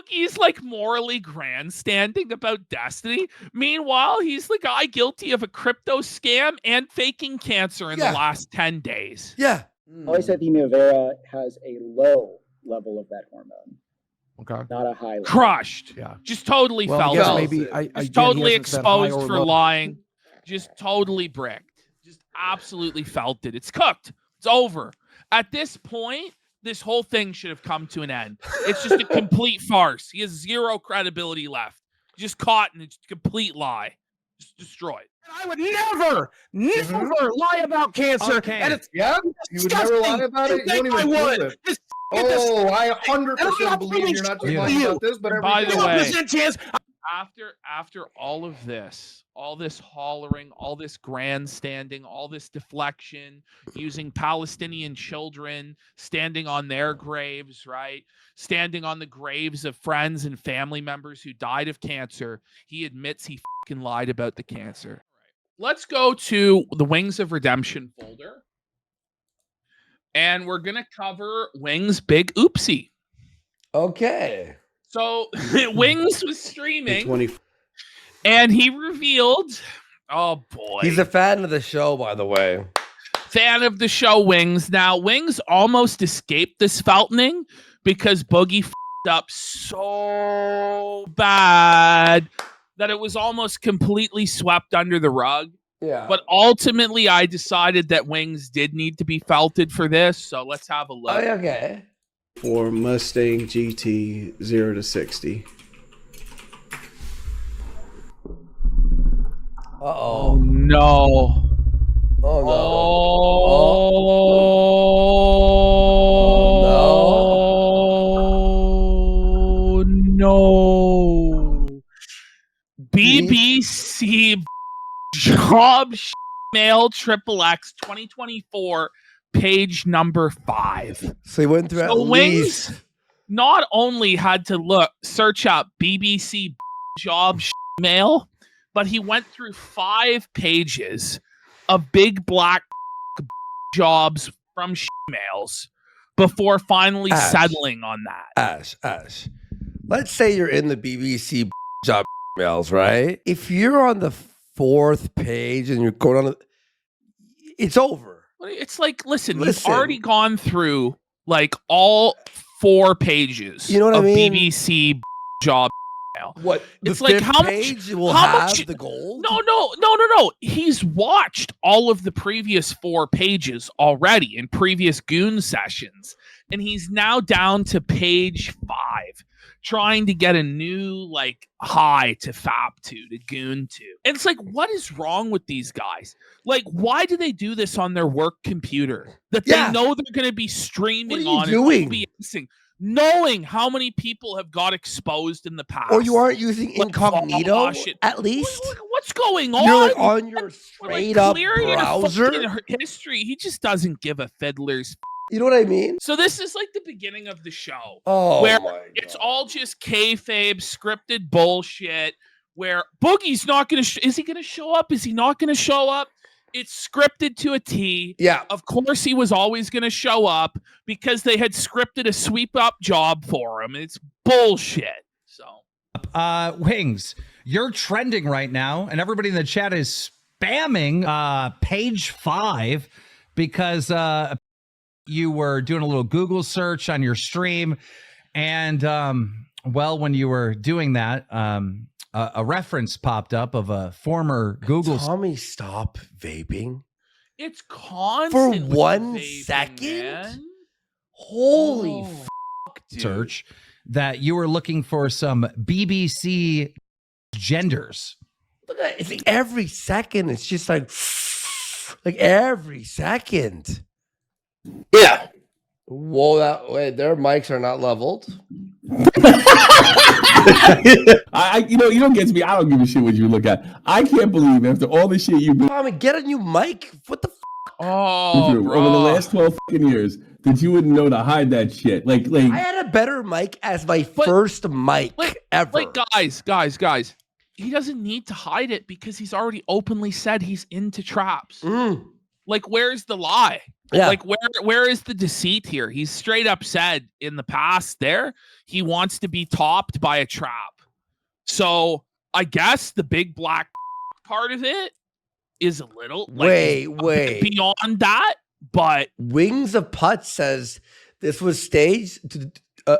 Boogie's like morally grandstanding about destiny. Meanwhile, he's the guy guilty of a crypto scam and faking cancer in the last 10 days. Yeah. Polycythemia vera has a low level of that hormone. Okay. Not a high level. Crushed. Yeah. Just totally felt I it. maybe Just totally exposed for lying. Just totally bricked. Just absolutely felt it. It's cooked. It's over. At this point, this whole thing should have come to an end. It's just a complete farce. He has zero credibility left. Just caught in a complete lie. Just destroyed. I would never lie about cancer. Okay. And it's You would never lie about it? You don't even prove it. Oh, I 100% believe you're not just lying about this, but by the way, chance. After all of this, all this hollering, all this grandstanding, all this deflection, using Palestinian children, standing on their graves, right? Standing on the graves of friends and family members who died of cancer, he admits he fucking lied about the cancer. Let's go to the Wings of Redemption folder. And we're going to cover Wings' big oopsie. Okay. So Wings was streaming and he revealed, oh boy. He's a fan of the show, by the way. Fan of the show, Wings. Now, Wings almost escaped this feltoning because Boogie f***ed up so bad that it was almost completely swept under the rug. Yeah. But ultimately, I decided that Wings did need to be felted for this. So let's have a look. Oh, okay. For Mustang GT 0 to 60. Uh-oh. No. Oh, no. Oh, no. BBC Job Mail XXX 2024, page number 5. So he went through at least. Wings not only had to search up BBC Job Mail, but he went through 5 pages of big black jobs from mails before finally settling on that. Ash. Let's say you're in the BBC job mails, right? If you're on the 4th page and you're going on, it's over. It's like, listen, we've already gone through like all 4 pages. You know what I mean? BBC job. What? It's like how much will have the gold? No. He's watched all of the previous 4 pages already in previous Goon sessions, and he's now down to page 5, trying to get a new high to fap to Goon to. And it's like, what is wrong with these guys? Like, why do they do this on their work computer that they know they're going to be streaming on? Doing? Knowing how many people have got exposed in the past. Or you aren't using incognito, at least? What's going on? You're on your straight up browser? History. He just doesn't give a fiddler's. You know what I mean? So this is like the beginning of the show. Oh, where my God. It's all just kayfabe, scripted bullshit, where Boogie's not going to... Is he going to show up? Is he not going to show up? It's scripted to a T. Yeah. Of course he was always going to show up because they had scripted a sweep up job for him. It's bullshit. So, Wings, you're trending right now, and everybody in the chat is spamming page 5 because you were doing a little Google search on your stream, and when you were doing that, a reference popped up of a former Google. Tommy, stop vaping. It's constant for 1 vaping, second. Man. Holy dude. Search that you were looking for some BBC genders. Look at it. It's like every second. It's just like every second. Yeah. Whoa! Wait, their mics are not leveled. You don't get to me. I don't give a shit what you look at. I can't believe after all the shit you've been Tommy, get a new mic. What the through over the last 12 fucking years that you wouldn't know to hide that shit. Like I had a better mic as my first mic ever. Guys. He doesn't need to hide it because he's already openly said he's into traps. Like, where's the lie? Yeah. Like, where is the deceit here? He's straight up said in the past there he wants to be topped by a trap. So I guess the big black part of it is a little Wait. beyond that, but Wings of Putz says this was staged to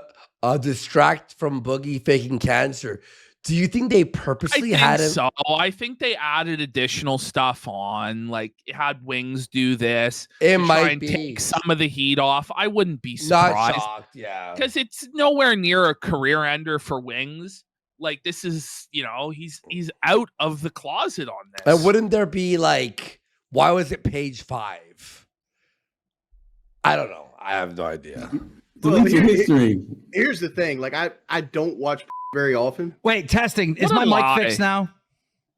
distract from Boogie faking cancer. Do you think they I purposely think had him? so. I think they added additional stuff on, like it had Wings do this. It to try might and be. take some of the heat off. I wouldn't be Not surprised shocked, yeah. because it's nowhere near a career ender for Wings. Like this is, he's out of the closet on this. And wouldn't there be like, why was it page 5? I don't know. I have no idea. Delete your history. Here's the thing. Like I don't watch very often. Wait, testing. Is What my a mic lie. fixed now?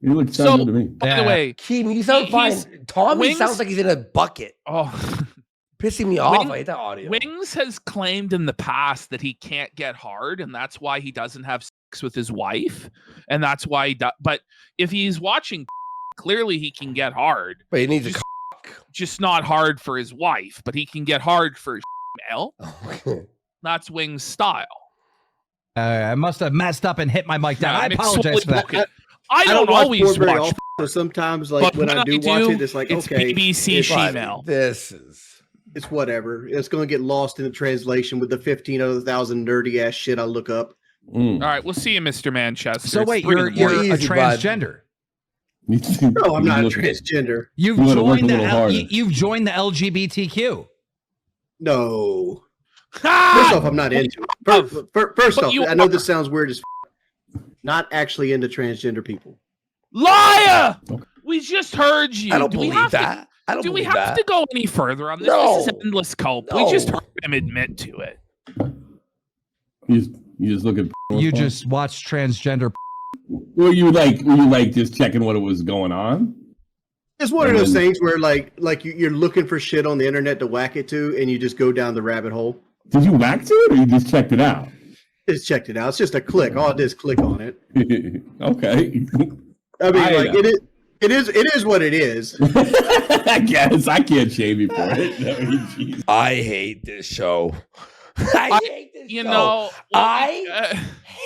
You look So, so good to me. by the way, Keem, you sound he's- fine. Tommy Wings- sounds like he's in a bucket. oh, Pissing me off. Wing- I hate that audio. Wings has claimed in the past that he can't get hard, and that's why he doesn't have sex with his wife, and that's why he does. But if he's watching, clearly he can get hard. But he needs a Just not hard for his wife, but he can get hard for his male. That's Wings' style. I must have messed up and hit my mic down. Yeah, I apologize for that. I don't watch always porn very watch, often, so sometimes but like when I do watch it, it's like okay, BBC it's, female. This is it's whatever. It's going to get lost in the translation with the 15 other thousand nerdy ass shit I look up. All right, we'll see you, Mr. Manchester. So It's wait, 3 in you're the morning. a Easy, bud. transgender. No, I'm not a transgender. You've You wanna work joined a little harder. you've joined the LGBTQ. No. Ah! First off, I'm not into it. First But off, you I know are. this sounds weird as not actually into transgender people. Liar! We just heard you. I don't Do we believe have to- that. I don't Do we believe have that. to go any further on this? No. This is endless cope. No. We just heard him admit to it. You just look at. You just watched transgender. Were you like just checking what was going on? It's one of those things where like you're looking for shit on the internet to whack it to, and you just go down the rabbit hole. Did you whack to it, or you just checked it out? Just checked it out. It's just a click. All it is click on it. Okay. I mean, it is what it is. I guess I can't shame you for it. I mean, jeez. I hate this show. I hate this You show. know,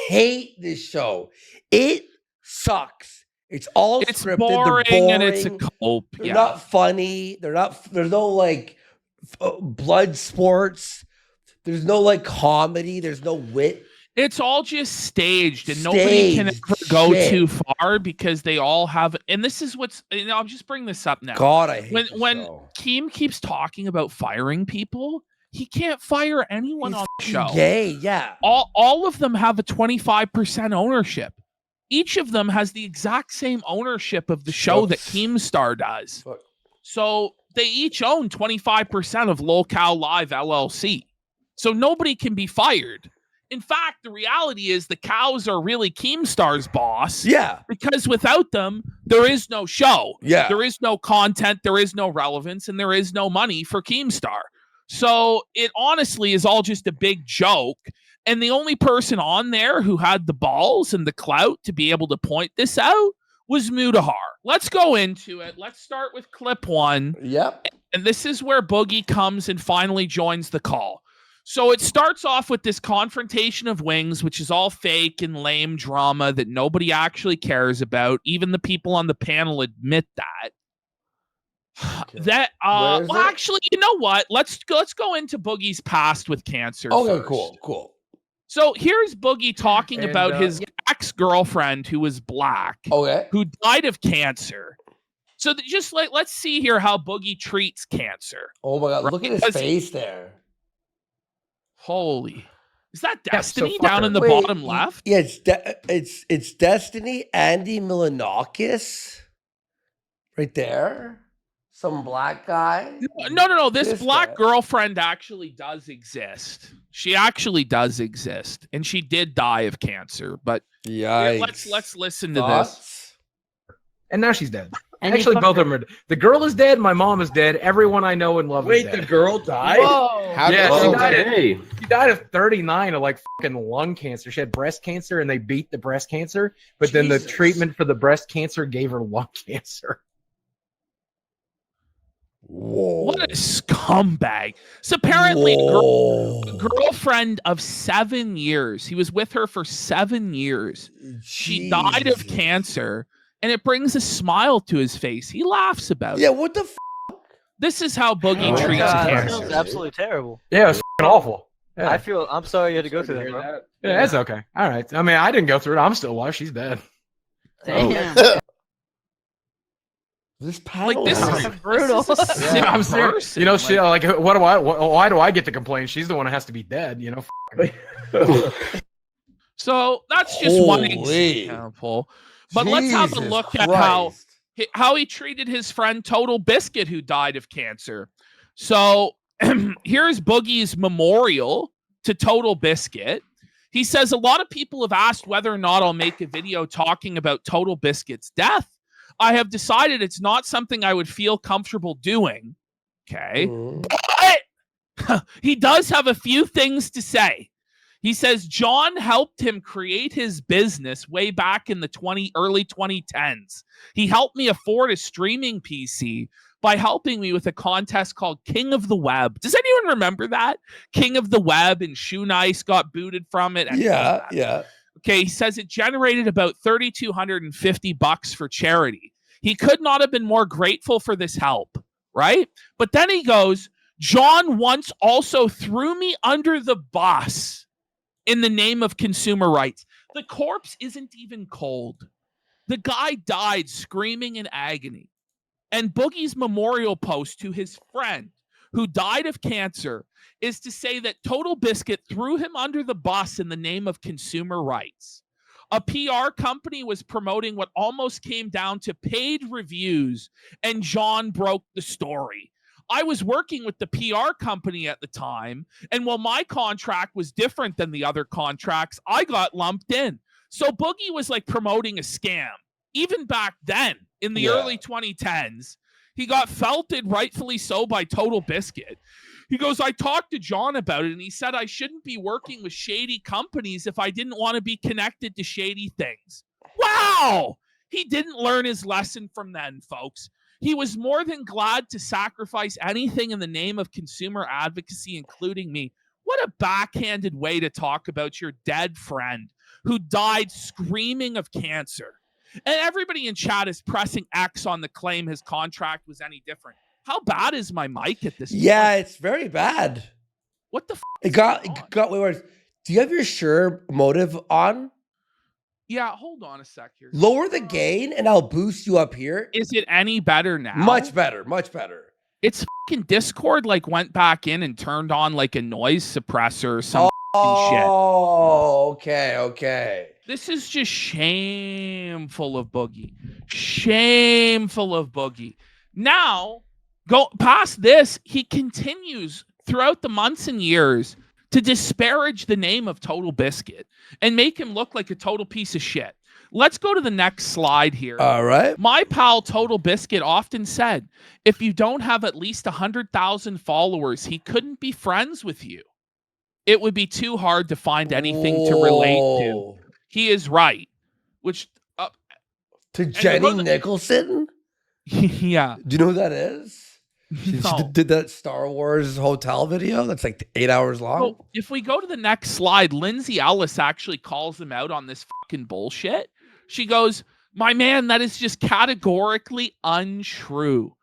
hate this show. It sucks. It's all it's scripted. boring, They're boring and it's a cope. They're Yeah. not funny. They're not. There's no like blood sports. There's no like comedy. There's no wit. It's all just staged, and nobody can ever Staged go shit. too far because they all have. And this is what's. I'll just bring this up now. God, I hate this when show. Keem keeps talking about firing people, he can't fire anyone He's on the fucking show. gay, yeah. All of them have a 25% ownership. Each of them has the exact same ownership of the show that Keemstar does. Fuck. So they each own 25% of Locale Live LLC. So nobody can be fired. In fact, the reality is the cows are really Keemstar's boss. Yeah, Because without them, there is no show. yeah. There is no content, there is no relevance, and there is no money for Keemstar. So it honestly is all just a big joke. And the only person on there who had the balls and the clout to be able to point this out was Mudahar. Let's go into it. Let's start with clip 1. Yep. And this is where Boogie comes and finally joins the call. So it starts off with this confrontation of Wings, which is all fake and lame drama that nobody actually cares about. Even the people on the panel admit that. Okay. That Where is well, it? actually, you know what? Let's go into Boogie's past with cancer. Okay, first. cool. So here's Boogie talking And, about his ex-girlfriend who was black, Okay. who died of cancer. So just like let's see here how Boogie treats cancer. Oh my God, look at his Because- face there. Holy. Is that Yeah, so Destiny fuck down her. in the Wait, bottom left? Yeah, it's Destiny, Andy Milanakis, right there. Some black guy. No. This black guy. girlfriend actually does exist. She actually does exist. And she did die of cancer. But Yeah. let's listen to this. And now she's dead. And you Actually, fucked both of them are. The girl is dead. My mom is dead. Everyone I know and love is Wait, dead. the girl died? Whoa. How Yeah, did she she died die? at- She died of 39 of like fucking lung cancer. She had breast cancer and they beat the breast cancer, but then the Jesus. treatment for the breast cancer gave her lung cancer. Whoa. What a scumbag. So apparently a girlfriend of 7 years. He was with her for 7 years. She died of Jesus. cancer, and it brings a smile to his face. He laughs about Yeah, it. what the This is how Boogie Oh, treats God, That cancer. sounds absolutely terrible. Yeah, it's fucking awful. Yeah. I'm sorry you had to go through that, bro. Yeah, it's okay. All right. I mean, I didn't go through it. I'm still alive. She's dead. Damn. This panel Like, this is is brutal. This is a Yeah, I'm sick serious. person. You know, she, like, why do I get to complain? She's the one who has to be dead, you know? So that's just one Holy. example. But let's have a Jesus look at Christ. how he treated his friend Total Biscuit, who died of cancer. So here's Boogie's memorial to Total Biscuit. He says, a lot of people have asked whether or not I'll make a video talking about Total Biscuit's death. I have decided it's not something I would feel comfortable doing. Okay. Mhm. But he does have a few things to say. He says John helped him create his business way back in the early 2010s. He helped me afford a streaming PC by helping me with a contest called King of the Web. Does anyone remember that? King of the Web, and Shoe Nice got booted from it. Yeah, yeah. Okay, he says it generated about $3,250 for charity. He could not have been more grateful for this help, right? But then he goes, John once also threw me under the bus in the name of consumer rights. The corpse isn't even cold. The guy died screaming in agony. And Boogie's memorial post to his friend who died of cancer is to say that Total Biscuit threw him under the bus in the name of consumer rights. A PR company was promoting what almost came down to paid reviews, and John broke the story. I was working with the PR company at the time, and while my contract was different than the other contracts, I got lumped in. So Boogie was like promoting a scam. Even back then, in the early 2010s, he got felted, rightfully so, by Total Biscuit. He goes, I talked to John about it, and he said I shouldn't be working with shady companies if I didn't want to be connected to shady things. Wow! He didn't learn his lesson from then, folks. He was more than glad to sacrifice anything in the name of consumer advocacy, including me. What a backhanded way to talk about your dead friend who died screaming of cancer. And everybody in chat is pressing X on the claim his contract was any different. How bad is my mic at this Yeah, point? it's very bad. What the f? It got wait, wait. Do you have your Shure motive on? Yeah, hold on a sec here. Lower the gain and I'll boost you up here. Is it any better now? Much better, much better. It's fucking Discord like went back in and turned on like a noise suppressor or some shit. Oh, okay, okay. This is just shameful of Boogie. Shameful of Boogie. Now, go past this, he continues throughout the months and years to disparage the name of Total Biscuit and make him look like a total piece of shit. Let's go to the next slide here. All right. My pal Total Biscuit often said, if you don't have at least 100,000 followers, he couldn't be friends with you. It would be too hard to find anything to relate to. Whoa. He is right. Which, To Jenny Nicholson? yeah. Do you know who that is? She No. did that Star Wars hotel video that's like 8 hours long. So if we go to the next slide, Lindsay Ellis actually calls him out on this fucking bullshit. She goes, my man, that is just categorically untrue.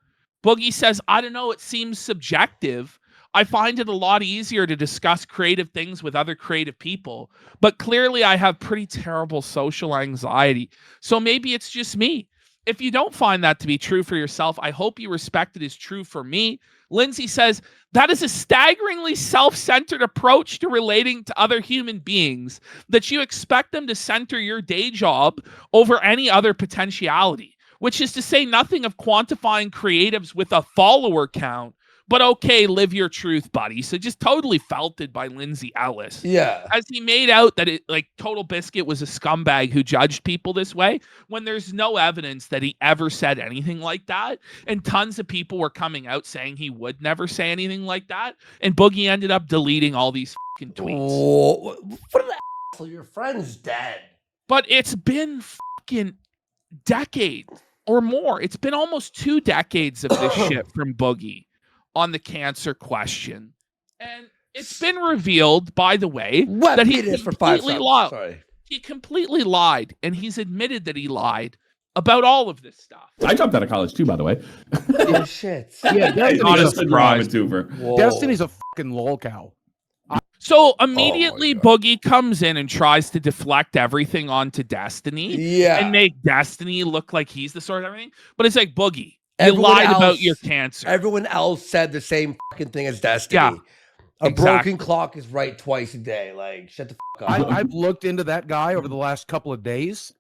Boogie says, I don't know, it seems subjective. I find it a lot easier to discuss creative things with other creative people, but clearly I have pretty terrible social anxiety. So maybe it's just me. If you don't find that to be true for yourself, I hope you respect it as true for me. Lindsay says, that is a staggeringly self-centered approach to relating to other human beings, that you expect them to center your day job over any other potentiality, which is to say nothing of quantifying creatives with a follower count. But okay, live your truth, buddy. So just totally felted by Lindsay Ellis. Yeah. As he made out that it like Total Biscuit was a scumbag who judged people this way, when there's no evidence that he ever said anything like that. And tons of people were coming out saying he would never say anything like that. And Boogie ended up deleting all these fucking tweets. Whoa. What an asshole. Your friend's dead. But it's been fucking decades. or more. It's been almost 2 decades of this shit from Boogie on the cancer question. And it's been revealed, by the way, What that he it is for 5 completely subs? lied. Sorry. He completely lied, and he's admitted that he lied about all of this stuff. I dropped out of college too, by the way. Oh shit. Yeah, Hey, Destiny's just a, a Robin Tuber. Destiny's a fucking lol cow. So immediately Boogie comes in and tries to deflect everything onto Destiny Yeah. and make Destiny look like he's the source of everything. But it's like, Boogie, you Everyone lied about else- your cancer. Everyone else said the same fucking thing as Destiny. Yeah, A exactly. broken clock is right twice a day. Like, shut the fuck up. I've looked into that guy over the last couple of days.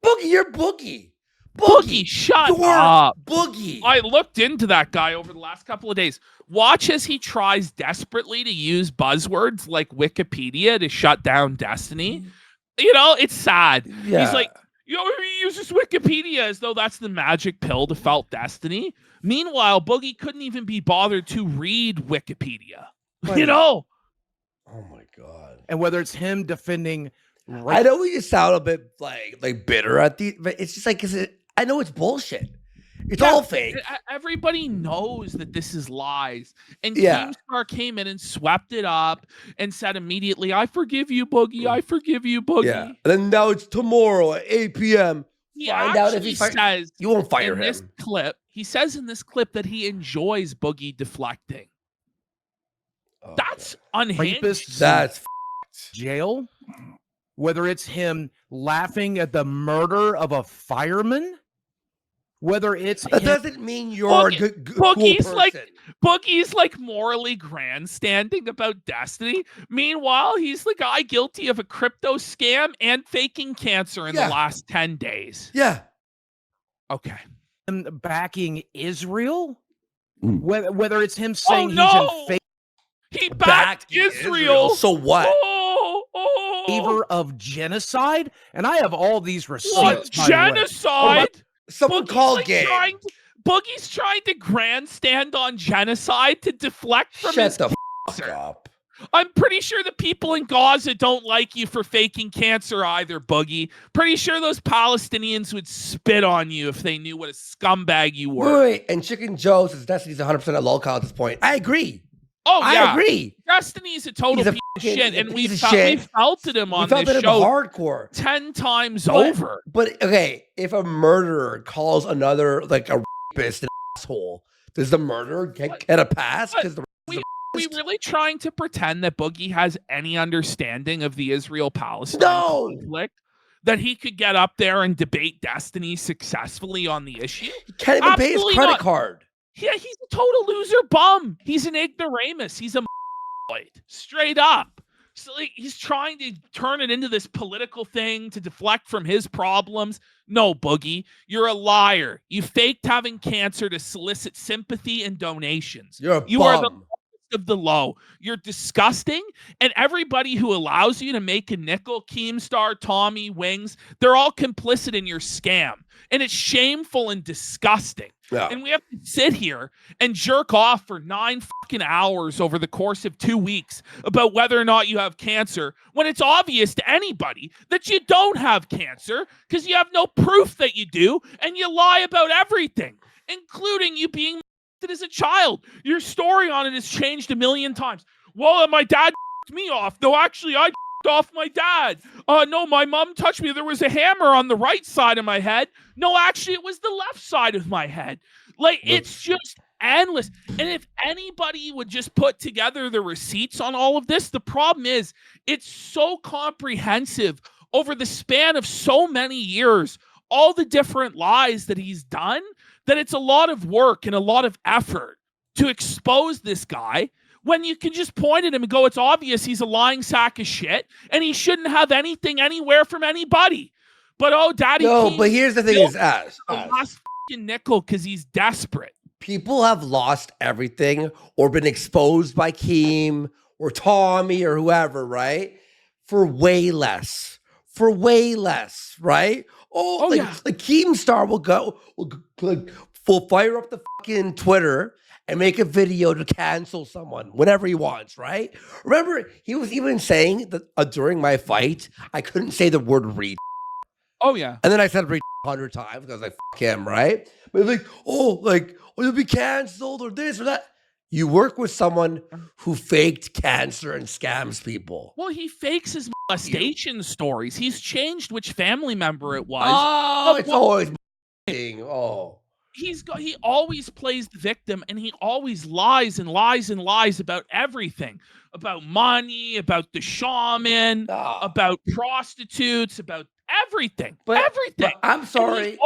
Boogie, you're Boogie. Boogie, shut You're up. Boogie. I looked into that guy over the last couple of days. Watch as he tries desperately to use buzzwords like Wikipedia to shut down Destiny. You know, it's sad. Yeah. He's like, he uses Wikipedia as though that's the magic pill to felt Destiny. Meanwhile, Boogie couldn't even be bothered to read Wikipedia. You know? Oh my god. And whether it's him defending I know we just sound a bit like bitter at the, but it's just like, I know it's bullshit. It's all fake. Everybody knows that this is lies. And Yeah. Keemstar came in and swept it up and said immediately, I forgive you, Boogie. I forgive you, Boogie. Yeah. And then now it's tomorrow at 8 p.m. He Find out if actually he says you won't fire in him. this clip, he says in this clip that he enjoys Boogie deflecting. Oh, That's unhinged. rapists That's in jail, whether it's him laughing at the murder of a fireman, whether it's that him, doesn't mean you're a good cool Boogie's person. Boogie's like morally grandstanding about Destiny. Meanwhile, he's the guy guilty of a crypto scam and faking cancer in the last 10 days. Yeah. Okay. backing Israel, Mm. whether it's him saying no! he's in He backed Israel. So what? Oh, favor of genocide, and I have all these receipts. what by the way. genocide? Someone Boogie's called like Gabe. Boogie's trying to grandstand on genocide to deflect from Shut his the cancer. fuck up. I'm pretty sure the people in Gaza don't like you for faking cancer either, Boogie. Pretty sure those Palestinians would spit on you if they knew what a scumbag you were. Wait, and Chicken Joe says Destiny's 100% a lolcow at this point. I agree. Oh, yeah. I agree. Destiny's a total He's a piece of fucking- shit, he's a and we piece of shit. felted him We on felt this it show hardcore. 10 times But- over. But okay, if a murderer calls another like a rapist an asshole, does the murderer get a pass? Because the We really trying to pretend that Boogie has any understanding of the Israel-Palestine No! conflict? That he could get up there and debate Destiny successfally on the issue? he can't even pay his Absolutely credit not. card. Yeah, he's a total loser bum. He's an ignoramus. He's a straight up. So like, he's trying to turn it into this political thing to deflect from his problems. No, Boogie, you're a liar. You faked having cancer to solicit sympathy and donations. You're a You bum. are the lowest of the low. You're disgusting, and everybody who allows you to make a nickel, Keemstar, Tommy, Wings, they're all complicit in your scam, and it's shameful and disgusting. Yeah. And we have to sit here and jerk off for 9 fucking hours over the course of 2 weeks about whether or not you have cancer when it's obvious to anybody that you don't have cancer because you have no proof that you do and you lie about everything, including you being molested as a child. Your story on it has changed a million times. Well, my dad me off. No, actually, I off my dad. No, my mom touched me. There was a hammer on the right side of my head. No, actually, it was the left side of my head. Like, it's just endless. And if anybody would just put together the receipts on all of this, the problem is it's so comprehensive over the span of so many years, all the different lies that he's done, that it's a lot of work and a lot of effort to expose this guy when you can just point at him and go, it's obvious he's a lying sack of shit and he shouldn't have anything anywhere from anybody. But oh, Daddy No, Keem but here's the thing still is, Ash, the last fucking nickel because he's desperate. people have lost everything or been exposed by Keem or Tommy or whoever, right? For way less. Right? Oh, like, yeah. like Keemstar will fire up the fucking Twitter and make a video to cancel someone whenever he wants, right? Remember, he was even saying that during my fight, I couldn't say the word read. Oh, yeah. And then I said read 100 times because I fuck him, right? But it's like, you'll be canceled or this or that. You work with someone who faked cancer and scams people. Well, he fakes his molestation stories. He's changed which family member it was. Oh, it's always he always plays the victim, and he always lies and lies and lies about everything, about money, about the shaman, about prostitutes, about everything. Everything. But I'm sorry.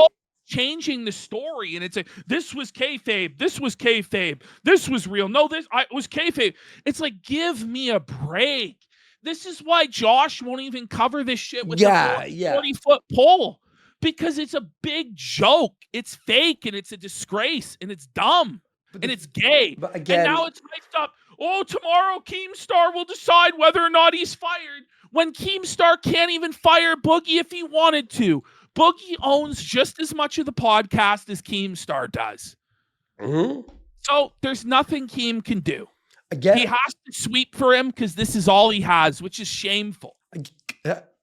Changing the story, and it's like, this was kayfabe, this was kayfabe, this was real. No, it was kayfabe. It's like, give me a break. This is why Josh won't even cover this shit with the 40-foot pole, because it's a big joke. It's fake, and it's a disgrace, and it's dumb, and it's gay. But again, and now it's mixed up. Oh, tomorrow Keemstar will decide whether or not he's fired, when Keemstar can't even fire Boogie if he wanted to. Boogie owns just as much of the podcast as Keemstar does. Mm-hmm. So there's nothing Keem can do. Again, he has to sweep for him because this is all he has, which is shameful.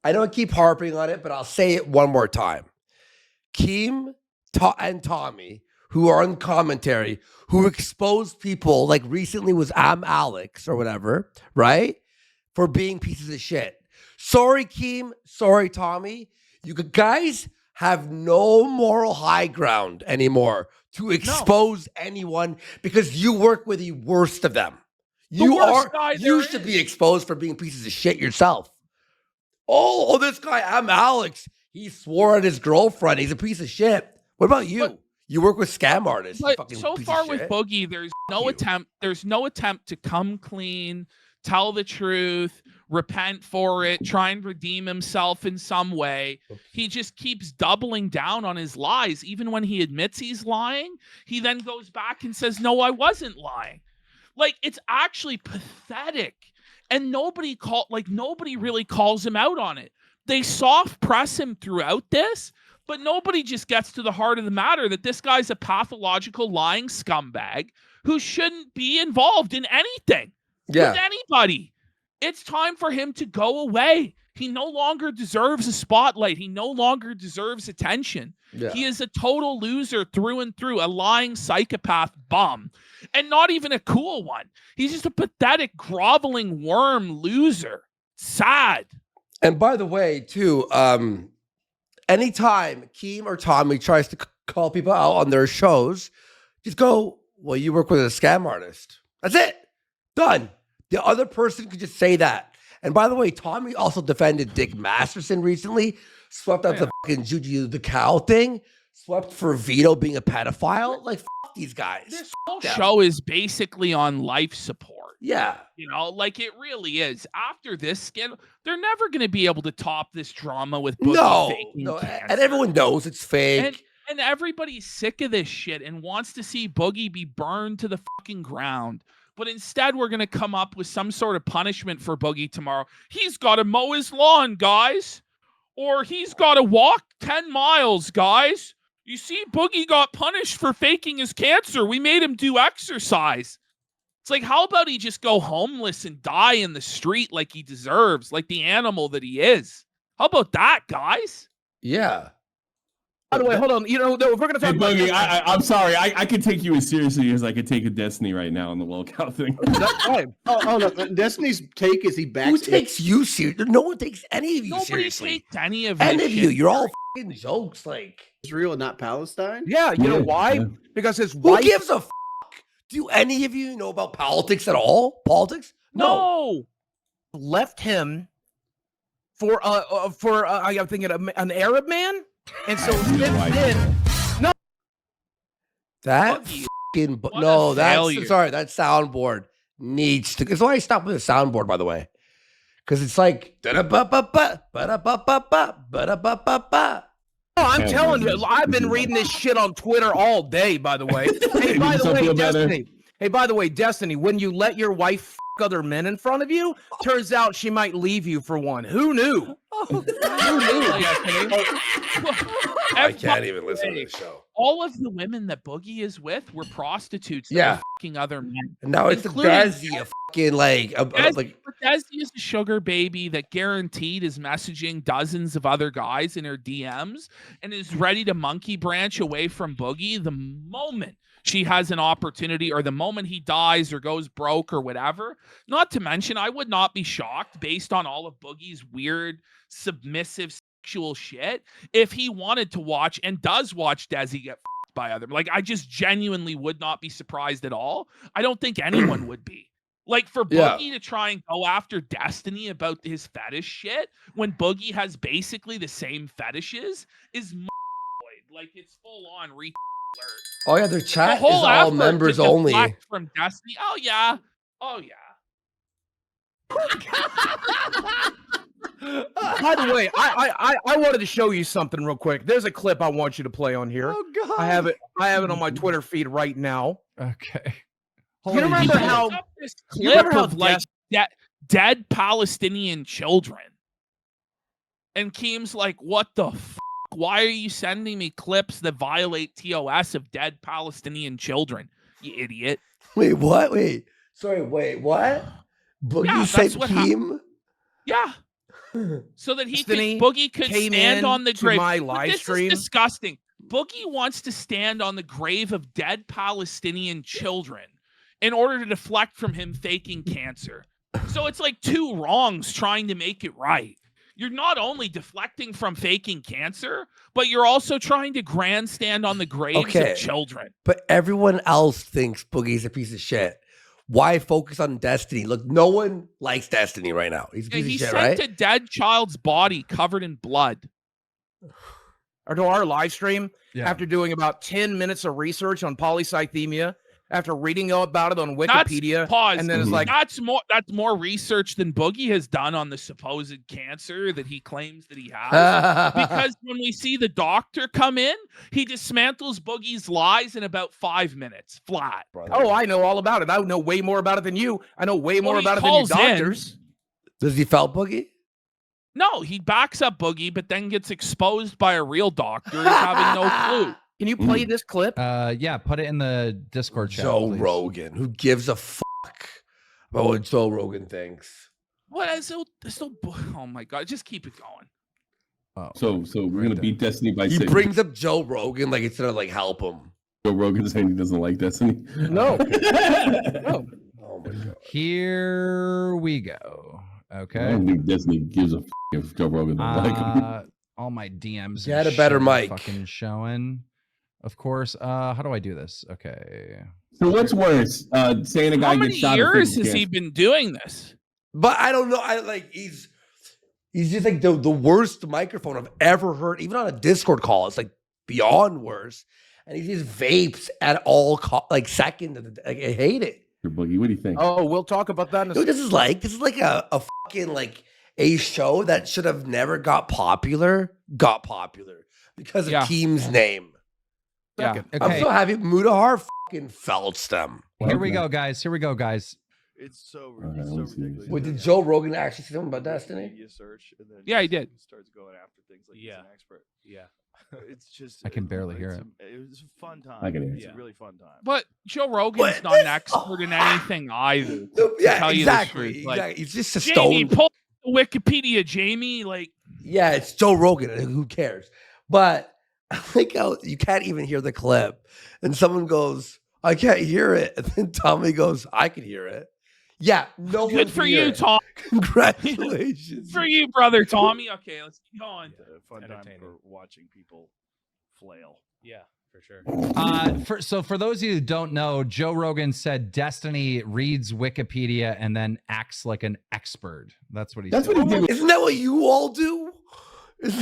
I don't keep harping on it, but I'll say it one more time. Keem and Tommy, who are on commentary, who exposed people like recently was Alex or whatever, right? For being pieces of shit. Sorry, Keem. Sorry, Tommy. You guys have no moral high ground anymore to expose anyone because you work with the worst of them. You should be exposed for being pieces of shit yourself. Oh, this guy, Alex. He swore at his girlfriend. He's a piece of shit. What about you? You work with scam artists. But so far with Boogie, there's no attempt to come clean, tell the truth, repent for it, try and redeem himself in some way. He just keeps doubling down on his lies. Even when he admits he's lying, he then goes back and says, no, I wasn't lying. Like, it's actually pathetic. And nobody really calls him out on it. They soft press him throughout this, but nobody just gets to the heart of the matter that this guy's a pathological lying scumbag who shouldn't be involved in anything with anybody. It's time for him to go away. He no longer deserves a spotlight. He no longer deserves attention. Yeah. He is a total loser through and through, a lying psychopath bum, and not even a cool one. He's just a pathetic, groveling worm loser. Sad. And by the way, too, anytime Keem or Tommy tries to call people out on their shows, just go, well, you work with a scam artist. That's it. Done. The other person could just say that. And by the way, Tommy also defended Dick Masterson recently, swept up the fucking Juju the Cow thing, swept for Vito being a pedophile. Like, fuck these guys. This whole show is basically on life support. Yeah. You know, like it really is. After this scandal, they're never going to be able to top this drama with Boogie faking cancer. And everyone knows it's fake. And everybody's sick of this shit and wants to see Boogie be burned to the fucking ground. But instead, we're going to come up with some sort of punishment for Boogie tomorrow. He's got to mow his lawn, guys. Or he's got to walk 10 miles, guys. You see, Boogie got punished for faking his cancer. We made him do exercise. It's like, how about he just go homeless and die in the street like he deserves, like the animal that he is? How about that, guys? Yeah. By the way, hold on. You know, if we're going to talk about Boogie, I'm sorry. I can take you as seriously as I could take a Destiny right now on the walkout thing. That's fine. Oh, no. Destiny's take is he backs. Who takes you seriously? No one takes any of you Nobody seriously. takes any of you. You're all fucking jokes. Like, Israel, not Palestine? Yeah, you know why? Yeah. Because his who wife... gives a fuck? Do any of you know about politics at all? Politics? No. Left him for I'm thinking an Arab man, and so since then, no. That fucking no, that's sorry. That soundboard needs to. That's why I stopped with the soundboard, by the way, because it's like Oh, I'm telling you, I've been reading this shit on Twitter all day, by the way. Hey, by the way, Destiny, Hey, by the way, Destiny, when you let your wife f other men in front of you, turns out she might leave you for one. Who knew? Who knew, Destiny? I can't even listen to this show. All of the women that Boogie is with were prostitutes that Yeah. were fucking other men. And now it's the including Desi, a fucking like Desi is a sugar baby that guaranteed is messaging dozens of other guys in her DMs and is ready to monkey branch away from Boogie the moment she has an opportunity or the moment he dies or goes broke or whatever. Not to mention, I would not be shocked based on all of Boogie's weird, submissive sexual shit if he wanted to watch and does watch Desi get f***ed by other. Like, I just genuinely would not be surprised at all. I don't think anyone would be. Like, for Boogie to try and go after Destiny about his fetish shit when Boogie has basically the same fetishes is like, it's full on alert. oh yeah, their chat is The whole all effort members to only. deflect from Destiny. Oh yeah. By the way, I wanted to show you something real quick. There's a clip I want you to play on here. Oh God. I have it on my Twitter feed right now. Okay. You remember He how puts up this you remember clip how of like dead Palestinian children, and Keem's like, "What the f? Why are you sending me clips that violate TOS of dead Palestinian children? You idiot!" Wait, what? Wait, sorry, wait, what? Boogie Yeah, said that's what Keem? Yeah. So that Destiny Boogie could came stand in on the to grave. my But live this stream. is disgusting. Boogie wants to stand on the grave of dead Palestinian children in order to deflect from him faking cancer. So it's like two wrongs trying to make it right. You're not only deflecting from faking cancer, but you're also trying to grandstand on the graves of children. But everyone else thinks Boogie's a piece of shit. Why focus on Destiny? Look, no one likes Destiny right now. He's a piece He of shit, sent right? a dead child's body covered in blood. Or to our live stream Yeah. after doing about 10 minutes of research on polycythemia, after reading about it on Wikipedia, and then it's like that's more research than Boogie has done on the supposed cancer that he claims that he has. Because when we see the doctor come in, he dismantles Boogie's lies in about 5 minutes flat. oh, I know all about it. I know way more about it than you. I know way more he about it than you calls in. doctors. Does he felt Boogie? No, he backs up Boogie, but then gets exposed by a real doctor as having no clue. Can you play this clip? Yeah, put it in the Discord chat. Joe please. Rogan. Who gives a fuck about what Joe Rogan thinks? What is so oh my god, just keep it going. Oh, So we're gonna beat Destiny by He saying brings up Joe Rogan like it's gonna like help him. Joe Rogan saying he doesn't like Destiny. No. No. Oh my god. Here we go. I Okay. don't think Destiny gives a f if Joe Rogan don't like him. All my DMs. Get and a better shit are mic. Fucking showing. Of course. How do I do this? Okay. So what's worse, saying a guy How many gets shot? years has he been doing this? But I don't know. I like he's just like the worst microphone I've ever heard, even on a Discord call. It's like beyond worse. And he just vapes at all seconds. Like, I hate it. Boogie, what do you think? Oh, we'll talk about that in a You know what this is like? This is like a fucking like a show that should have never got popular because of Keem's name. Yeah. Okay. I'm so happy Mudahar fucking felched them. Here we go, guys. Here we go, guys. It's so ridiculous. Wait, did Joe Rogan actually say something about Destiny? Search and then Yeah, he did. Starts going after things like he's an expert. Yeah. It's just I can barely hear it. It was a fun time. I can hear It's it. a really fun time. But Joe Rogan's not an expert in anything either. No, yeah, tell you the truth. exactly. Like, Exactly. He's just a Jamie, stone. pull the Wikipedia, Jamie. Like, Yeah, it's Joe Rogan. Who cares? But I think how you can't even hear the clip. And someone goes, I can't hear it. And then Tommy goes, I can hear it. Yeah, no one good can for hear you, it. Tom. Congratulations. For you, brother Tommy. Okay, let's keep going. It's a fun time for watching people flail. Yeah, for sure. For those of you who don't know, Joe Rogan said Destiny reads Wikipedia and then acts like an expert. That's what he That's said. what he did. Isn't that what you all do? It's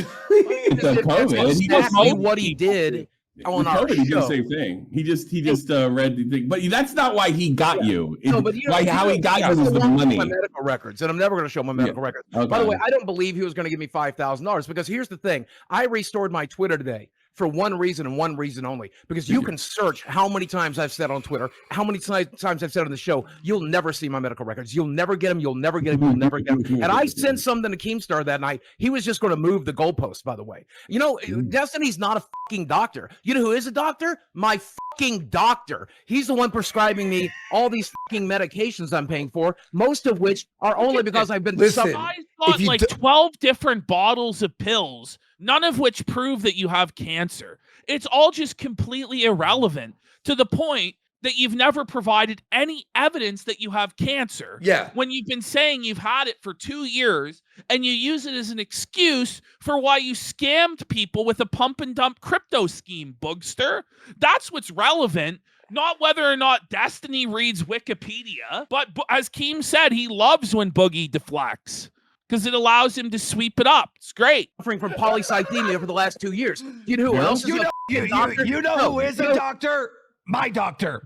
on COVID. He Exactly what he did on with our COVID, he did the show. same thing. He just read the thing, but that's not why he got you. No, but How he got you was the money. My medical records, and I'm never going to show my medical records. Okay. By the way, I don't believe he was going to give me $5,000 because here's the thing: I restored my Twitter today. for one reason and one reason only, because you can search how many times I've said on Twitter, how many times I've said on the show, you'll never see my medical records. You'll never get them. You'll never get them. You'll never get them. And I sent something to Keemstar that night. He was just going to move the goalpost, by the way. You know, Destiny's not a fucking doctor. You know who is a doctor? My fucking doctor. He's the one prescribing me all these fucking medications I'm paying for, most of which are only because I've been Listen, I got like 12 different bottles of pills, none of which prove that you have cancer. It's all just completely irrelevant to the point that you've never provided any evidence that you have cancer. Yeah. When you've been saying you've had it for 2 years and you use it as an excuse for why you scammed people with a pump and dump crypto scheme, Boogster. That's what's relevant. Not whether or not Destiny reads Wikipedia, but as Keem said, he loves when Boogie deflects because it allows him to sweep it up. It's great. Suffering from polycythemia for the last 2 years. You know who else is a doctor? You know who is a doctor? My doctor.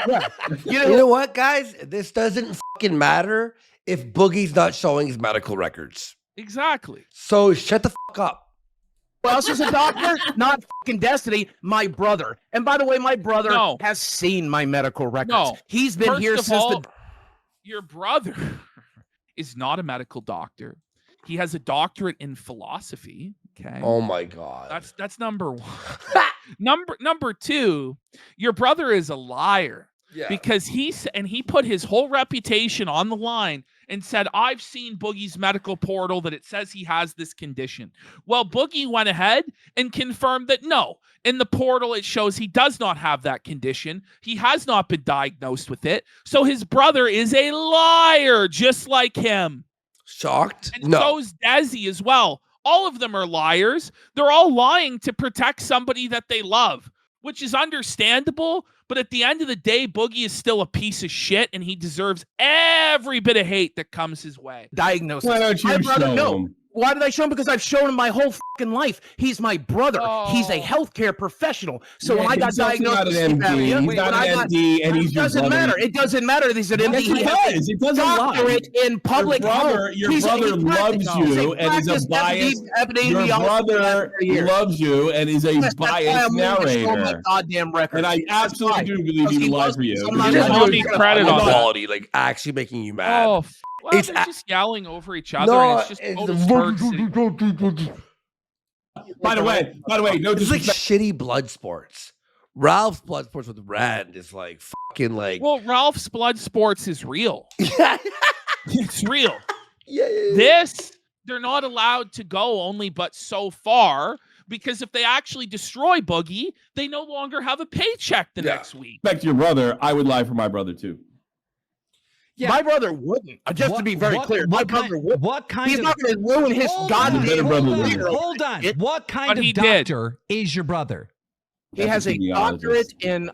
Yeah. You know what, guys? This doesn't fucking matter if Boogie's not showing his medical records. Exactly. So shut the fuck up. Who else is a doctor? Not fucking Destiny, my brother. And by the way, my brother has seen my medical records. No. He's been here since your brother is not a medical doctor. He has a doctorate in philosophy. Okay. Oh my God. That's number one. Number two, your brother is a liar. Yeah. Because he put his whole reputation on the line and said, I've seen Boogie's medical portal that it says he has this condition. Well, Boogie went ahead and confirmed that no, in the portal it shows he does not have that condition. He has not been diagnosed with it. So his brother is a liar, just like him. Shocked? And No. so is Desi as well. All of them are liars. They're all lying to protect somebody that they love, which is understandable. But at the end of the day, Boogie is still a piece of shit, and he deserves every bit of hate that comes his way. Diagnosis. Why don't you My brother, show no. him? Why did I show him? Because I've shown him my whole fucking life. He's my brother. He's a healthcare professional. So when I got diagnosed with sleep apnea, he's not an MD, and he's it doesn't matter. It doesn't matter that he's an MD. Yes, it does. It doesn't lie. Doctorate in public health. Your brother loves you and is a biased. Your brother loves you and is a biased narrator. Goddamn record. And I absolutely do believe he would lie for you. You're just giving me credit on quality, like actually making you mad. Oh, well, It's they're just yelling over each other. No, and it's just total spurts. By the way, no It's like disrespect. shitty blood sports. Ralph's blood sports with Rand is like fucking like. Well, Ralph's blood sports is real. Yeah. It's real. Yeah. This, they're not allowed to go only but so far, because if they actually destroy Boogie, they no longer have a paycheck the next week. Respect your brother. I would lie for my brother too. Yeah. My brother wouldn't. Just to be very clear, my brother wouldn't. What kind He's of? not going to ruin his goddamn career. Hold on. What kind But of he did. doctor is your brother? He has a doctorate in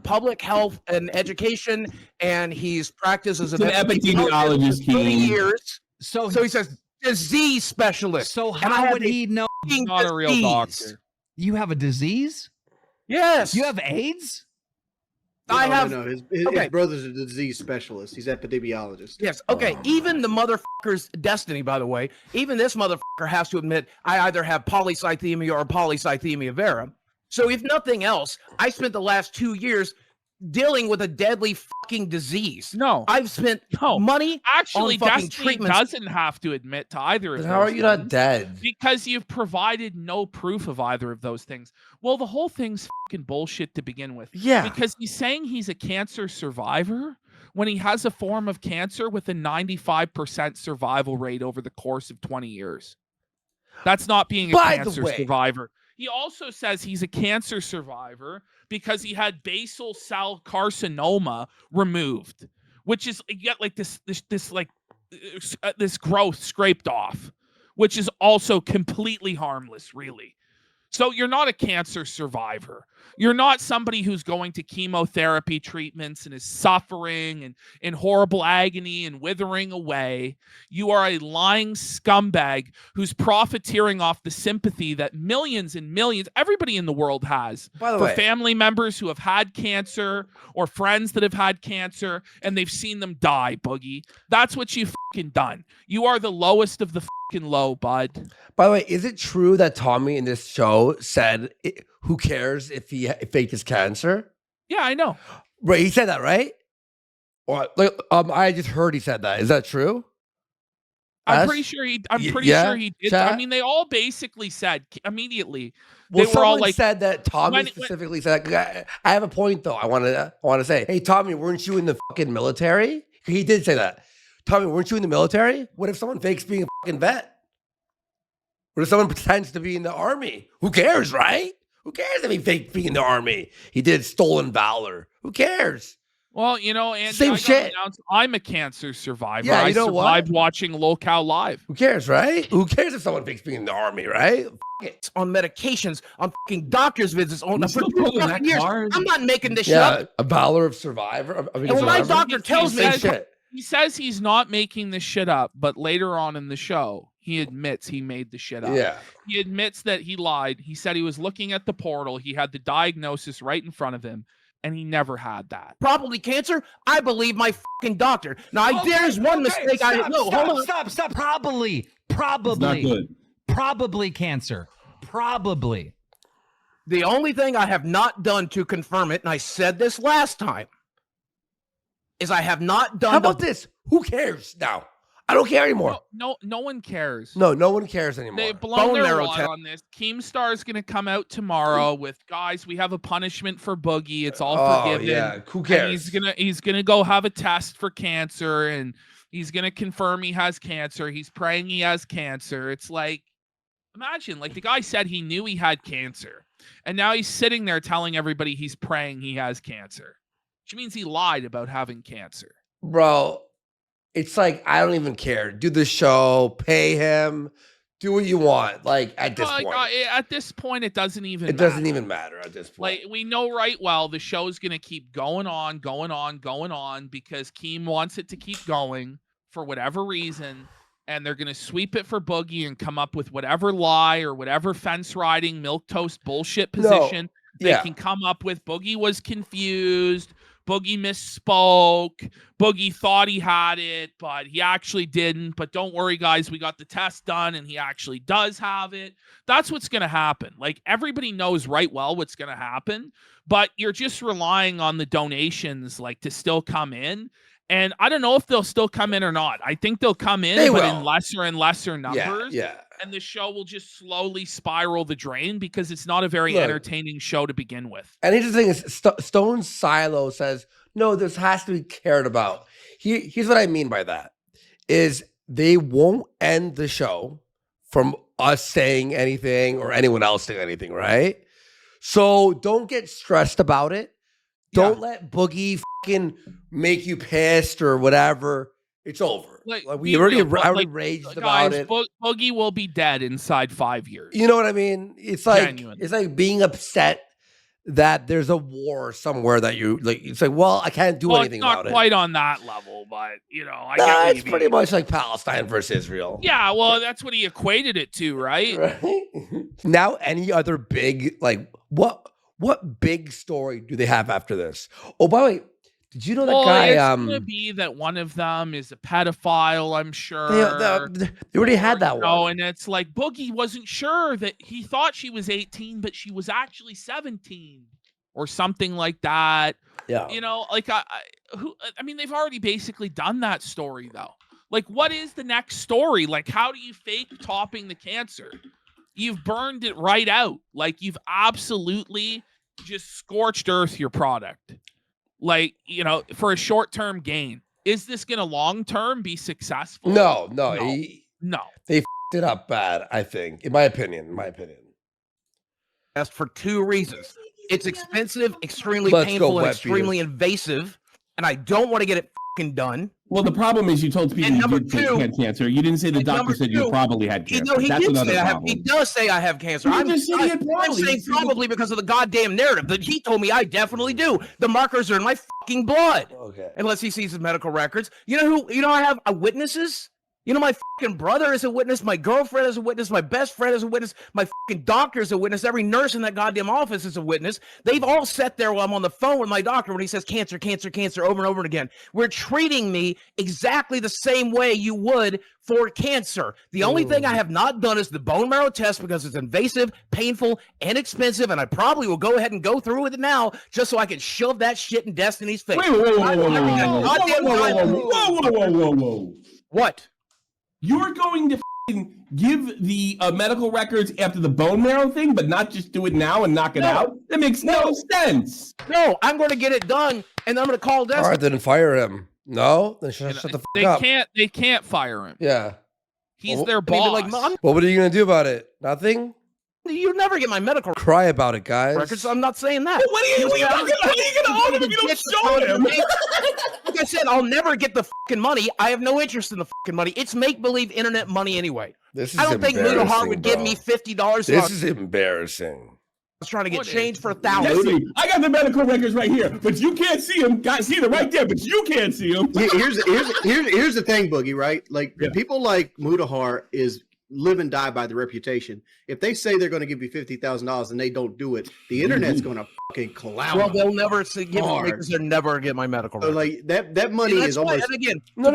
public health and education, and he's practiced as an epidemiologist, 30 Keem. years. So he says disease specialist. So And I how have would a he know? He's not a real disease. doctor. You have a disease? Yes. You have AIDS? I have. No, his Okay. brother's a disease specialist. He's epidemiologist. Yes. Okay. Even the motherfucker's Destiny, by the way, even this motherfucker has to admit I either have polycythemia or polycythemia vera. So if nothing else, I spent the last 2 years dealing with a deadly fucking disease. No. I've spent money Actually, on fucking Destiny treatments. doesn't have to admit to either of Then those how are you not things dead? because you've provided no proof of either of those things. Well, the whole thing's fucking bullshit to begin with. Yeah. Because he's saying he's a cancer survivor when he has a form of cancer with a 95% survival rate over the course of 20 years. That's not being a By the cancer way- survivor. He also says he's a cancer survivor because he had basal cell carcinoma removed, which is you get like this growth scraped off, which is also completely harmless, really. So you're not a cancer survivor. You're not somebody who's going to chemotherapy treatments and is suffering and in horrible agony and withering away. You are a lying scumbag who's profiteering off the sympathy that millions and millions, everybody in the world has, By the for way- family members who have had cancer or friends that have had cancer and they've seen them die, Boogie. That's what you've fucking done. You are the lowest of the fucking low, bud. By the way, is it true that Tommy in this show said, "Who cares if he faked his cancer"? Yeah, I know. Right, he said that, right? Or like, I just heard he said that. Is that true? I'm pretty sure he. I'm pretty sure he did. Chat? I mean, they all basically said immediately. Well, they were all someone like, said that Tommy specifically said. I have a point though. I want to say, hey, Tommy, weren't you in the fucking military? He did say that. Tommy, weren't you in the military? What if someone fakes being a fucking vet? What if someone pretends to be in the army? Who cares, right? Who cares if he faked being in the army? He did stolen valor. Who cares? well, you know, and Same shit. I'm a cancer survivor. Yeah, you know I what? survived watching Locale Live. Who cares, right? Who cares if someone fakes being in the army, right? On medications, on fucking doctor's visits, on You for still 2 pulling that years. card? I'm not making this shit Yeah, up. a valor of survivor. And when my doctor tells me, same shit. He says he's not making this shit up, but later on in the show, he admits he made the shit up. Yeah. He admits that he lied. He said he was looking at the portal. He had the diagnosis right in front of him, and he never had that. probably cancer, I believe my fucking doctor. Now, there's one mistake I didn't know. Hold on. Stop. Probably. It's not good. Probably cancer. Probably. The only thing I have not done to confirm it, and I said this last time, is I have not done. How about this? Who cares now? I don't care anymore. No one cares. No one cares anymore. They've blown Bone their marrow wad test. on this. Keemstar is going to come out tomorrow with, guys, we have a punishment for Boogie. It's all forgiven. Yeah, who And cares? he's gonna go have a test for cancer, and he's gonna confirm he has cancer. He's praying he has cancer. It's like, imagine, like the guy said he knew he had cancer, and now he's sitting there telling everybody he's praying he has cancer, which means he lied about having cancer. Bro, it's like, I don't even care. Do the show, pay him, do what you want. Like, at this point. At this point, it doesn't even It doesn't even matter at this point. Like, we know right well the show's going to keep going on because Keem wants it to keep going for whatever reason, and they're going to sweep it for Boogie and come up with whatever lie or whatever fence riding milquetoast bullshit position they can come up with. Boogie was confused. Boogie misspoke. Boogie thought he had it, but he actually didn't. But don't worry, guys. We got the test done, and he actually does have it. That's what's going to happen. Like, everybody knows right well what's going to happen, but you're just relying on the donations, like, to still come in. And I don't know if they'll still come in or not. I think they'll come in, but in lesser and lesser numbers. Yeah. And the show will just slowly spiral the drain because it's not a very entertaining show to begin with. And here's the thing is, Stone Silo says, no, this has to be cared about. Here's what I mean by that, is they won't end the show from us saying anything or anyone else saying anything, right? So don't get stressed about it. Don't let Boogie fucking make you pissed or whatever. It's over. Like we already raged about it. Boogie will be dead inside 5 years. You know what I mean? It's like Genuinely. it's like being upset that there's a war somewhere that you like. It's like, well, I can't do anything about it. Not quite on that level, but you know, I Nah, get it's pretty much like Palestine versus Israel. Yeah, well, that's what he equated it to, right? Right. Now, any other big what big story do they have after this? Oh, by the way, did you know that guy? It's gonna be that one of them is a pedophile. I'm sure they already had that one. And it's like Boogie wasn't sure that he thought she was 18, but she was actually 17 or something like that. Yeah, you know, like I mean, they've already basically done that story though. Like, what is the next story? Like, how do you fake topping the cancer? You've burned it right out. Like, you've absolutely just scorched earth your product. Like, you know, for a short-term gain. Is this going to long-term be successful? No. They f***ed it up bad, I think, in my opinion. That's for 2 reasons. It's expensive, extremely Let's painful, go, and Wet extremely invasive, and I don't want to get it fucking done. Well, the problem is you told people you did say you had cancer. You didn't say the doctor said you probably had cancer. No, he That's did another say problem. he does say I have cancer. He I'm just said he had probably. saying probably because of the goddamn narrative. But he told me I definitely do. The markers are in my fucking blood. Okay. Unless he sees his medical records. You know I have witnesses? You know, my fucking brother is a witness. My girlfriend is a witness. My best friend is a witness. My fucking doctor is a witness. Every nurse in that goddamn office is a witness. They've all sat there while I'm on the phone with my doctor when he says cancer, cancer, cancer over and over again. We're treating me exactly the same way you would for cancer. The only thing I have not done is the bone marrow test because it's invasive, painful, and expensive, and I probably will go ahead and go through with it now just so I can shove that shit in Destiny's face. Whoa. What? You're going to give the medical records after the bone marrow thing, but not just do it now and knock it out? That makes no sense. No, I'm going to get it done, and I'm going to call Destiny. All right, then fire him. No, then shut the fuck up. They can't fire him. Yeah. He's their boss. What are you gonna do about it? Nothing. You never get my medical Cry about it, guys. records. I'm not saying that. What are you going to own him if you don't show him? Like I said, I'll never get the fucking money. I have no interest in the fucking money. It's make-believe internet money anyway. This is I don't think Muda Hart would give bro. me $50. This is embarrassing. I was trying to get change for $1,000. Destiny, I got the medical records right here, but you can't see them. Guys, see them right there, but you can't see them. Here's the thing, Boogie. Right? Like people like Muda Hart is live and die by the reputation. If they say they're going to give you $50,000 and they don't do it, the internet's going to fucking collapse. Well, they'll never give it because they'll never get my medical So records. like that money is almost. And again, No,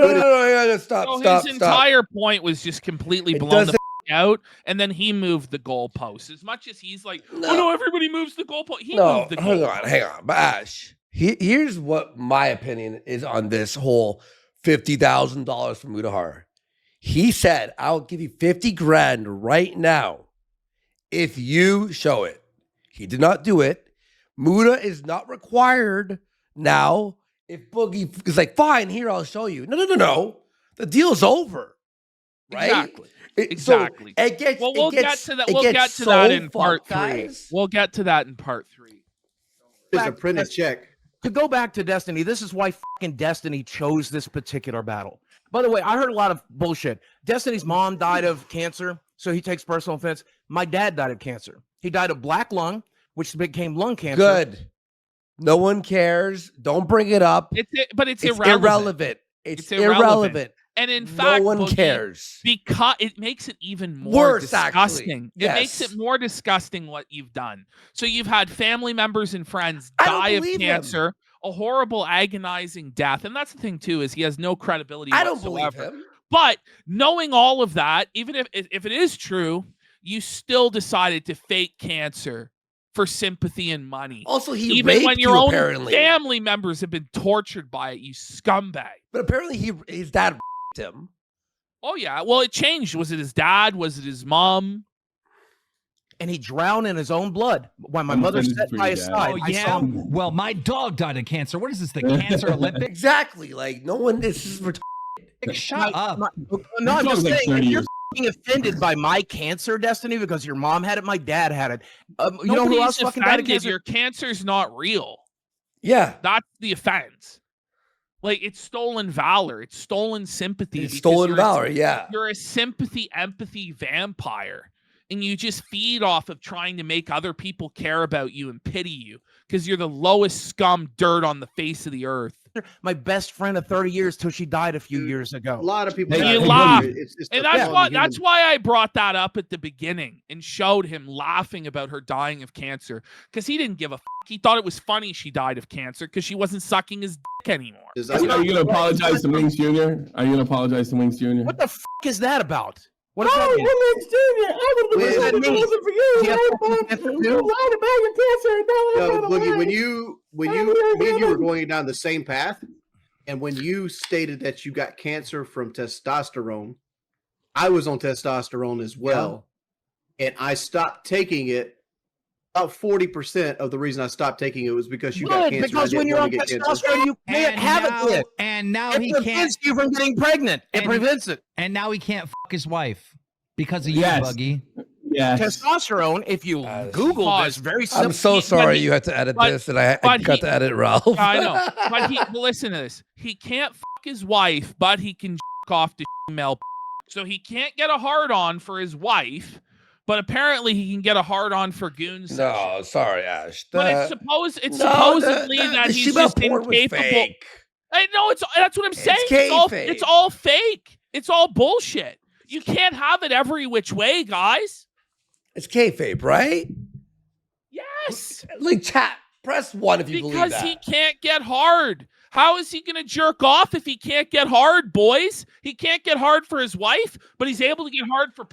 stop, So stop, his stop. entire point was just completely It blown the doesn't- out, and then he moved the goalposts. As much as he's like, oh no, everybody moves the goalpost. He No, moved the hang goalpost. on, Bash. Here's what my opinion is on this whole $50,000 from Mudahar. He said, "I'll give you 50 grand right now if you show it." He did not do it. Muda is not required now. If Boogie is like, "Fine, here I'll show you." No. The deal's over. Right? Exactly. Exactly. So it gets. Well, we'll it gets, get to that. it We'll gets get to so that in part fucked, 3. guys. We'll get to that in part 3. It's a printed check. To go back to Destiny, this is why fucking Destiny chose this particular battle. By the way, I heard a lot of bullshit. Destiny's mom died of cancer, so he takes personal offense. My dad died of cancer. He died of black lung, which became lung cancer. Good. No one cares. Don't bring it up. But it's irrelevant. irrelevant. It's irrelevant. And in fact, no one Boogie, cares. because it makes it even more Worse, disgusting. actually. It makes Yes. it more disgusting what you've done. So you've had family members and friends I don't die of believe him. cancer, a horrible, agonizing death, and that's the thing too is he has no credibility. I don't believe whatsoever. him. But knowing all of that, even if it is true, you still decided to fake cancer for sympathy and money. Also, he even raped when your you, own apparently. family members have been tortured by it, you scumbag. But apparently his dad raped him. Oh yeah. Well, it changed. Was it his dad? Was it his mom? And he drowned in his own blood when my mother sat by his side. Oh, I yeah. saw him. Well, my dog died of cancer. What is this, the Cancer Olympics? Exactly. Like, no one, this is retarded. Shut up. No, I'm just like saying, 30 if you're years. fucking offended by my cancer, Destiny, because your mom had it, my dad had it. You know who Nobody's else fucking died of offended. cancer? Your cancer's not real. Yeah. That's the offense. Like, it's stolen valor. It's stolen sympathy. It's because stolen you're valor, yeah. You're a sympathy, empathy vampire. And you just feed off of trying to make other people care about you and pity you because you're the lowest scum dirt on the face of the earth. My best friend of 30 years till she died a few years ago. A lot of people. And you die. laugh. It's And a that's why human- that's why I brought that up at the beginning and showed him laughing about her dying of cancer because he didn't give a fuck. He thought it was funny she died of cancer because she wasn't sucking his dick anymore. Are you going to apologize to Wings Jr.? Are you going to apologize to Wings Jr.? What the fuck is that about? What does that mean? Wings Jr. I would What does that mean? for you. Yeah, No, Boogie, me and you were going down the same path, and when you stated that you got cancer from testosterone, I was on testosterone as well, and I stopped taking it. About 40% of the reason I stopped taking it was because you got cancer. Because I when didn't you're on want to get cancer. testosterone, you can't have it yet. And now It he can't. prevents you from getting pregnant. It prevents it. And now he can't fuck his wife because of Yes. you, Buggy. Yes. Testosterone, if you Google this, very simple. I'm so sorry you had to edit this, and I got to edit Ralph. I know. But listen to this. He can't fuck his wife, but he can jack off the female. So he can't get a hard on for his wife, but apparently he can get a hard on for goons. No, sorry, Ash. But it's supposedly that he's just incapable. Fake. I know that's what I'm saying. It's It's all fake. It's all bullshit. You can't have it every which way, guys. It's kayfabe, right? Yes. Like chat, press 1 if you believe Because that. he can't get hard. How is he going to jerk off if he can't get hard, boys? He can't get hard for his wife, but he's able to get hard for.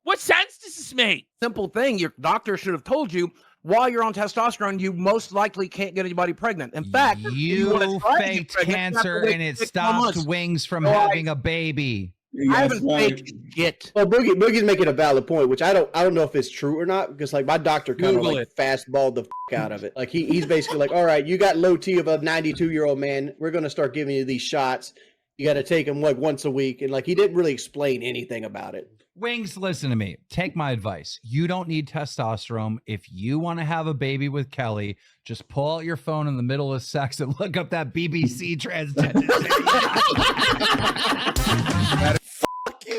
What sense does this make? Simple thing. Your doctor should have told you while you're on testosterone, you most likely can't get anybody pregnant. In fact, you faked cancer and it stopped Wings from having a baby. I haven't faked shit. Well, Boogie's making a valid point, which I don't know if it's true or not, because like my doctor kind of Google like fastballed the out of it. Like he's basically like, all right, you got low T of a 92-year-old man. We're gonna start giving you these shots. You got to take them like once a week, and like he didn't really explain anything about it. Wings, listen to me. Take my advice. You don't need testosterone. If you want to have a baby with Kelly, just pull out your phone in the middle of sex and look up that BBC transgender.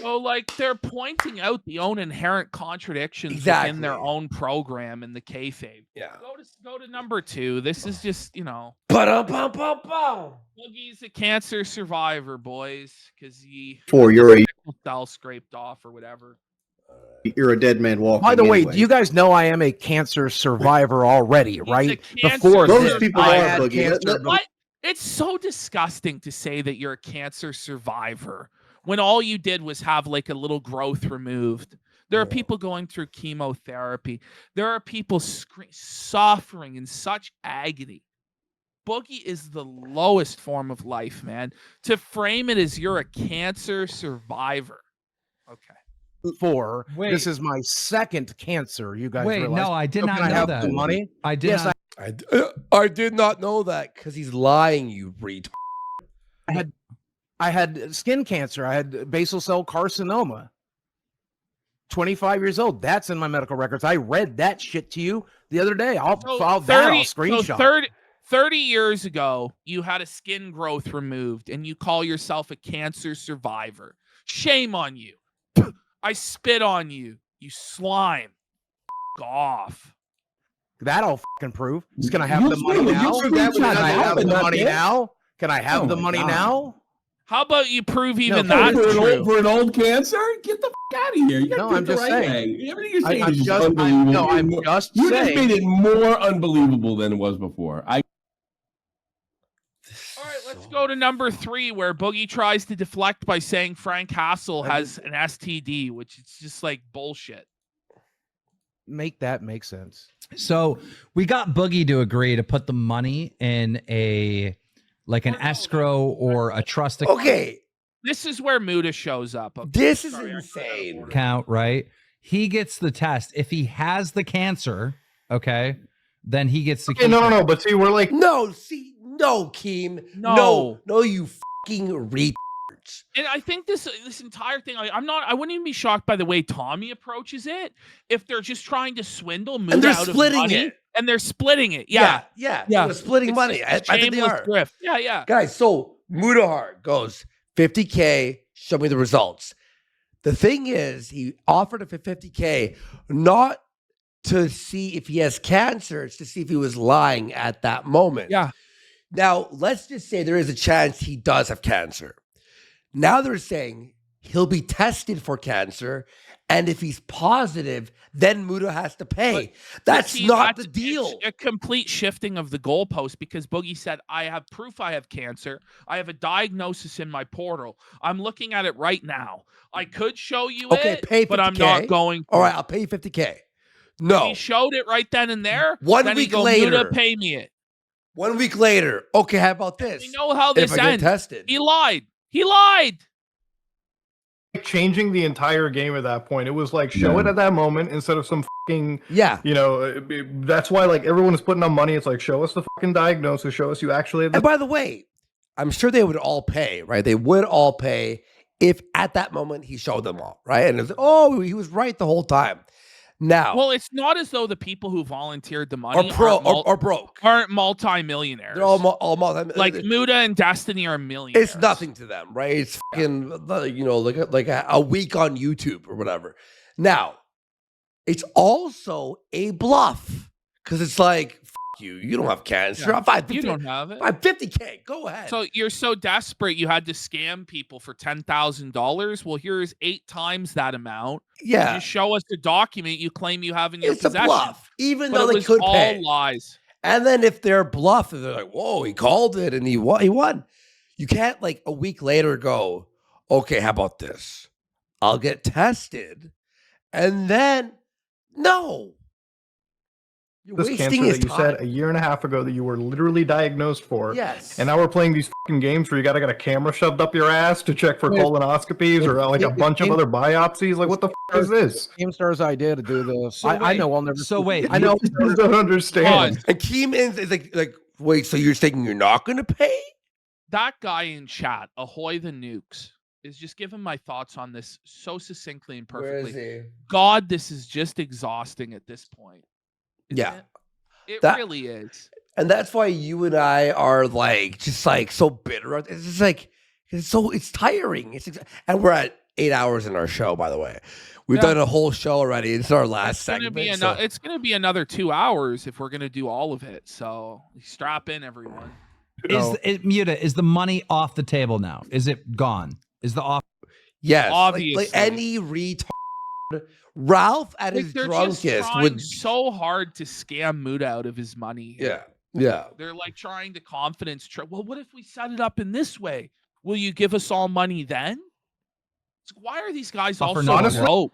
So, like, they're pointing out the own inherent contradictions Exactly. in their own program in the kayfabe. Yeah. Go to number 2. This is just, Boogie's a cancer survivor, boys, because he cell scraped off or whatever. You're a dead man walking. By the way, anyway. do you guys know I am a cancer survivor already, right? Before most people I are, had Boogie. cancer. What? It's so disgusting to say that you're a cancer survivor when all you did was have like a little growth removed. There are people going through chemotherapy. There are people suffering in such agony. Boogie is the lowest form of life, man. To frame it as you're a cancer survivor. Okay. This is my second cancer. You guys realize? No, I did So not can I know have that. the money? I did Yes, not. I did not know that because he's lying, you retard. I had skin cancer. I had basal cell carcinoma. 25 years old. That's in my medical records. I read that shit to you the other day. I'll screenshot. So 30 years ago, you had a skin growth removed and you call yourself a cancer survivor. Shame on you. I spit on you, you slime. F off. That'll fucking prove. Can I have the money you now? prove that Can without I have the having money it? now? Can I have the money now? How about you prove even No, that's true? For an old cancer? Get the out of here. You No, got I'm the just right saying. way. Everything you're saying I'm is just just- unbelievable. no, I'm just you just saying. made it more unbelievable than it was before. All right, let's go to number 3, where Boogie tries to deflect by saying Frank Hassel has an STD, which is just like bullshit. Make that make sense. So we got Boogie to agree to put the money in an escrow or a trust account. Okay, This is where Muda shows up. this is insane. Account, right? He gets the test. If he has the cancer, okay, then he gets the No. But see, we're like, No, Keem. No. No, you fucking retards. And I think this entire thing, I wouldn't even be shocked by the way Tommy approaches it if they're just trying to swindle Muda they're out of splitting money, it. and they're splitting it. Yeah. They're splitting It's money. just I a think they shameless are. grift. Yeah. Guys, so Mudahar goes 50K, show me the results. The thing is, he offered it for 50K, not to see if he has cancer, it's to see if he was lying at that moment. Yeah. Now, let's just say there is a chance he does have cancer. Now they're saying he'll be tested for cancer, and if he's positive, then Muda has to pay. That's See, not the deal. It's a complete shifting of the goalpost because Boogie said, I have proof I have cancer. I have a diagnosis in my portal. I'm looking at it right now. I could show you it, pay 50K. but I'm not going to. All right, I'll pay you 50K. No. He showed it right then and there. One then week he go, later. Muda, pay me it. 1 week later. Okay, how about this? We know how this if I get ends. tested. He lied. He lied. changing the entire game at that point. It was like, show it at that moment instead of some fucking, that's why like everyone is putting on money. It's like, show us the fucking diagnosis, show us you actually have And by the way, I'm sure they would all pay, right? They would all pay if at that moment he showed them all, right? And it was, oh, he was right the whole time. Now, well, it's not as though the people who volunteered the money are broke, aren't multi-millionaires. They're all multi. Like Muda and Destiny are millionaires. It's nothing to them, right? It's fucking, like a week on YouTube or whatever. Now, it's also a bluff because it's like, you. You don't have cancer. Yeah. I'm fine. You don't have it. 50K. Go ahead. So you're so desperate you had to scam people for $10,000. Well, here's 8 times that amount. Yeah. You just show us the document you claim you have in your It's possession. a bluff, even But though it they was could all pay. lies. And then if they're bluffing, they're like, whoa, he called it and he won. You can't like a week later go, okay, how about this? I'll get tested. And then, no. You're This wasting cancer his that you time. said a year and a half ago that you were literally diagnosed for. Yes. And now we're playing these fucking games where you gotta get a camera shoved up your ass to check for colonoscopies or like a bunch of other biopsies. Like, what the fuck is this? Keemstar's idea to do the. So I wait, know I'll never. so wait, I know. I just don't understand. And Keeman is like, wait, so you're saying you're not going to pay? That guy in chat, Ahoy the Nukes, is just giving my thoughts on this so succinctly and perfectly. Where is he? God, this is just exhausting at this point. Isn't Yeah. It That- really is. And that's why you and I are like, just like so bitter. It's just like, it's tiring. And we're at 8 hours in our show, by the way. We've done a whole show already. It's our last segment. It's going to be another 2 hours if we're going to do all of it. So strap in, everyone. Muta, is the money off the table now? Is it gone? Is the off? Yes. Obviously. Like any retard. Ralph at his they're drunkest just trying would. so hard to scam Muda out of his money. Yeah. Yeah. They're like trying to confidence trip. Well, what if we set it up in this way? Will you give us all money then? It's like, why are these guys all so honestly- broke?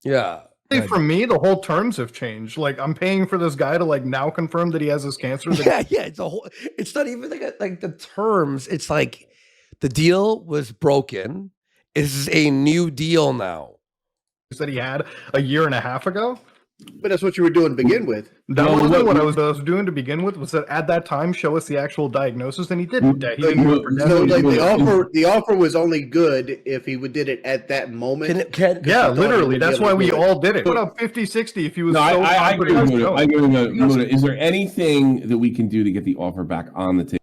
Yeah. For me, the whole terms have changed. Like, I'm paying for this guy to like now confirm that he has this cancer. Yeah. It's a whole. It's not even like the terms. It's like the deal was broken. This is a new deal now. That he had a year and a half ago. But that's what you were doing to begin with. That wasn't what I was doing to begin with. Was that at that time show us the actual diagnosis, and he didn't. He didn't do it for So like death. the offer was only good if he did it at that moment. Yeah, literally. That's why we all did it. Put up 50-60 if he was No, so I agree with confident. Muda. I agree with Muda. Is there anything that we can do to get the offer back on the table?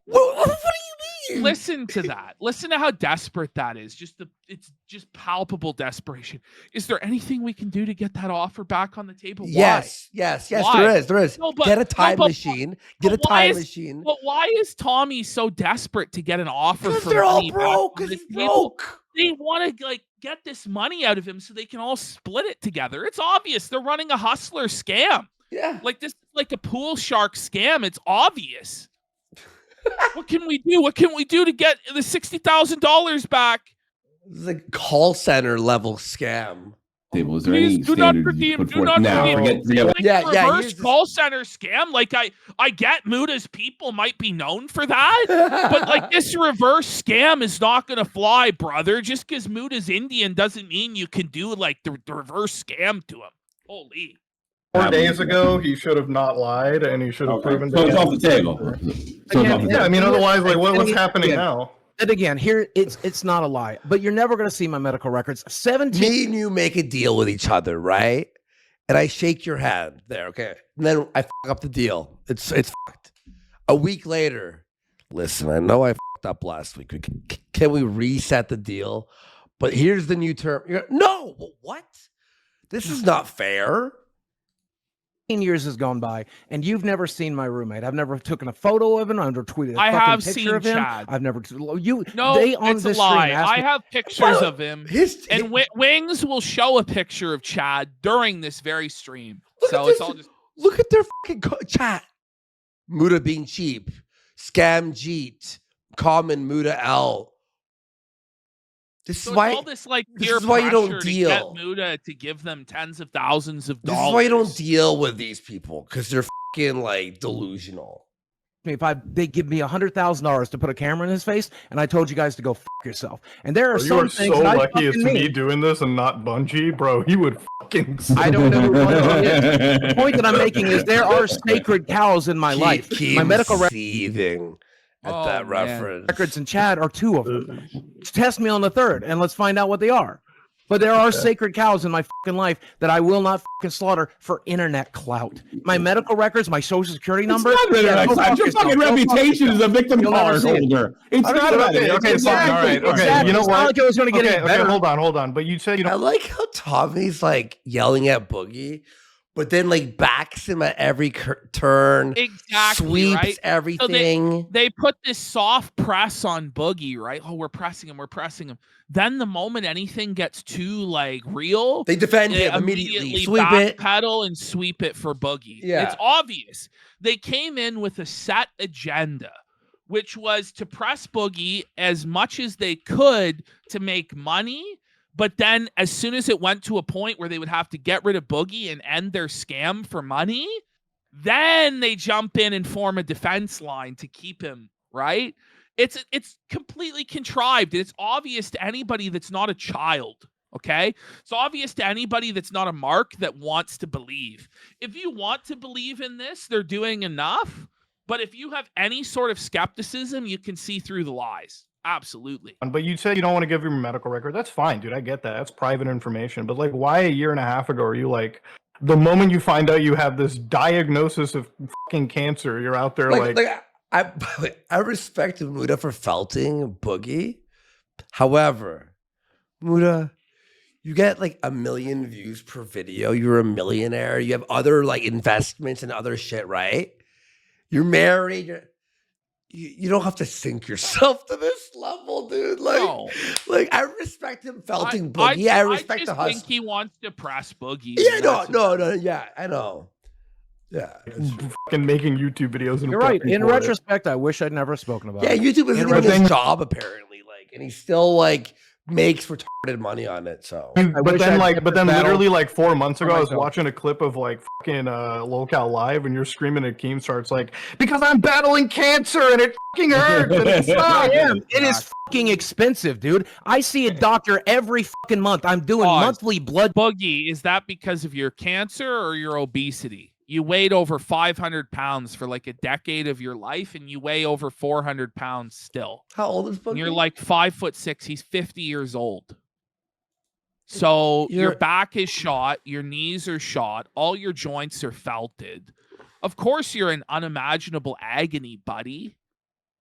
Listen to that. Listen to how desperate that is. It's just palpable desperation. Is there anything we can do to get that offer back on the table? Why? Yes. Why? There is. No, but- Get a time no, but- machine. but Get a why time is- machine. But why is Tommy so desperate to get an offer Because for they're all money back broke. on Because the he's table? broke. They want to like get this money out of him so they can all split it together. It's obvious they're running a hustler scam. Yeah. Like this, like a pool shark scam. It's obvious. What can we do? What can we do to get the $60,000 back? It's like call center level scam. Table. Is there Please any do not standards you redeem. put Do forth not now? redeem. Forget Like Yeah, a yeah, reverse here's the- call center scam. Like I get Muda's people might be known for that, but like this reverse scam is not gonna fly, brother. Just because Muda's Indian doesn't mean you can do like the reverse scam to him. Holy. 4 days ago, he should have not lied, and he should have proven. So it's off the table. So it's off the Yeah, I mean, table. otherwise, like, what's happening Yeah. now? And again, here it's not a lie, but you're never going to see my medical records. 17. Me and you make a deal with each other, right? And I shake your hand there, okay? And then I fuck up the deal. It's fucked. A week later, listen, I know I fucked up last week. Can we reset the deal? But here's the new term. No, what? This is not fair. 15 years has gone by, and you've never seen my roommate. I've never taken a photo of him. I've never tweeted a I fucking have picture seen of him. Chad. I've never. No, they on it's a this lie. stream asked I me- have pictures of him. His, And Wings will show a picture of Chad during this very stream. Look So at it's this. all just Look at their fucking chat. Muda being cheap. Scam Jeet. Common Muda L. This so is why. it's all this like this peer is why you don't pressure to deal. get Muda to give them tens of thousands of This dollars. is why you don't deal with these people because they're fucking like delusional. if they give me $100,000 to put a camera in his face, and I told you guys to go fuck yourself. And there are You some are things so that I lucky it's fucking me mean. doing this and not Bungie, bro. He would fucking. I don't know who Bungie is. The point that I'm making is there are sacred cows in my life. My medical seething at that reference. records and Chad are two of them. Test me on the third, and let's find out what they are. But there are sacred cows in my fucking life that I will not fucking slaughter for internet clout. My medical records, my social security number. It's not internet go clout. fuck Your yourself. fucking Go fuck reputation yourself. as a victim You'll never card see it. holder. It's Okay, not about it. okay, fine. All right. Okay. Exactly. You know It's what? not like it was going to get any better. Hold on. But you said you I don't. like how Tommy's like yelling at Boogie, but then like backs him at every turn, Exactly, sweeps right? everything. So they put this soft press on Boogie, right? Oh, we're pressing him. Then the moment anything gets too like real, they defend him immediately, sweep backpedal and sweep it for Boogie. Yeah. It's obvious. They came in with a set agenda, which was to press Boogie as much as they could to make money. But then as soon as it went to a point where they would have to get rid of Boogie and end their scam for money, then they jump in and form a defense line to keep him, right? It's completely contrived. And it's obvious to anybody that's not a child, okay? It's obvious to anybody that's not a mark that wants to believe. If you want to believe in this, they're doing enough. But if you have any sort of skepticism, you can see through the lies. Absolutely. But you said you don't want to give your medical record. That's fine, dude. I get that. That's private information. But like, why a year and a half ago are you like, the moment you find out you have this diagnosis of fucking cancer, you're out there like I respect Muda for felting Boogie. However, Muda, you get like 1 million views per video. You're a millionaire. You have other like investments and other shit, right? You're married. You don't have to sink yourself to this level, dude. Like I respect him felting Boogie. I respect the hustle. I think he wants to press Boogie. Yeah, no. Yeah, I know. Yeah, fucking making YouTube videos. And you're right. In retrospect, I wish I'd never spoken about it. Yeah, YouTube isn't even his job apparently. Like, and he still like makes retarded money on it. So, but then literally like 4 months ago, I was watching a clip of like fucking Locale Live, and you're screaming at Keemstar. It's like, because I'm battling cancer and it fucking hurts. And it's not. It is fucking expensive, dude. I see a doctor every fucking month. I'm doing monthly blood. Boogie, is that because of your cancer or your obesity? You weighed over 500 pounds for like a decade of your life, and you weigh over 400 pounds still. How old is Boogie? And you're like 5'6". He's 50 years old. So your back is shot, your knees are shot, all your joints are felted. Of course, you're in unimaginable agony, buddy.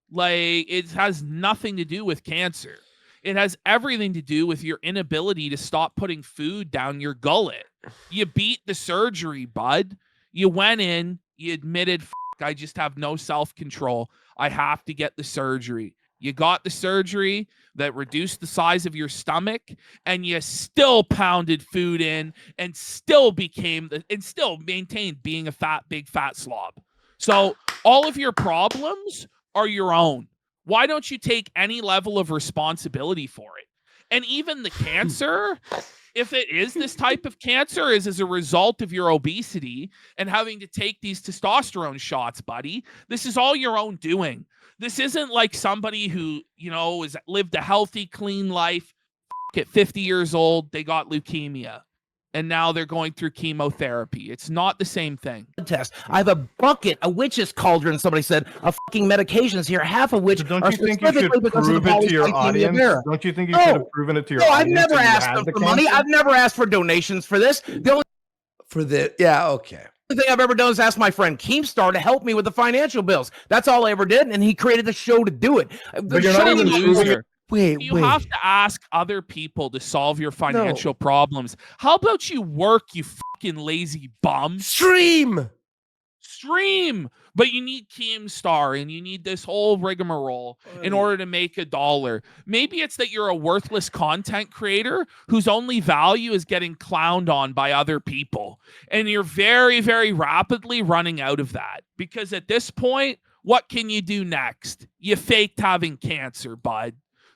Like, it has nothing to do with cancer. It has everything to do with your inability to stop putting food down your gullet. You beat the surgery, bud. You went in, you admitted, I just have no self-control. I have to get the surgery. You got the surgery that reduced the size of your stomach, and you still pounded food in and still maintained being a big fat slob. So all of your problems are your own. Why don't you take any level of responsibility for it? And even the cancer, if it is this type of cancer, is as a result of your obesity and having to take these testosterone shots, buddy. This is all your own doing. This isn't like somebody who, has lived a healthy, clean life. At 50 years old, they got leukemia, and now they're going through chemotherapy. It's not the same thing. Test. I have a bucket, a witch's cauldron, somebody said, of fucking medications here, half of which don't you think you should prove it to your audience? Don't you think you should have proven it to your audience? No, I've never asked them for money. I've never asked for donations for this. The only thing I've ever done is ask my friend Keemstar to help me with the financial bills. That's all I ever did, and he created the show to do it. But you're not even proving it. You have to ask other people to solve your financial problems. How about you work, you fucking lazy bum? Stream. But you need Keemstar, and you need this whole rigmarole in order to make $1. Maybe it's that you're a worthless content creator whose only value is getting clowned on by other people. And you're very, very rapidly running out of that. Because at this point, what can you do next? You faked having cancer, bud.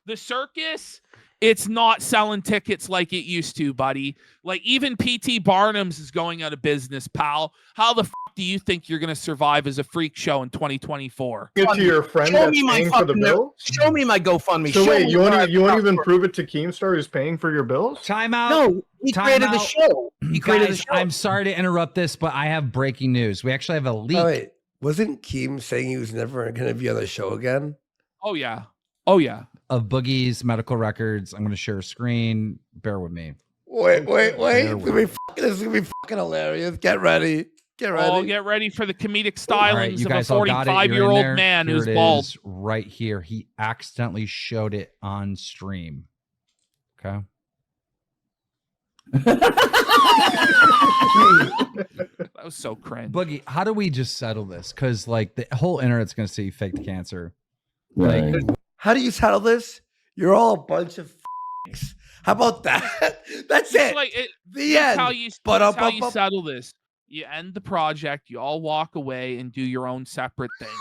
The circus, it's not selling tickets like it used to, buddy. Like, even P.T. Barnum's is going out of business, pal. How the do you think you're going to survive as a freak show in 2024? Get to your friend that's paying for the bill? Show me my GoFundMe. So wait, you won't even prove it to Keemstar who's paying for your bills? Time out. No, he created the show. He created the show. I'm sorry to interrupt this, but I have breaking news. We actually have a leak. Oh, wait. Wasn't Keem saying he was never going to be on the show again? Oh, yeah. Of Boogie's medical records. I'm going to share a screen. Bear with me. Wait. This is going to be fucking hilarious. Get ready. Oh, get ready for the comedic stylings of a 45-year-old man who's bald. Right here. He accidentally showed it on stream. Okay. That was so cringe. Boogie, how do we just settle this? Because like the whole internet's gonna see faked cancer. Right. Like, How do you settle this? You're all a bunch of f***ings. How about that? That's It's it. like it, The that's end. how you, But that's up, how up, you up. settle this. You end the project. You all walk away and do your own separate things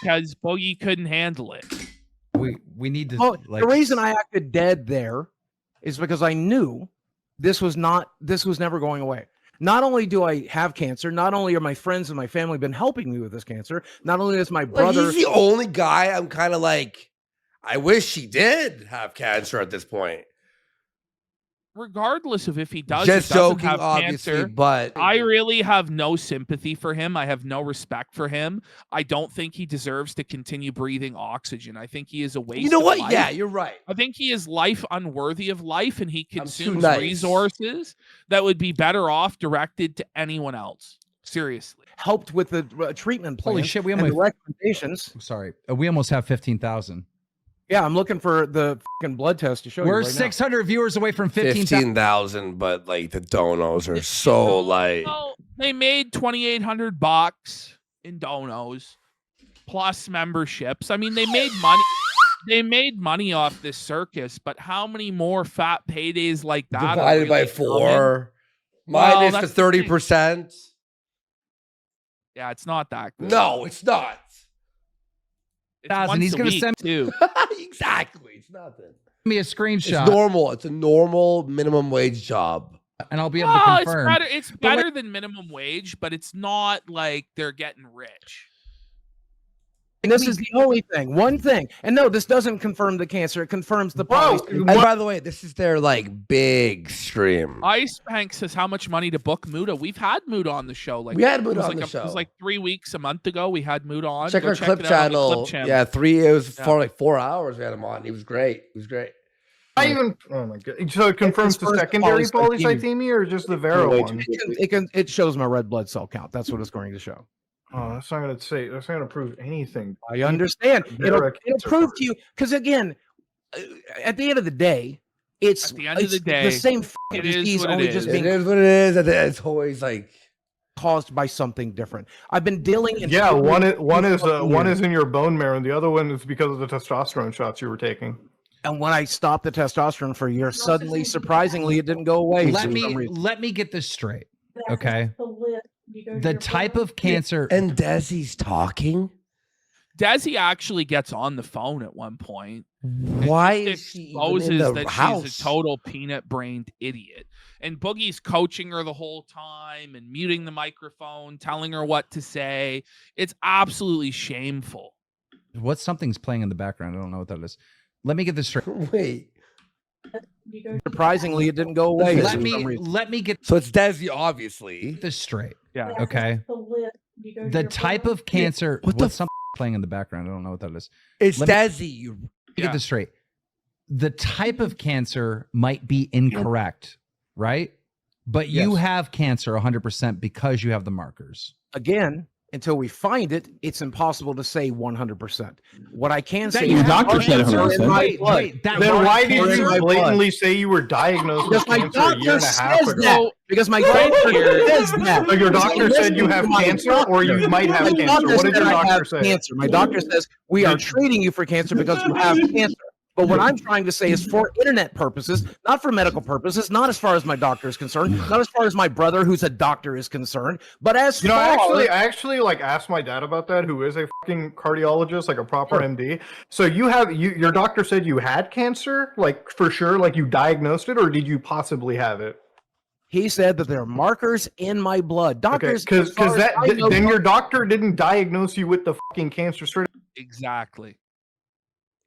because Boogie couldn't handle it. we need to. Well, like, the reason I acted dead there is because I knew this was never going away. Not only do I have cancer, not only are my friends and my family been helping me with this cancer, not only is my Like, brother. he's the only guy I'm kind of like, I wish he did have cancer at this point. Regardless of if he does, Just or doesn't joking, have obviously, cancer, but I really have no sympathy for him. I have no respect for him. I don't think he deserves to continue breathing oxygen. I think he is a waste. you know of what? life. Yeah, you're right. I think he is life unworthy of life, and he too consumes nice. resources that would be better off directed to anyone else. Seriously. Helped with the treatment plan. Holy shit, we and the almost. recommendations. I'm sorry, we almost have 15,000. Yeah, I'm looking for the fucking blood test to show you. We're right now. 600 viewers away from 15,000. 15,000, but like the donos are so like. Well, they made $2,800 in donos plus memberships. I mean, they made money. They made money off this circus, but how many more fat paydays like that? are Divided by really 4, Well, minus the that's the thing. 30%. Yeah, it's not that good. No, it's not. It's Thousand. He's once a gonna week, send too. Exactly. It's nothing. me a It's screenshot, normal. It's a normal minimum wage job. and I'll be able to Oh, it's confirm. better. It's better than minimum wage, but it's not like they're getting rich. And this is the only thing, one thing. And no, this doesn't confirm the cancer. It confirms the Bro, policy. And by the way, this is their like big stream. Ice Bank says how much money to book Muda. We've had Muda on the show. Like We had it Muda was on like the It show. was like 3 weeks, a month ago. We had Muda on. Check Go our clip it out on the channel. Clip channel. Yeah, it was Yeah. for like 4 hours. We had him on. He was great. He was great. I even. Oh my god! So it confirms the first secondary polycythemia. polycythemia or just the Vero one? It shows my red blood cell count. That's what it's going to show. Oh, that's not gonna say. That's not gonna prove anything. I understand. It'll Vera cancer prove part. to you because again, at the end of the day, it's At the end of the it's day, the same fucking it is disease, what it only is. just It being is what it is. It's always like caused by something different. I've been dealing. and Yeah, dealing one with one this is fucking one year. is in your bone marrow, and the other one is because of the testosterone shots you were taking. And when I stopped the testosterone for a year, suddenly, surprisingly, it didn't go away. Let for some me reason. let me get this straight. Okay. The type of cancer. and Desi's talking. Desi actually gets on the phone at one point. Why It is she even exposes in the that house? she's a total peanut-brained idiot. And Boogie's coaching her the whole time and muting the microphone, telling her what to say. It's absolutely shameful. What something's playing in the background? I don't know what that is. Let me get this straight. Wait, Surprisingly, it didn't go away. Let for me some reason. let me get so it's Desi, obviously. this straight. Yeah. Okay. The type of cancer. What the What's something playing in the background? I don't know what that is. It's Let me- Desi. You Let me Yeah. get this straight. The type of cancer might be incorrect, right? But you Yes. have cancer 100% because you have the markers. Again, until we find it, it's impossible to say 100%. What I can say your is doctor my said cancer 100%. in my Wait, blood. wait, that Then marker why is did in you my blood. blatantly say you were diagnosed with Because my cancer a year doctor and a half says ago? that. Because my Right doctor here- says that. So your Because I doctor said you listened have to my cancer, doctor. or you might have My cancer. doctor What did said your I doctor have say? cancer. My doctor says we are treating you for cancer because you have cancer. But what I'm trying to say is for internet purposes, not for medical purposes, not as far as my doctor is concerned, not as far as my brother, who's a doctor, is concerned, but as You know, far I actually like asked my dad about that, who is a fucking cardiologist, like a proper MD. So your doctor said you had cancer, like for sure, like you diagnosed it, or did you possibly have it? he said that there are markers in my blood. Okay, Doctors, because as far as I know, then your doctor didn't diagnose you with the fucking cancer straight. Exactly.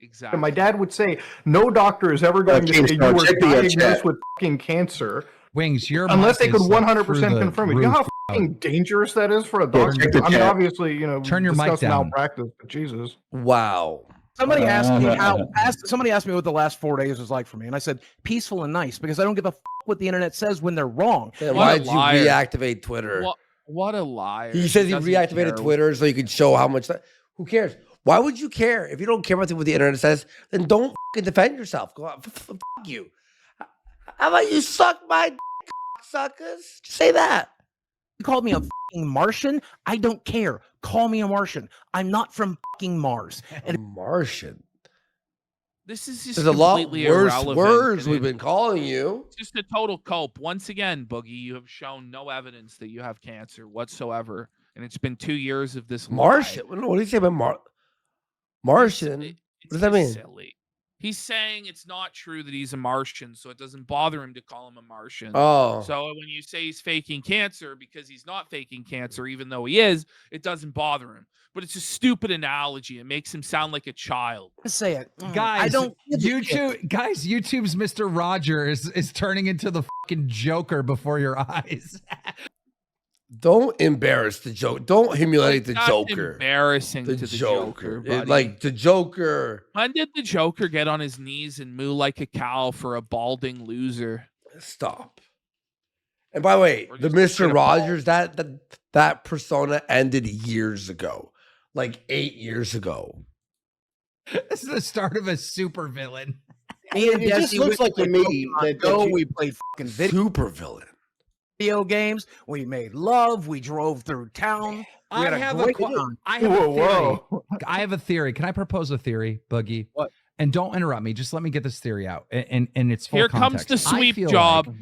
And Exactly. my dad would say no doctor is ever going to say you Keemstar, were check the diagnosed chat. with fucking cancer Wings, your unless they mic could is, like, 100% through the confirm it. You know how roof. fucking dangerous that is for a Yeah, doctor. check the I mean, chat. obviously, Turn your mic discussing down. malpractice, but Jesus. wow. somebody asked me somebody asked me what the last 4 days was like for me, and I said peaceful and nice because I don't give a what the internet says when they're wrong. Then What a why'd you liar. reactivate Twitter? What a liar. He says he doesn't reactivated care. Twitter so you could show how much. Who cares? Why would you care if you don't care about what the internet says? Then don't fucking defend yourself. Go out. Fuck you. How about you suck my dick, suckers? Say that. You called me a fucking Martian? I don't care. Call me a Martian. I'm not from fucking Mars. A Martian. This is just There's a lot completely worse irrelevant. words and we've been calling you. It's just a total cope. Once again, Boogie, you have shown no evidence that you have cancer whatsoever, and it's been 2 years of this Martian. lie. What do you say about Martian? It's What does that mean? silly. He's saying it's not true that he's a Martian, so it doesn't bother him to call him a Martian. Oh. So when you say he's faking cancer because he's not faking cancer, even though he is, it doesn't bother him. But it's a stupid analogy. It makes him sound like a child. Say it. Guys, I don't YouTube's Mr. Roger is turning into the fucking Joker before your eyes. Don't embarrass the joke. Don't humiliate the Not Joker. embarrassing The to the Joker. Joker. Like the Joker. When did the Joker get on his knees and moo like a cow for a balding loser? Stop. And by the way, the Mr. Rogers, that persona ended years ago. Like 8 years ago. This is the start of a super villain. It just looks like to me that we played fucking super villain. Video games. We made love. We drove through town. We had I have great a time. theory. I have a theory. Can I propose a theory, Boogie? What? And don't interrupt me. Just let me get this theory out. And it's full Here context. comes the I sweep feel job. like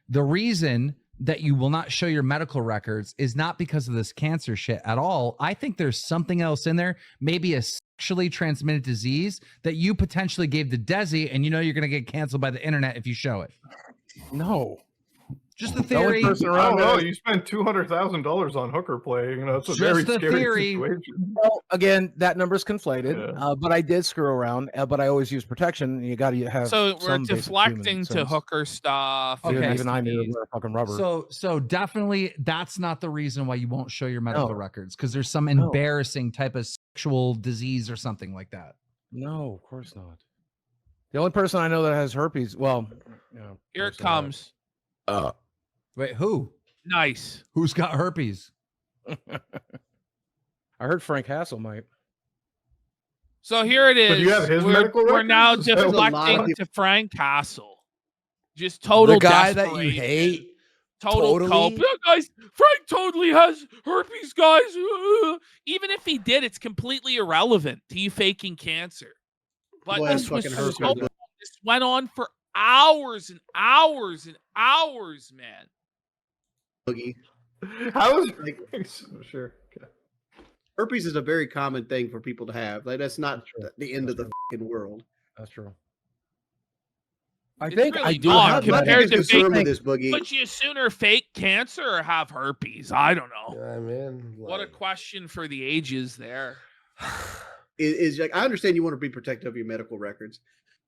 the reason that you will not show your medical records is not because of this cancer shit at all. I think there's something else in there, maybe a sexually transmitted disease that you potentially gave to Desi, and you know you're going to get canceled by the internet if you show it. No. Just the theory. I don't know. You spent $200,000 on hooker play. You know, it's a very scary situation. Well, again, that number's conflated. But I did screw around. But I always use protection. You got to have. So we're some basic deflecting human to sense. hooker stuff. Okay. Even I knew it was fucking rubber. So definitely that's not the reason why you won't show your medical records, because there's some embarrassing type of sexual disease or something like that. No, of course not. The only person I know that has herpes. Well, Here it comes. Wait, who? Nice. Who's got herpes? I heard Frank Hassel might. So here it is. But you have his medical we're now records? That's a lot deflecting of- to Frank Castle. Just total The guy that you desperation. hate. Total cope. Yeah, guys, Frank totally has herpes, guys. Even if he did, it's completely irrelevant to you faking cancer. But Well, this was fucking so herpes. long. This went on for hours and hours and hours, man. Boogie. How is sure? Okay. Herpes is a very common thing for people to have. Like that's not the end of the fucking world. That's true. I It's think really I do not have compared to concern fake. with this, Boogie. Would you sooner fake cancer or have herpes? I don't know. I mean, What a question for the ages there. Is like I understand you want to be protective of your medical records,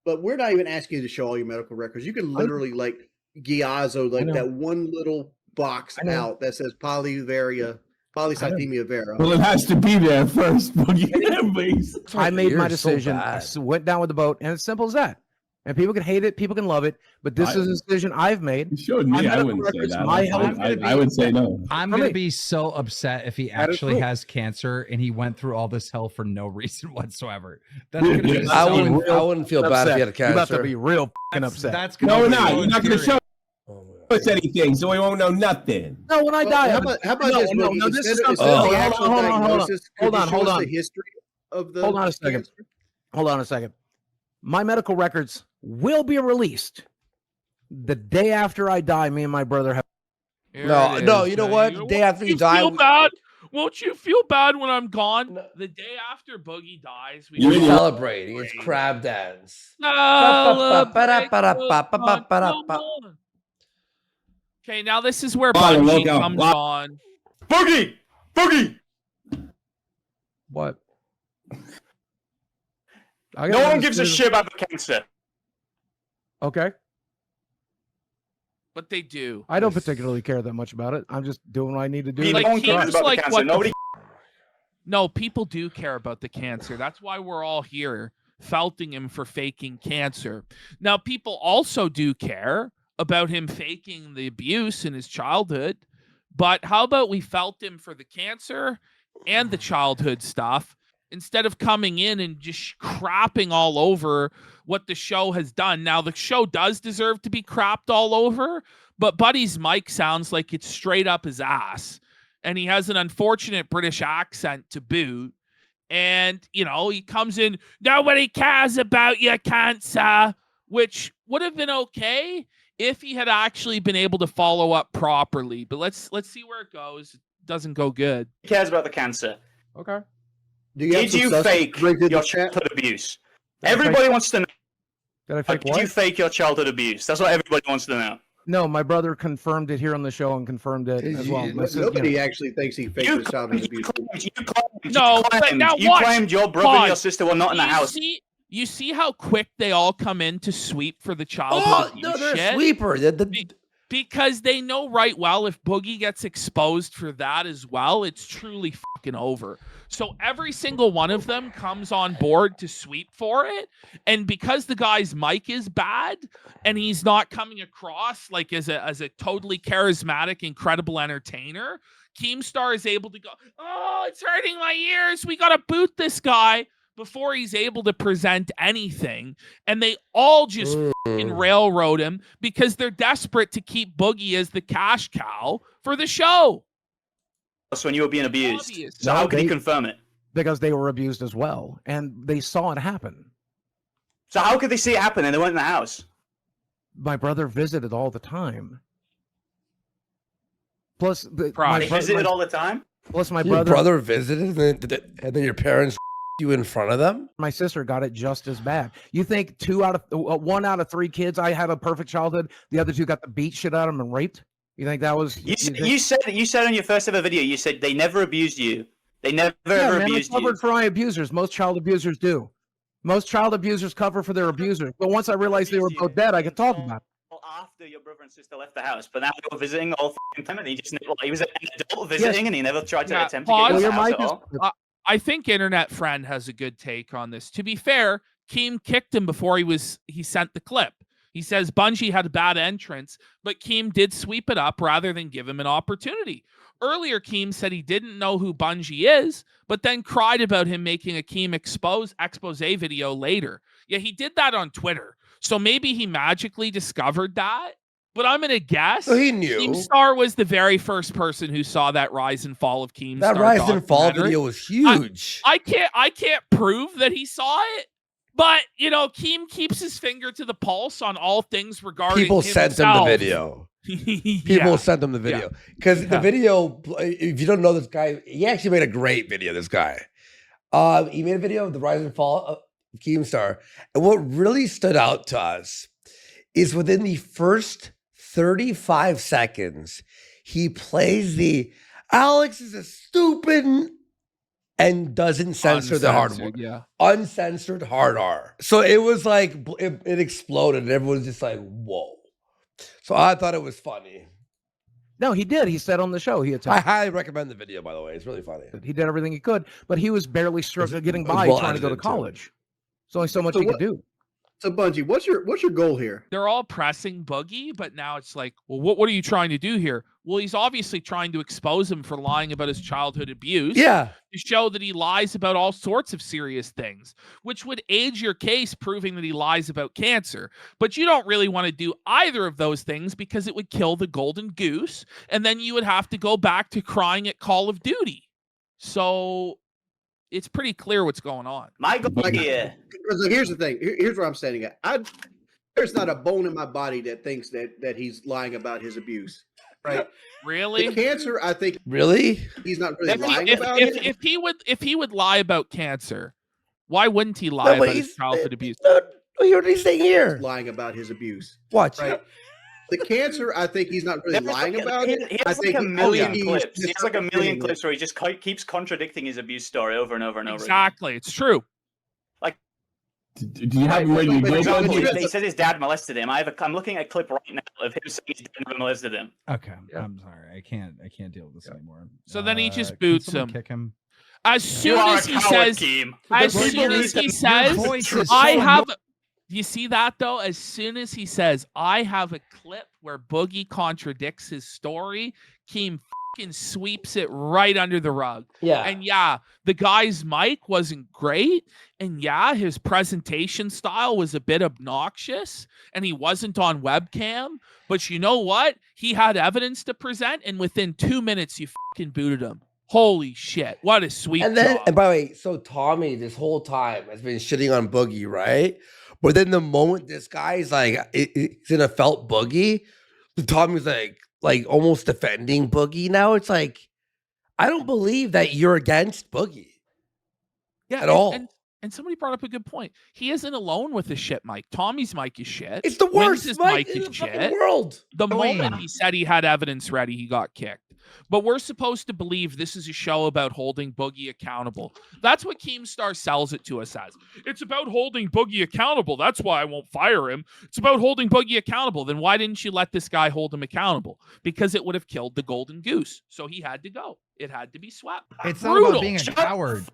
but we're not even asking you to show all your medical records. You can literally like Giazzo, like that one little box out that says polycythemia vera. Well, it has to be there first. Boogie. I made my You're so decision. I bad. went down with the boat, and it's simple as that. And people can hate it, people can love it, but this is a decision I've made. You showed My me. I medical wouldn't say records, that. my health- I would say no. I'm For going me. to be so upset if he That is actually true. has cancer and he went through all this hell for no reason whatsoever. That's going to be Yeah. I so wouldn't feel bad if he had a You're about to cancer. be real fucking upset. That's No, gonna we're be not. so You're not going to show infuriating. us anything, so we won't know nothing. No, when I die, How I'm- about no, this? no, Boogie? no, this is Instead of something. the Hold on, actual hold on, hold on. diagnosis, could Hold you on, show hold us on. the history of the Hold on a second. cancer? Hold on a second. My medical records will be released the day after I die. Me and my brother have. Here No, it no, is, you know man. what? You Day after you die, feel we- bad? Won't you feel bad when I'm gone? The day after Boogie dies, we You're Yeah. celebrating. It's crab dance. celebrate the one. Okay, now this is where Wow, Bungie look out. comes Wow. on. Boogie! Boogie! What? No one gives a shit about the cancer. Okay. But they do. I don't particularly care that much about it. I'm just doing what I need to do. People Like, don't care seems about like the cancer. what the- Nobody. No, people do care about the cancer. That's why we're all here felting him for faking cancer. Now, people also do care about him faking the abuse in his childhood. But how about we felt him for the cancer and the childhood stuff? instead of coming in and just crapping all over what the show has done. Now, the show does deserve to be crapped all over, but Buddy's mic sounds like it's straight up his ass. And he has an unfortunate British accent to boot. And, you know, he comes in, nobody cares about your cancer, which would have been okay if he had actually been able to follow up properly. But let's see where it goes. It doesn't go good. Who cares about the cancer? Okay. Did you fake your childhood abuse? Everybody wants to know. Did I fake Did what? you fake your childhood abuse? That's what everybody wants to know. No, my brother confirmed it here on the show and confirmed it as well. Nobody actually thinks he faked his childhood abuse. You claimed your brother and your sister were not in the house. You see how quick they all come in to sweep for the childhood abuse they're shit? a sweeper. Because they know right well if Boogie gets exposed for that as well, it's truly fucking over. So every single one of them comes on board to sweep for it. And because the guy's mic is bad and he's not coming across like as a totally charismatic, incredible entertainer, Keemstar is able to go, oh, it's hurting my ears. We got to boot this guy before he's able to present anything. And they all just fucking railroad him because they're desperate to keep Boogie as the cash cow for the show. That's when you were being abused. Obvious. So how could he confirm it? Because they were abused as well, and they saw it happen. So how could they see it happen and they weren't in the house? My brother visited all the time. Plus, They visited all the time? Plus, my Your brother visited, and then your parents you in front of them. My sister got it just as bad. You think 1 out of 3 kids I had a perfect childhood, the other 2 got the beat shit out of them and raped? You think that was? You said on your first ever video, you said they never abused you. They never ever abused I you. covered for my abusers. Most child abusers do. Most child abusers cover for their abusers. But once I realized they were both dead, I could talk about it. After your brother and sister left the house, but now they were visiting all the time, and he was an adult visiting, and he never tried to attempt to get into the house at all. I think Internet Friend has a good take on this. To be fair, Keem kicked him before he sent the clip. He says Bungie had a bad entrance, but Keem did sweep it up rather than give him an opportunity. Earlier, Keem said he didn't know who Bungie is, but then cried about him making a Keem expose video later. Yeah, he did that on Twitter. So maybe he magically discovered that. But I'm going to guess he knew. Keemstar was the very first person who saw that rise and fall of Keemstar. That rise and fall video was huge. I can't prove that he saw it. But, you know, Keem keeps his finger to the pulse on all things regarding People himself. sent him the video. People sent him the video. Because the video, if you don't know this guy, he actually made a great video, this guy. He made a video of the rise and fall of Keemstar. And what really stood out to us is within the first 35 seconds, he plays the Alex is a stupid and doesn't censor the hard R. Yeah. Uncensored hard R. So it was like, it exploded and everyone's just like, whoa. So I thought it was funny. No, he did. He said on the show. I highly recommend the video, by the way. It's really funny. He did everything he could, but he was barely struggling getting by trying to go to college. There's only so much he could do. So Bungie, what's your goal here? They're all pressing Boogie, but now it's like, well, what are you trying to do here? Well, he's obviously trying to expose him for lying about his childhood abuse. Yeah. To show that he lies about all sorts of serious things, which would aid your case proving that he lies about cancer. But you don't really want to do either of those things because it would kill the golden goose, and then you would have to go back to crying at Call of Duty. So it's pretty clear what's going on. My goal here. Because here's the thing. Here's where I'm standing at. There's not a bone in my body that thinks that he's lying about his abuse. Right? Really? The cancer, I think. Really? He's not really lying about it. If he would lie about cancer, why wouldn't he lie about his childhood abuse? You're what he's saying here. He's lying about his abuse. Watch. Right? The cancer, I think he's not really lying about it. He has like a million clips. He has like a million clips where he just keeps contradicting his abuse story over and over and over. Exactly. It's true. Like, do you have him ready to go? He said his dad molested him. I'm looking at a clip right now of him saying his dad never molested him. Okay, I'm sorry. I can't deal with this anymore. So then he just boots him. Kick him. As soon as he says, I have. You see that though? As soon as he says, I have a clip where Boogie contradicts his story, Keem fucking sweeps it right under the rug. Yeah. And yeah, the guy's mic wasn't great. And yeah, his presentation style was a bit obnoxious. And he wasn't on webcam. But you know what? He had evidence to present. And within 2 minutes, you fucking booted him. Holy shit. What a sweet And then, job. and by the way, so Tommy this whole time has been shitting on Boogie, right? But then the moment this guy's like, he's in a felt Boogie, Tommy's like almost defending Boogie. Now it's like, I don't believe that you're against Boogie. Yeah, at all. And somebody brought up a good point. He isn't alone with the shit mic. Tommy's mic is shit. It's the worst Wins's mic mic in is the fucking shit. world. The moment he said he had evidence ready, he got kicked. But we're supposed to believe this is a show about holding Boogie accountable. That's what Keemstar sells it to us as. It's about holding Boogie accountable. That's why I won't fire him. It's about holding Boogie accountable. Then why didn't you let this guy hold him accountable? Because it would have killed the golden goose. So he had to go. It had to be swept. It's not about being a coward.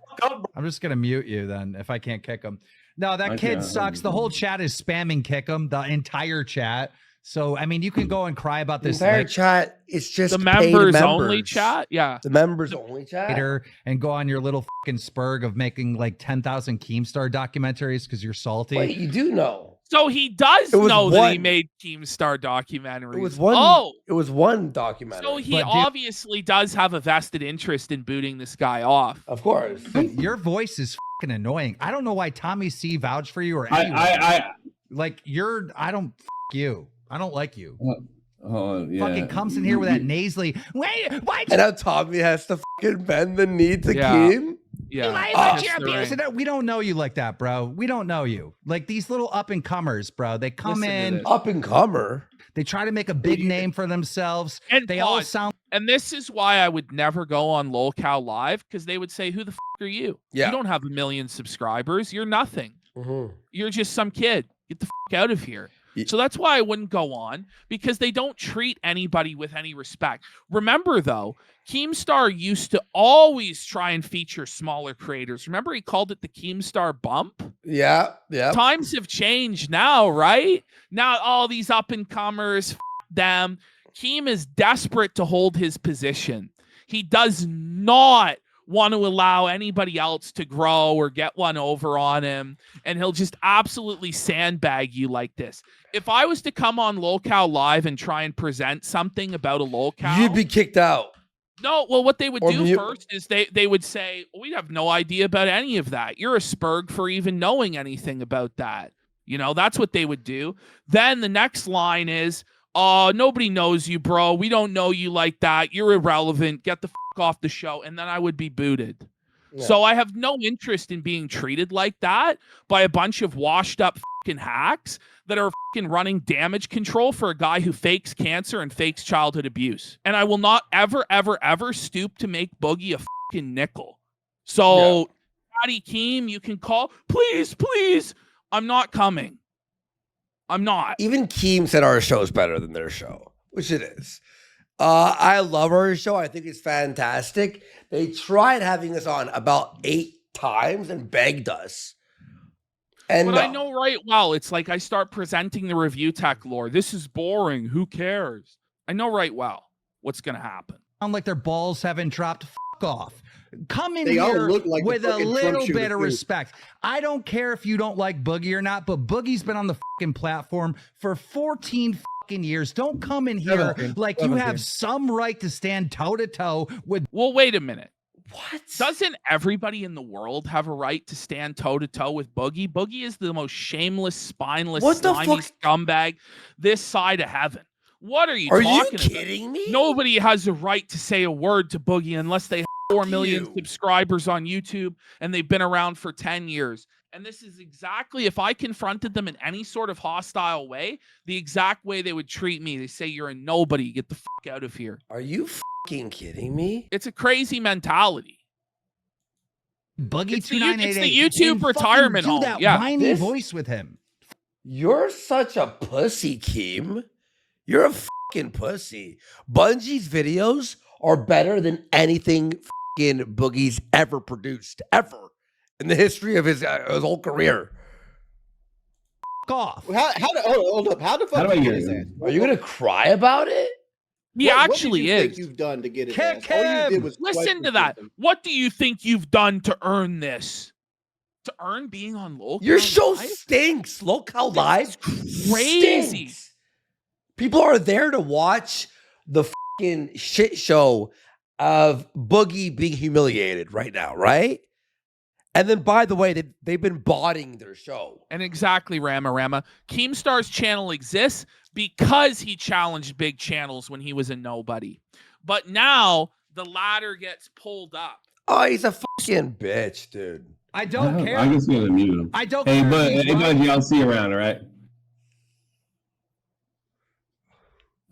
I'm just gonna mute you then if I can't kick him. No, that kid sucks. The whole chat is spamming kick him. The entire chat. So I mean, you can go and cry about this. The entire chat. It's just the members only chat. Yeah, the members only chat. And go on your little fucking spurg of making like 10,000 Keemstar documentaries because you're salty. Wait, you do know? So he does know that he made Keemstar documentaries. It was one. Oh, it was one documentary. so he obviously does have a vested interest in booting this guy off. Of course. Your voice is fucking annoying. I don't know why Tommy C vouched for you or anyone. Like you're. I don't. You. I don't like you. Fucking comes in here with that nasally. Wait, why? And now Tommy has to fucking bend the knee to Keem. Yeah. We don't know you like that, bro. We don't know you. Like these little up and comers, bro. They come in up and comer. They try to make a big name for themselves. And they all sound. And this is why I would never go on LolCow Live, because they would say, "Who the f are you? Yeah. You don't have 1 million subscribers. You're nothing. You're just some kid. Get the f out of here." So that's why I wouldn't go on, because they don't treat anybody with any respect. Remember, though, Keemstar used to always try and feature smaller creators. Remember, he called it the Keemstar bump? Yeah, yeah. Times have changed now, right? Now, all these up-and-comers, them. Keem is desperate to hold his position. He does not want to allow anybody else to grow or get one over on him, and he'll just absolutely sandbag you like this. If I was to come on LolCow Live and try and present something about a LolCow, you'd be kicked out. No, well, what they would do first is they would say, "We have no idea about any of that. You're a spurg for even knowing anything about that." You know, that's what they would do. Then the next line is, "Oh, nobody knows you, bro. We don't know you like that. You're irrelevant. Get the fuck off the show." And then I would be booted. Yeah. So I have no interest in being treated like that by a bunch of washed up fucking hacks that are fucking running damage control for a guy who fakes cancer and fakes childhood abuse. And I will not ever, ever, ever stoop to make Boogie a fucking nickel. So, Patty Keem, you can call. Please, please. I'm not coming. I'm not. Even Keem said our show is better than their show, which it is. I love our show. I think it's fantastic. They tried having us on about 8 times and begged us. But I know right well. It's like I start presenting the review tech lore. This is boring. Who cares? I know right well what's going to happen. Sound like their balls haven't dropped. Fuck off. Come in They all here look like with the a fucking little Trump bit of shooter, too. respect. I don't care if you don't like Boogie or not, but Boogie's been on the fucking platform for 14 fucking years. Don't come in here like you have some right to stand toe to toe with. Well, wait a minute. What? Doesn't everybody in the world have a right to stand toe to toe with Boogie? Boogie is the most shameless, spineless, slimy scumbag this side of heaven. What are you talking about? Are you kidding me? Nobody has a right to say a word to Boogie unless they have 4 million subscribers on YouTube and they've been around for 10 years. And this is exactly, if I confronted them in any sort of hostile way, the exact way they would treat me. They say, "You're a nobody. Get the fuck out of here." Are you fucking kidding me? It's a crazy mentality. Boogie it's 2988. It's the YouTube retirement home. Do that Yeah. whiny voice with him. You're such a pussy, Keem. You're a fucking pussy. Bungie's videos are better than anything fucking Boogie's ever produced, ever, in the history of his whole career. Fuck off. Hold up. How the fuck How do I hear is you? that? Are you gonna cry about it? He actually what do you is. think you've done to get it? Kick All you him! did was Listen to that. What do you think you've done to earn this? To earn being on Local Your show Live? stinks. Local Live Crazy. stinks. People are there to watch the fucking shit show of Boogie being humiliated right now, right? And then, by the way, they've been botting their show. And exactly, Rama. Keemstar's channel exists because he challenged big channels when he was a nobody. But now the ladder gets pulled up. Oh, he's a fucking bitch, dude. I don't care. I'm just gonna mute him. I don't Hey, care. but He's hey, right. Bungie, I'll see you around, all right?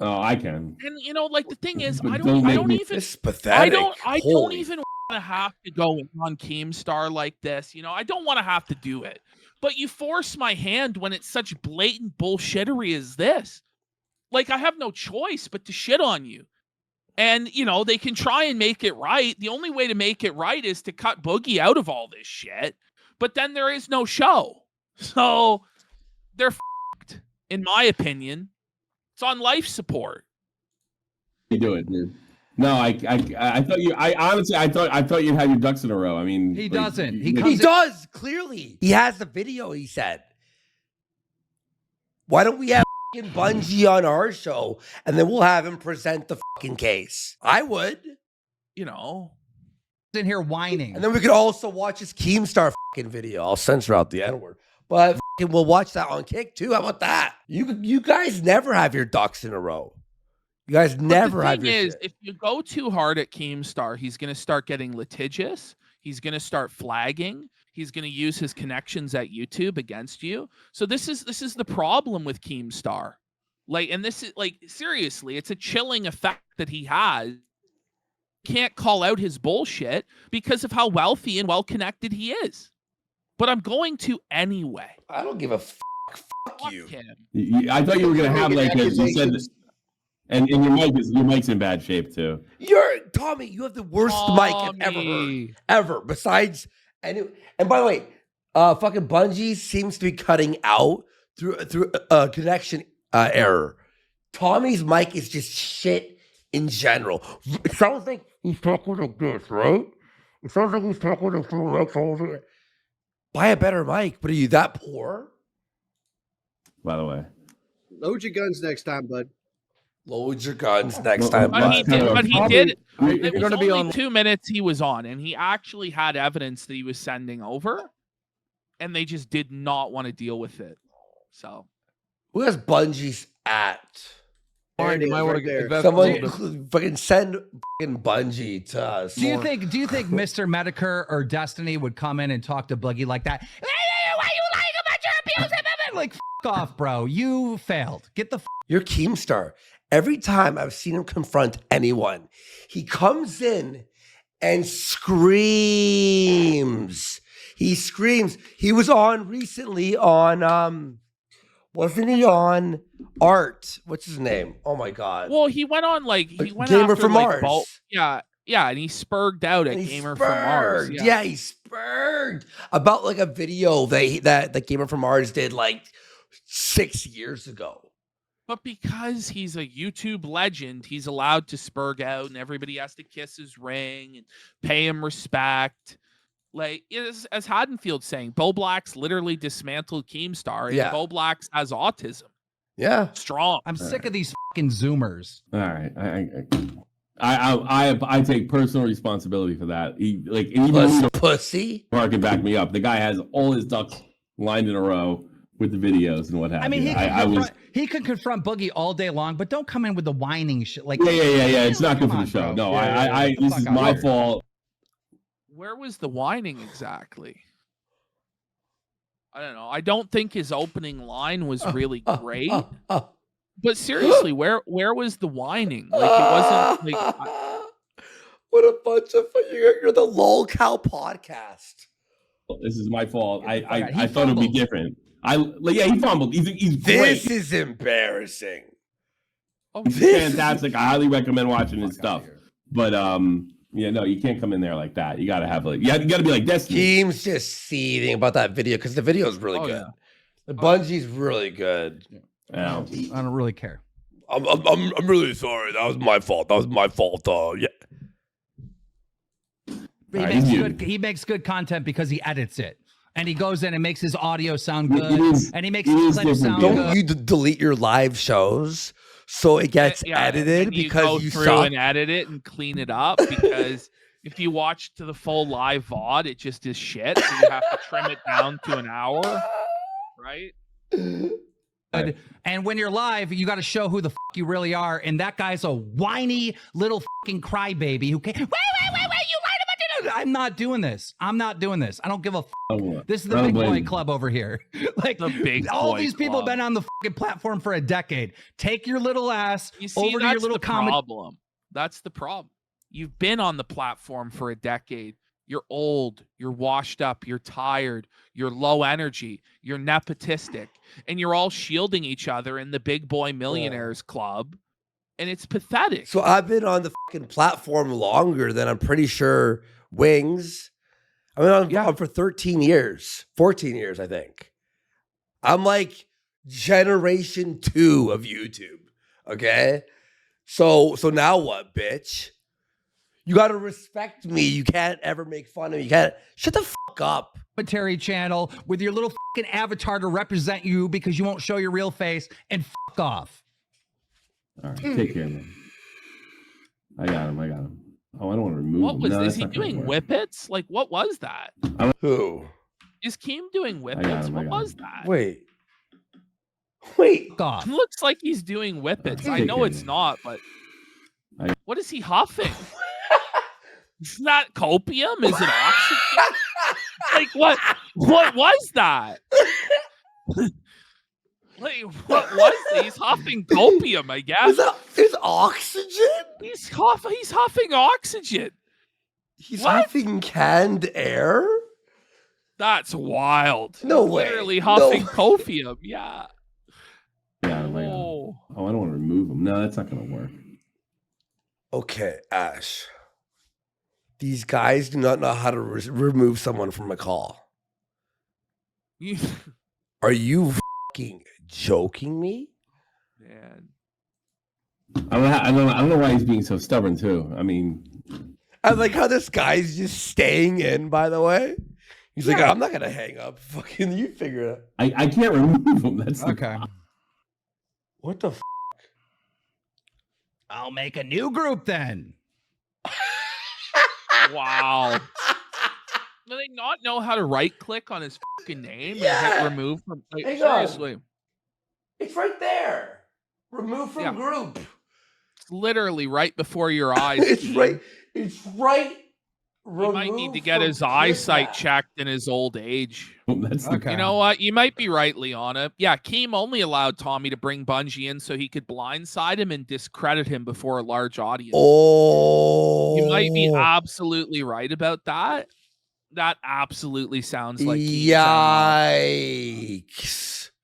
Oh, I can. And you know, like the thing is, But I don't don't make even me- It's pathetic. I don't Holy even want to have to go on Keemstar like this. You know, I don't want to have to do it. But you force my hand when it's such blatant bullshittery as this. Like I have no choice but to shit on you. And you know, they can try and make it right. The only way to make it right is to cut Boogie out of all this shit. But then there is no show. So they're fucked, in my opinion. It's on life support. You do it, dude. No, I thought you. I honestly, I thought you had your ducks in a row. I mean, He like, doesn't. He He comes in- does, clearly. He has the video, he said. Why don't we have fucking Bungie on our show and then we'll have him present the fucking case? I would. You know. in here whining. And then we could also watch his Keemstar fucking video. I'll censor out the N-word. But fucking we'll watch that on Kick too. How about that? You guys never have your ducks in a row. You guys never have your thing is, shit. if you go too hard at Keemstar, he's going to start getting litigious. He's going to start flagging. He's going to use his connections at YouTube against you. So this is the problem with Keemstar. Like, and this is like, seriously, it's a chilling effect that he has. Can't call out his bullshit because of how wealthy and well-connected he is. But I'm going to anyway. I don't give a fuck. Fuck you. Him. I thought you were gonna have like this. You said this, and your mic's in bad shape too. You're Tommy. You have the worst mic I've ever heard, ever. Besides, and by the way, fucking Bungie seems to be cutting out through a connection error. Tommy's mic is just shit in general. It sounds like he's talking like this, right? It sounds like he's talking like this. Buy a better mic, but are you that poor? By the way, load your guns next time, bud. Load your guns next time, But he did. But he did. You're It was gonna be only on- 2 minutes he was on, and he actually had evidence that he was sending over, and they just did not want to deal with it. So, who has Bungie's at? Martin, you might want to invest a Someone little bit. fucking send fucking Bungie to us. Do you think Mr. Medicare or Destiny would come in and talk to Boogie like that? Why you lying about your abuse? Like, fuck off, bro. You failed. Get the You're Keemstar. Every time I've seen him confront anyone, he comes in and screams. He screams. He was on recently on wasn't he on Art? What's his name? Oh my god. well, he went on like he went Gamer after from like Mars. yeah, and he spurged out at And he Gamer from Mars. spurred. Yeah, he spurred about like a video that Gamer from Mars did like 6 years ago. But because he's a YouTube legend, he's allowed to spurg out, and everybody has to kiss his ring and pay him respect. Like, as Haddonfield's saying, Bo Black's literally dismantled Keemstar, and Yeah. Bo Black's has autism. Yeah, strong. I'm sick of these fucking Zoomers. all right. I take personal responsibility for that. Even pussy. Mark can back me up. The guy has all his ducks lined in a row with the videos and what have I mean, you. he could confront Boogie all day long, but don't come in with the whining shit. Like, Yeah. It's not good for the show. No, this is my fault. Where was the whining exactly? I don't know. I don't think his opening line was really great. But seriously, where was the whining? Like, it wasn't like what a bunch of you're the lol cow podcast. This is my fault. I he thought it'd be different. He fumbled. He's This great. is embarrassing. He's fantastic. I highly recommend watching his stuff. But no, you can't come in there like that. You gotta have you gotta be like Destiny. Keem's just seething about that video because the video is really good. The Bungie's really good. I don't really care. I'm really sorry. That was my fault. Yeah. He makes good content because he edits it. And he goes in and makes his audio sound good. And he makes his clips sound good. Don't you delete your live shows so it gets edited because you through suck? and edit it and clean it up because if you watch to the full live VOD, it just is shit. So you have to trim it down to an hour, right? And when you're live, you got to show who the fuck you really are. And that guy's a whiny little fucking crybaby who can't. Wait, you lied about it. I'm not doing this. I don't give a fuck. This is the big boy club over here. Like all these people have been on the fucking platform for a decade. Take your little ass over to your little comedy. Problem. That's the problem. You've been on the platform for a decade. You're old, you're washed up, you're tired, you're low energy, you're nepotistic, and you're all shielding each other in the big boy millionaires club, and it's pathetic. So I've been on the fucking platform longer than I'm pretty sure Wings. I've been on for 13 years, 14 years, I think. I'm like generation 2 of YouTube. Okay. So now what, bitch? You got to respect me. You can't ever make fun of me. You can't. Shut the fuck up. Commentary channel with your little fucking avatar to represent you because you won't show your real face and fuck off. All right, take care, man. I got him. Oh, I don't want to remove what him. Was no, is he doing whippets? Like, what was that? Who? Is Keem doing whippets? What was that? Wait. Off. Looks like he's doing whippets. I know it's not, but what is he huffing? It's not copium. Is it oxygen? Like what? What was that? Like what was it? He's huffing copium, I guess. Is oxygen? He's huffing oxygen. He's huffing canned air? That's wild. No He's way. Literally huffing copium. Yeah. Oh, I don't want to remove him. No, that's not going to work. Okay, Ash. These guys do not know how to remove someone from a call. Are you fucking joking me? Man. I don't know why he's being so stubborn too. I mean, I like how this guy's just staying in, by the way. He's like, I'm not going to hang up. Fucking you figure it out. I can't remove him. That's okay. What the I'll make a new group then. Wow. Do they not know how to right click on his fucking name and hit remove from like, seriously? It's right there. Remove from group. It's literally right before your eyes. It's right. He might need to get his eyesight checked in his old age. That's okay. You know what? You might be right, Liana. Yeah, Keem only allowed Tommy to bring Bungie in so he could blindside him and discredit him before a large audience. Oh. You might be absolutely right about that. That absolutely sounds like yikes.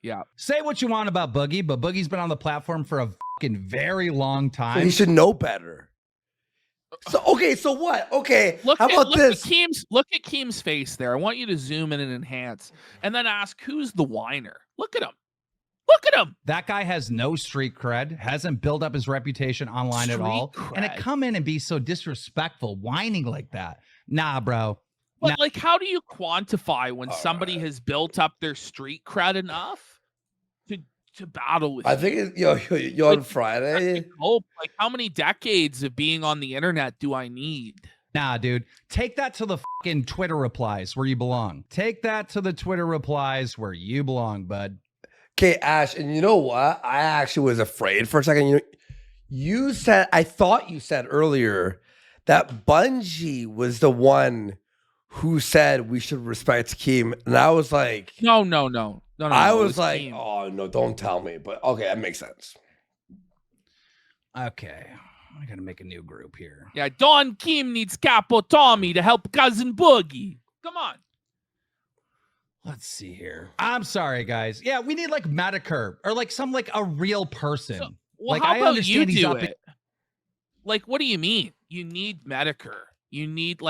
Yeah. Say what you want about Boogie, but Boogie's been on the platform for a fucking very long time. So he should know better. So okay, so what? Okay, how about this? Look at Keem's face there. I want you to zoom in and enhance, and then ask who's the whiner. Look at him. Look at him. That guy has no street cred, hasn't built up his reputation online at all, and to come in and be so disrespectful, whining like that. Nah, bro. But like, how do you quantify when somebody has built up their street cred enough to battle with? I think you're on Friday. Like, how many decades of being on the internet do I need? Nah, dude. Take that to the fucking Twitter replies where you belong. Take that to the Twitter replies where you belong, bud. Okay, Ash, and you know what? I actually was afraid for a second. You said, I thought you said earlier that Bungie was the one who said we should respect Keem, and I was like, No. I was like, Keem. Oh no, don't tell me. But okay, that makes sense. Okay, I gotta make a new group here. Yeah, Don Keem needs Capo Tommy to help cousin Boogie. Come on. Let's see here. I'm sorry, guys. Yeah, we need like Medicare or like a real person. So, like how I about understand you he's do up. it? Like, what do you mean? You need Medicare. You need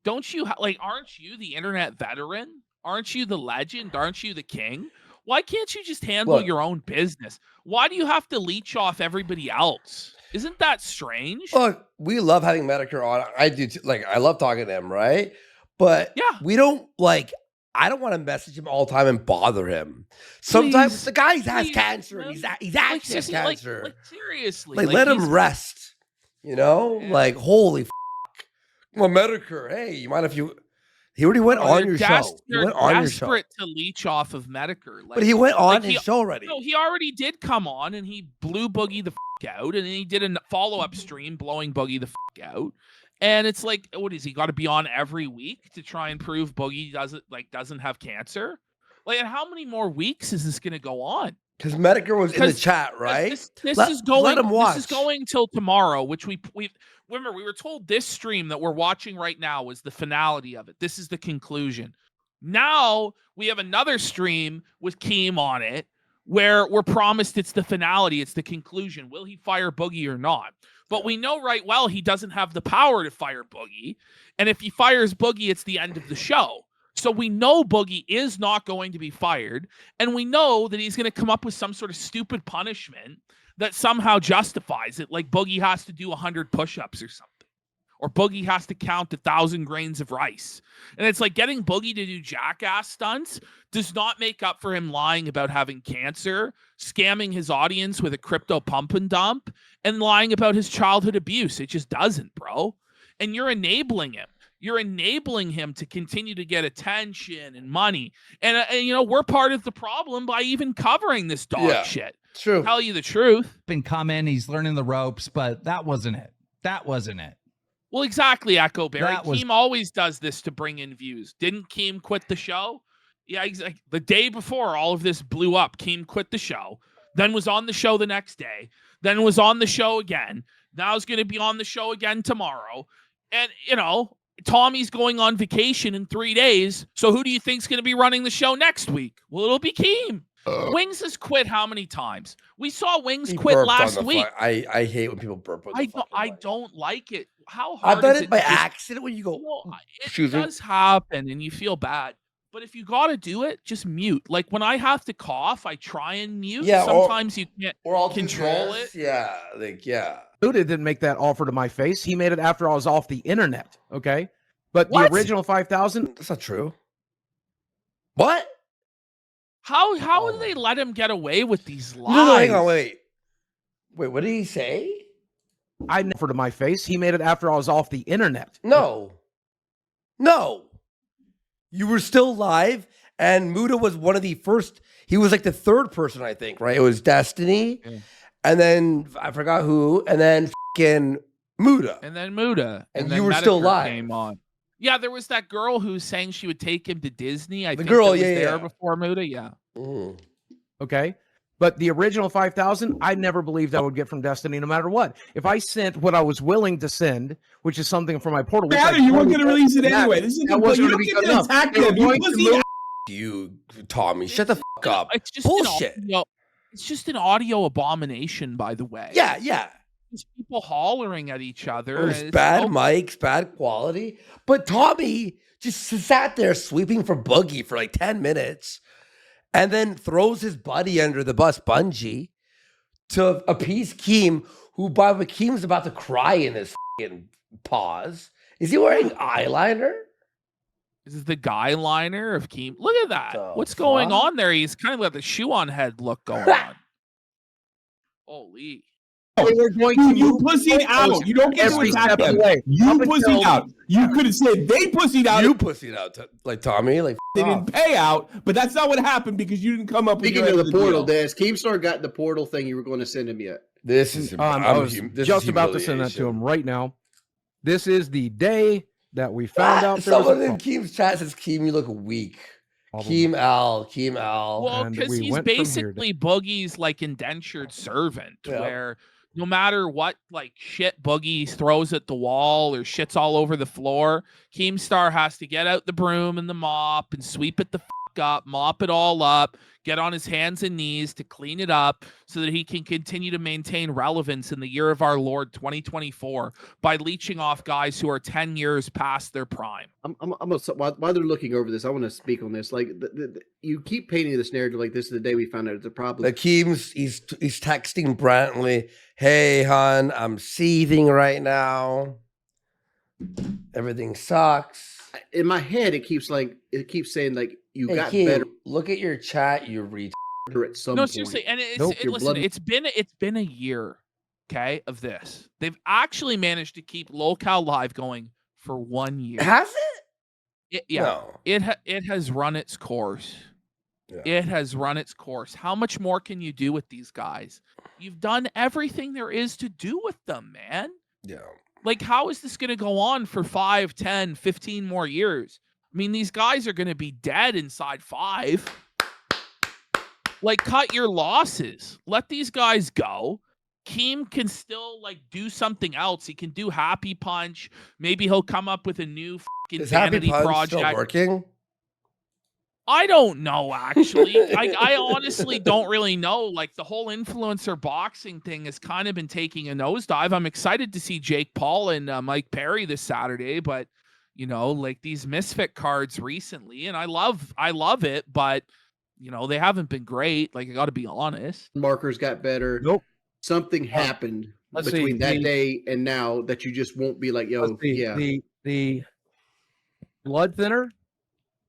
don't you aren't you the internet veteran? Aren't you the legend? Aren't you the king? Why can't you just handle Look. your own business? Why do you have to leech off everybody else? Isn't that strange? Look, we love having Medicare on. I do too. Like, I love talking to him, right? But Yeah. we don't like. I don't want to message him all the time and bother him. Sometimes Please, the guy has please, cancer. And he's actually has cancer. Like seriously, Like, let him he's- rest. You know, Yeah. like, holy f. Well, Medicare. Hey, you mind if you? He already went on your show. He They're went on your show. desperate to leech off of Medicare. Like, But he went on like his show already. No, he already did come on, and he blew Boogie the out, and then he did a follow-up stream blowing Boogie the out. And it's like, what is he got to be on every week to try and prove Boogie doesn't have cancer? Like, and how many more weeks is this going to go on? Because Medicare was in the chat, right? This Let- is going. let him watch. This is going till tomorrow, which we remember. We were told this stream that we're watching right now was the finality of it. This is the conclusion. Now we have another stream with Keem on it, where we're promised it's the finality, it's the conclusion. Will he fire Boogie or not? But we know right well he doesn't have the power to fire Boogie, and if he fires Boogie, it's the end of the show. So we know Boogie is not going to be fired, and we know that he's going to come up with some sort of stupid punishment that somehow justifies it, like Boogie has to do 100 push-ups or something, or Boogie has to count 1,000 grains of rice. And it's like getting Boogie to do jackass stunts does not make up for him lying about having cancer, scamming his audience with a crypto pump and dump, and lying about his childhood abuse. It just doesn't, bro. And you're enabling him. You're enabling him to continue to get attention and money. And you know, we're part of the problem by even covering this dog shit. True. Tell you the truth. Been coming, he's learning the ropes, but that wasn't it. That wasn't it. Well, exactly, Echo Barry. That was- Keem always does this to bring in views. Didn't Keem quit the show? Yeah, exactly. The day before all of this blew up, Keem quit the show, then was on the show the next day, then was on the show again. Now he's going to be on the show again tomorrow. And, you know, Tommy's going on vacation in 3 days. So who do you think's going to be running the show next week? Well, it'll be Keem. Wings has quit how many times? We saw Wings He quit burped on last the week. I hate when people burp on the I don't like it. How I hard bet is it it by to just- accident when you go. Well, it excuse me. does happen, and you feel bad. But if you got to do it, just mute. Like when I have to cough, I try and mute. Yeah, Sometimes you can't Or I'll do control this. it. Yeah, like yeah. Buddha didn't make that offer to my face. He made it after I was off the internet. Okay. But What? the original 5,000. That's not true. What? How do they let him get away with these lies? No, hang on, wait. Wait, what did he say? I never to my face. He made it after I was off the internet. No. No. You were still live, and Muda was one of the first. He was like the third person, I think, right? It was Destiny, and then I forgot who, and then fucking Muda. And then Muda. And then you were still Medicare live. Came on. Yeah, there was that girl who was saying she would take him to Disney. I The think girl, that was yeah, there yeah. before Muda. Yeah. Okay. But the original 5,000, I never believed I would get from Destiny no matter what. If I sent what I was willing to send, which is something from my portal. which I Matter, you weren't totally- going to release it Yeah, anyway. This is that wasn't you going to don't be get to enough. attack They were them. You going to pussy move- You, Tommy, shut the fuck up. It's just Bullshit. It's just an audio abomination, by the way. Yeah, yeah. It's people hollering at each other. There's and it's bad so- mics, bad quality. But Tommy just sat there sweeping for Boogie for like 10 minutes and then throws his buddy under the bus, Bungie, to appease Keem, who, by the way, Keem's about to cry in his fucking pause. Is he wearing eyeliner? This is the guy liner of Keem. Look at that. The What's going fuck? on there? He's kind of got the shoe on head look going on. Holy. We're going to You move pussied out. You don't get to every attack step of them. the way. You Up pussied until- out. You could have said they pussied out. You pussied out, like Tommy. Like, They fuck off. didn't pay out, but that's not what happened because you didn't come up with Speaking your of end the portal, deal. Des, Keemstar got the portal thing you were going to send him yet. This is I was just about to send that to him right now. This is the day that we found out there was Someone a in Keem's chat says, Keem, you look weak. Probably. Keem Al. Well, And because we he's went from here to- basically Boogie's like indentured servant, Yeah. where no matter what like shit Boogie throws at the wall or shits all over the floor, Keemstar has to get out the broom and the mop and sweep it the up, mop it all up, get on his hands and knees to clean it up so that he can continue to maintain relevance in the year of our Lord 2024 by leeching off guys who are 10 years past their prime. While they're looking over this, I want to speak on this. Like, you keep painting this narrative like this is the day we found out it's a problem. Keems, he's texting Brantley, "Hey, hon, I'm seething right now. Everything sucks." In my head, it keeps saying like you got Keem, better. Look at your chat, you at some No, point. seriously, and Nope, listen, it's been a year, okay, of this. They've actually managed to keep Locale Live going for 1 year. Has it? Yeah, No. it has run its course. Yeah. It has run its course. How much more can you do with these guys? You've done everything there is to do with them, man. Yeah. Like, how is this going to go on for 5, 10, 15 more years? I mean, these guys are going to be dead inside 5. Like, cut your losses. Let these guys go. Keem can still, like, do something else. He can do Happy Punch. Maybe he'll come up with a new fucking vanity project. Still working? I don't know, actually. I honestly don't really know. Like, the whole influencer boxing thing has kind of been taking a nosedive. I'm excited to see Jake Paul and Mike Perry this Saturday, but, you know, like, these Misfit cards recently, and I love it, but, you know, they haven't been great. Like, I got to be honest. Markers got better. Nope. Something happened between that day and now that you just won't be like, yo, yeah. The blood thinner.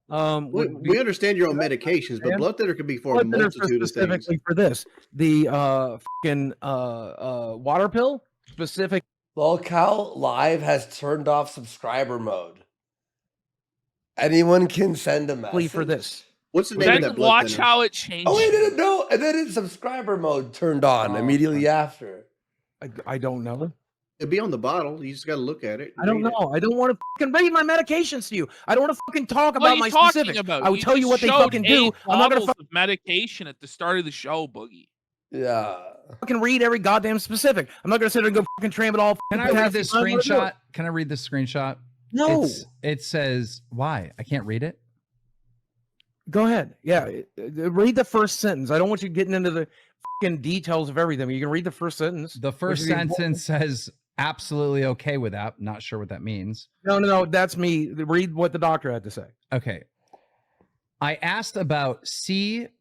We understand you're on medications, but blood thinner can be for a multitude of things. Specifically for this, the water pill specific. Locale Live has turned off subscriber mode. Anyone can send a message for this. What's the name of that blood watch thinner? how it changes. Oh, wait, no, and then it's subscriber mode turned on immediately after. I don't know. It'd be on the bottle. You just got to look at it. I don't know. I don't want to fucking read my medications to you. I don't want to fucking talk What are about you my talking specifics. about? I would tell you what they showed fucking do. 8 I'm not gonna bottles of medication at the start of the show, Boogie. Yeah. fucking read every goddamn specific. I'm not gonna sit there and go fucking tram it all. Can I read this screenshot? Can I read this screenshot? No. It says why? I can't read it. Go ahead. Yeah, read the first sentence. I don't want you getting into the fucking details of everything. You can read the first sentence. The first sentence says absolutely okay with that. Not sure what that means. No, that's me. Read what the doctor had to say. Okay. I asked about CPAP.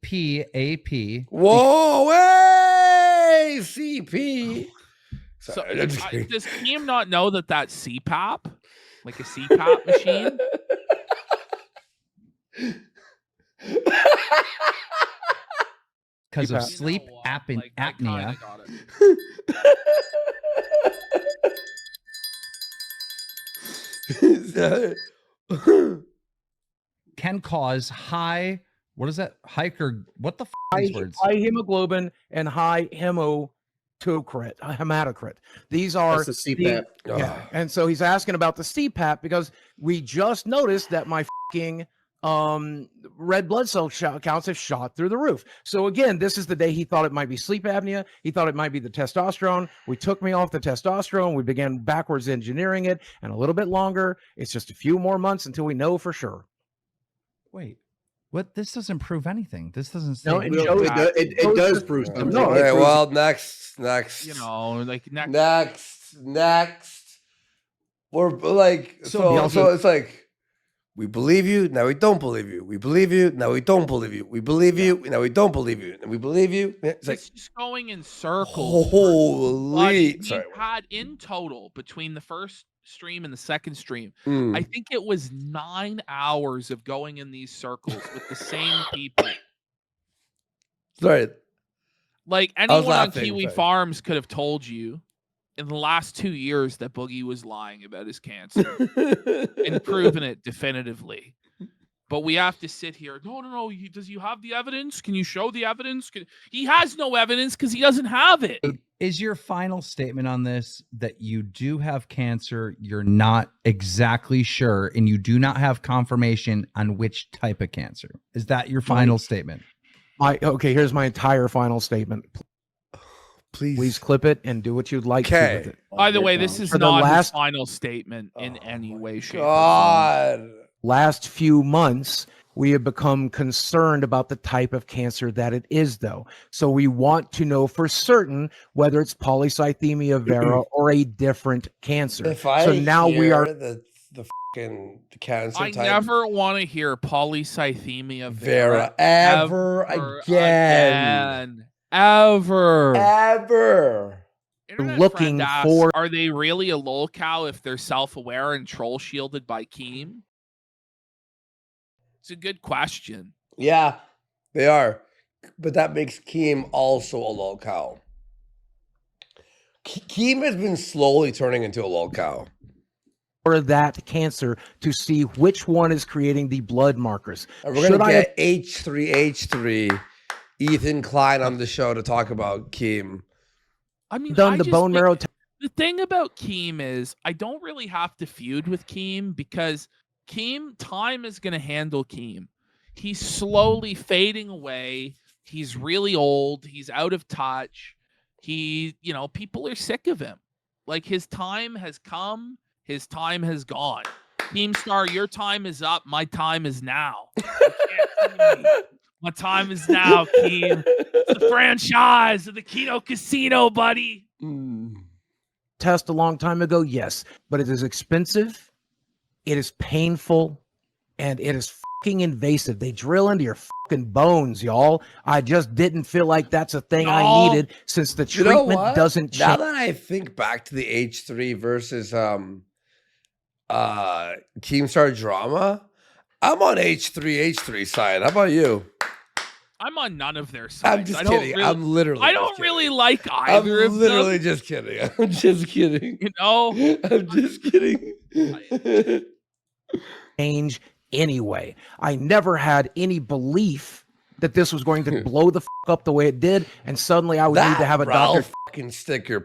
Whoa, hey, CP. So, does Keem not know that that's CPAP? Like a CPAP machine? Because of sleep apnea. Can cause high, what is that? What the f these words? High hemoglobin and high hematocrit. These are That's the CPAP. Yeah. And so he's asking about the CPAP because we just noticed that my fucking red blood cell counts have shot through the roof. So again, this is the day he thought it might be sleep apnea. He thought it might be the testosterone. We took me off the testosterone. We began backwards engineering it, and a little bit longer. It's just a few more months until we know for sure. Wait, what? This doesn't prove anything. This doesn't say. No, it does prove something. No, okay, well, next. You know, like next. We're like, so it's like, we believe you, now we don't believe you. We believe you, now we don't believe you. We believe you, now we don't believe you. And we believe you. It's like, just going in circles. Holy. We've had in total between the first stream and the second stream, I think it was 9 hours of going in these circles with the same people. Sorry. Like anyone on Kiwi Farms could have told you in the last 2 years that Boogie was lying about his cancer and proven it definitively. But we have to sit here. No. Does you have the evidence? Can you show the evidence? He has no evidence because he doesn't have it. Is your final statement on this that you do have cancer, you're not exactly sure, and you do not have confirmation on which type of cancer? Is that your final statement? Okay, here's my entire final statement. Please clip it and do what you'd like to with it. By the way, this is not his final statement in any way, shape, or form. Last few months, We have become concerned about the type of cancer that it is, though. So we want to know for certain whether it's polycythemia vera or a different cancer. If I so now hear we are the cancer I type, never want to hear polycythemia vera ever again. Ever. Internet looking friend asks, for. are they really a lolcow if they're self-aware and troll shielded by Keem? It's a good question. Yeah, they are. But that makes Keem also a lolcow. Keem has been slowly turning into a lolcow. For that cancer to see which one is creating the blood markers. And we're going to get H3H3, Ethan Klein on the show to talk about Keem. I mean, done the bone marrow. The thing about Keem is I don't really have to feud with Keem because time is going to handle Keem. He's slowly fading away. He's really old. He's out of touch. People are sick of him. Like, his time has come. His time has gone. Keemstar, your time is up. My time is now. You can't see me. My time is now, Keem. It's the franchise of the Keno Casino, buddy. Test a long time ago, yes, but it is expensive, it is painful, and it is fucking invasive. They drill into your fucking bones, y'all. I just didn't feel like that's a thing I needed since the treatment doesn't change. Now that I think back to the H3 versus Keemstar drama, I'm on H3 side. How about you? I'm on none of their sides. I'm just kidding. I'm literally. I don't really like either of them. I'm literally just kidding. I'm just kidding. I'm just kidding. Change anyway. I never had any belief that this was going to blow the up the way it did, and suddenly I would need to have a doctor fucking sticker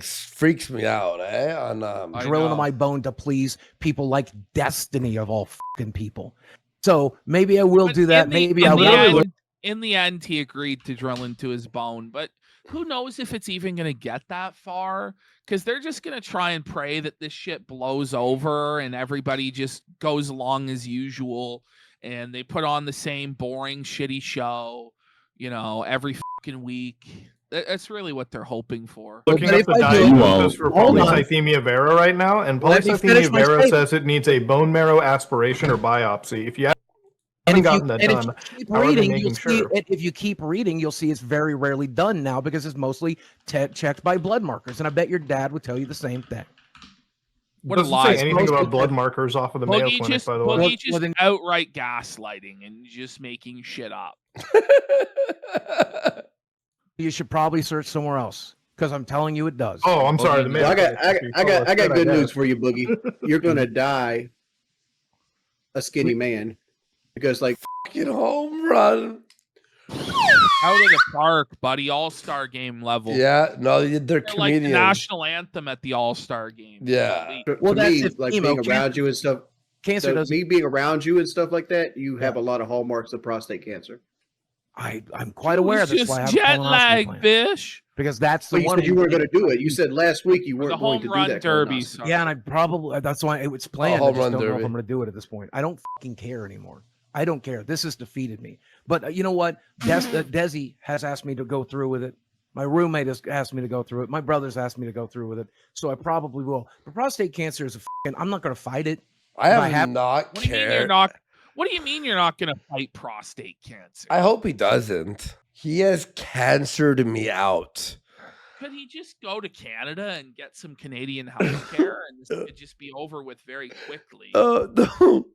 freaks me out, on drill into my bone to please people like Destiny of all fucking people. So maybe I will do that. Maybe I will. In the end, he agreed to drill into his bone, but who knows if it's even going to get that far? Because they're just going to try and pray that this shit blows over and everybody just goes along as usual, and they put on the same boring, shitty show, every fucking week. That's really what they're hoping for. Looking at the diagnosis for polycythemia vera right now, and polycythemia vera says it needs a bone marrow aspiration or biopsy. If you haven't gotten that done, if you keep reading, you'll see it's very rarely done now because it's mostly checked by blood markers. And I bet your dad would tell you the same thing. What doesn't say anything about blood markers off of the Mayo Clinic, by the way. Boogie just outright gaslighting and just making shit up. You should probably search somewhere else because I'm telling you it does. Oh, I'm sorry. The Mayo I got good news for you, Boogie. You're gonna die a skinny man because fucking home run. Out of the park, buddy. All-star game level. Yeah, no, they're comedians. Like the national anthem at the All-star game. Yeah. Well, that's being around you and stuff. Cancer does me being around you and stuff like that. You have a lot of hallmarks of prostate cancer. I'm quite aware of this. Just jet lag, fish. Because that's the one you were going to do it. You said last week you weren't going to do that. Derby. Yeah, and I probably that's why it was planned. I just don't know if I'm going to do it at this point. I don't fucking care anymore. I don't care. This has defeated me. But you know what? Desi has asked me to go through with it. My roommate has asked me to go through it. My brother's asked me to go through with it. So I probably will. But prostate cancer is I'm not going to fight it. I have not cared. What do you mean you're not going to fight prostate cancer? I hope he doesn't. He has cancered me out. Could he just go to Canada and get some Canadian health care and this could just be over with very quickly? Oh, no.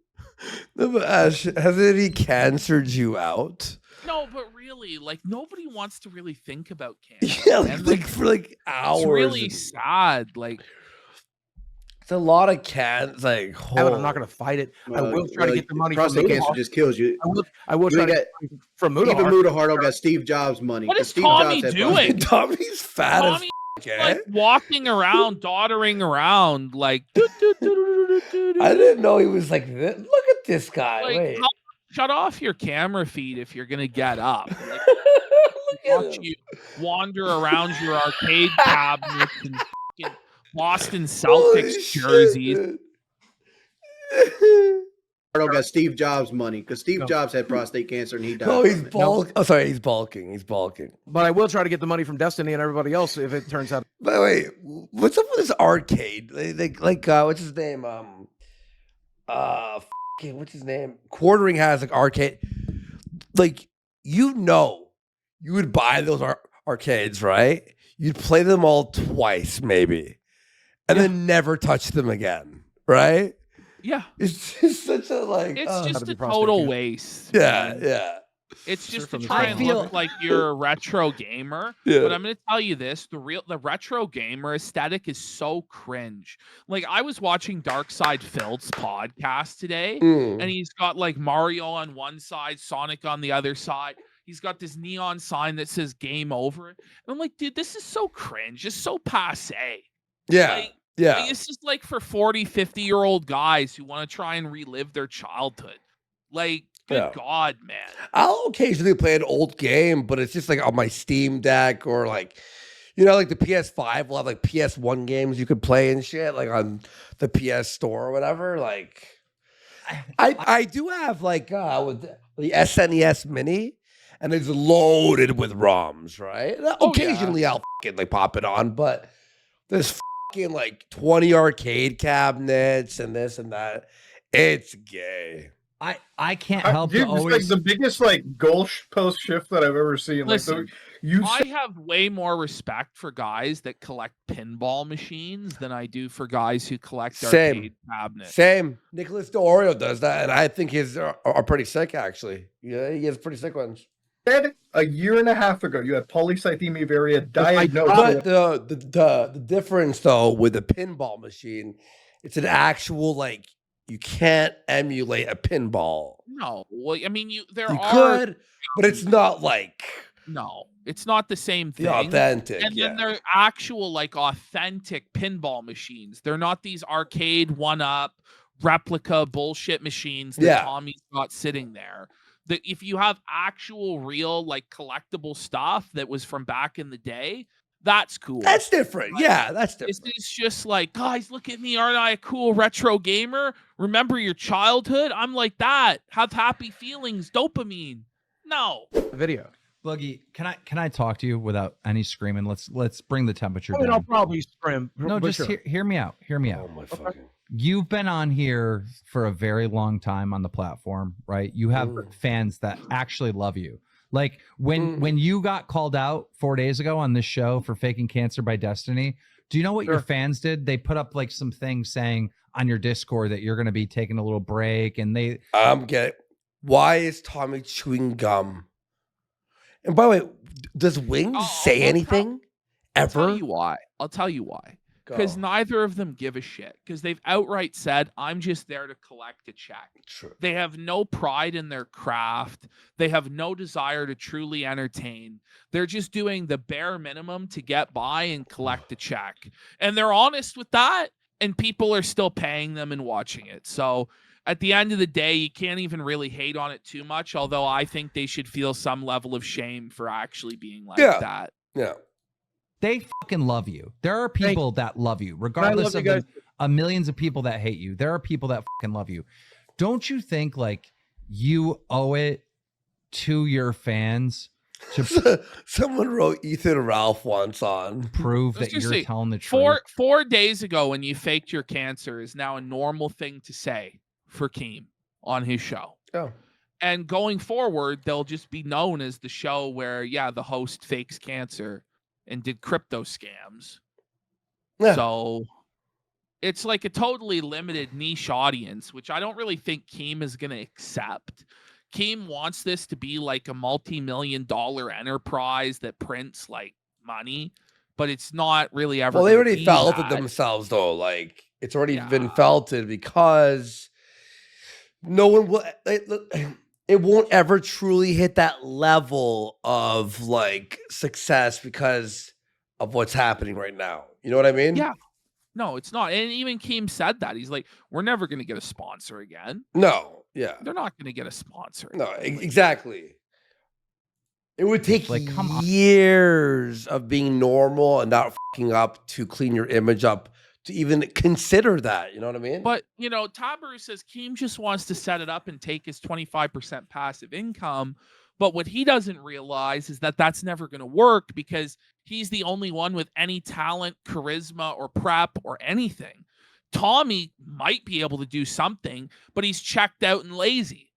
No, but Ash, hasn't he cancered you out? No, but really, nobody wants to really think about cancer. Yeah, for hours. It's really sad. It's a lot of I'm not going to fight it. I will try to get the money. Prostate cancer just kills you. I will try to get from Mudahar. Even Mudahar got Steve Jobs money. What is Tommy doing? Tommy's fat as walking around, doddering around, I didn't know he was like this. Look at this guy. Wait. Shut off your camera feed if you're gonna get up. Watch you wander around your arcade cabinets and Boston Celtics jerseys. Leonardo got Steve Jobs money because Steve Jobs had prostate cancer and he died. Oh, he's from it. bulking. Oh, sorry, he's bulking. He's bulking. But I will try to get the money from Destiny and everybody else if it turns out. But wait, what's up with this arcade? Like what's his name? What's his name? Quartering has like arcade. Like, you would buy those arcades, right? You'd play them all twice, maybe, and then never touch them again, right? Yeah, it's just such a like. It's just a total waste. Yeah, yeah. It's just to try and look like you're a retro gamer. Yeah. But I'm going to tell you this: the retro gamer aesthetic is so cringe. Like, I was watching Dark Side Phil's podcast today, and he's got like Mario on one side, Sonic on the other side. He's got this neon sign that says "Game Over," and I'm like, dude, this is so cringe. It's so passe. Yeah. Like, yeah. Like, it's just like for 40, 50-year-old guys who want to try and relive their childhood. Like, good God, man. I'll occasionally play an old game, but it's just like on my Steam Deck or like, like the PS5 will have like PS1 games you could play and shit, like on the PS Store or whatever. Like, I do have like with the SNES Mini, and it's loaded with ROMs, right? Occasionally I'll fucking like pop it on, but there's fucking like 20 arcade cabinets and this and that. It's gay. I can't help dude, to always it's like the biggest like goal post shift that I've ever seen. Listen, like I have way more respect for guys that collect pinball machines than I do for guys who collect arcade cabinets. Same. Nicholas DeOrio does that, and I think his are pretty sick, actually. Yeah, he has pretty sick ones. A year and a half ago, you had polycythemia vera diagnosed. But the difference, though, with the pinball machine, it's an actual, like, you can't emulate a pinball. No. Well, I mean, you could, but it's not like... No, it's not the same thing. The authentic, and then they're actual, like, authentic pinball machines. They're not these arcade one-up replica bullshit machines that Tommy's got sitting there. If you have actual, real, like, collectible stuff that was from back in the day, that's cool. That's different. Like, yeah, that's different. It's just like, guys, look at me. Aren't I a cool retro gamer? Remember your childhood? I'm like that. Have happy feelings. Dopamine. No. Video. Boogie, can I talk to you without any screaming? Let's bring the temperature down. I'll probably scream. No, just hear me out. Hear me out. Oh my fucking... You've been on here for a very long time on the platform, right? You have fans that actually love you. Like when you got called out 4 days ago on this show for faking cancer by Destiny, do you know what your fans did? They put up like some things saying on your Discord that you're going to be taking a little break, and they. Why is Tommy chewing gum? And by the way, does Wings say anything ever? I'll tell you why. Because neither of them give a shit. Because they've outright said, I'm just there to collect a check. True. They have no pride in their craft. They have no desire to truly entertain. They're just doing the bare minimum to get by and collect a check. And they're honest with that. And people are still paying them and watching it. So at the end of the day, you can't even really hate on it too much. Although I think they should feel some level of shame for actually being like that. Yeah. They fucking love you. There are people that love you, regardless of the millions of people that hate you. There are people that fucking love you. Don't you think like you owe it to your fans to someone wrote Ethan Ralph once on prove that you're telling the truth? 4 days ago when you faked your cancer is now a normal thing to say for Keem on his show. Oh. And going forward, they'll just be known as the show where, the host fakes cancer and did crypto scams. Yeah. So it's like a totally limited niche audience, which I don't really think Keem is going to accept. Keem wants this to be like a multi-million-dollar enterprise that prints like money, but it's not really ever. Well, they already felt it themselves, though. Like, it's already been felted because no one will. It won't ever truly hit that level of like success because of what's happening right now. You know what I mean? Yeah. No, it's not. And even Keem said that. He's like, we're never going to get a sponsor again. No. Yeah. They're not going to get a sponsor. No, exactly. It would take years of being normal and not fucking up to clean your image up to even consider that. You know what I mean? But, you know, Tabaru says Keem just wants to set it up and take his 25% passive income. But what he doesn't realize is that that's never going to work because he's the only one with any talent, charisma, or prep or anything. Tommy might be able to do something, but he's checked out and lazy.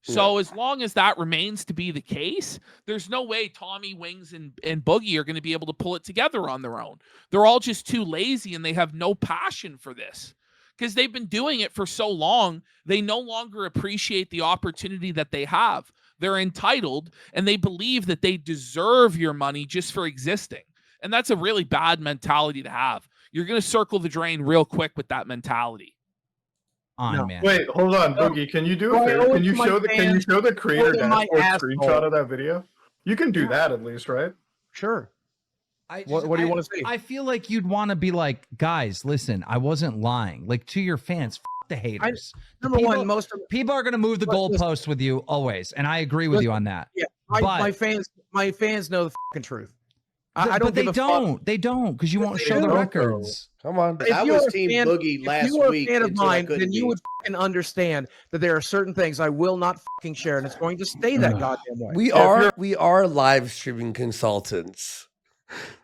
So as long as that remains to be the case, there's no way Tommy, Wings, and Boogie are going to be able to pull it together on their own. They're all just too lazy and they have no passion for this because they've been doing it for so long. They no longer appreciate the opportunity that they have. They're entitled and they believe that they deserve your money just for existing. And that's a really bad mentality to have. You're going to circle the drain real quick with that mentality. Man. Wait, hold on, Boogie. Can you do a favor? Can you show the creator dashboard screenshot of that video? You can do that at least, right? Sure. What do you want to see? I feel like you'd want to be like, guys, listen, I wasn't lying. Like to your fans, the haters. People are going to move the goalpost with you always, and I agree with you on that. Yeah, my fans know the fucking truth. I don't. But they don't, because you won't show the records. Come on. That was Team Boogie last week. If you were a fan of mine, then you would fucking understand that there are certain things I will not fucking share, and it's going to stay that goddamn way. We are live streaming consultants.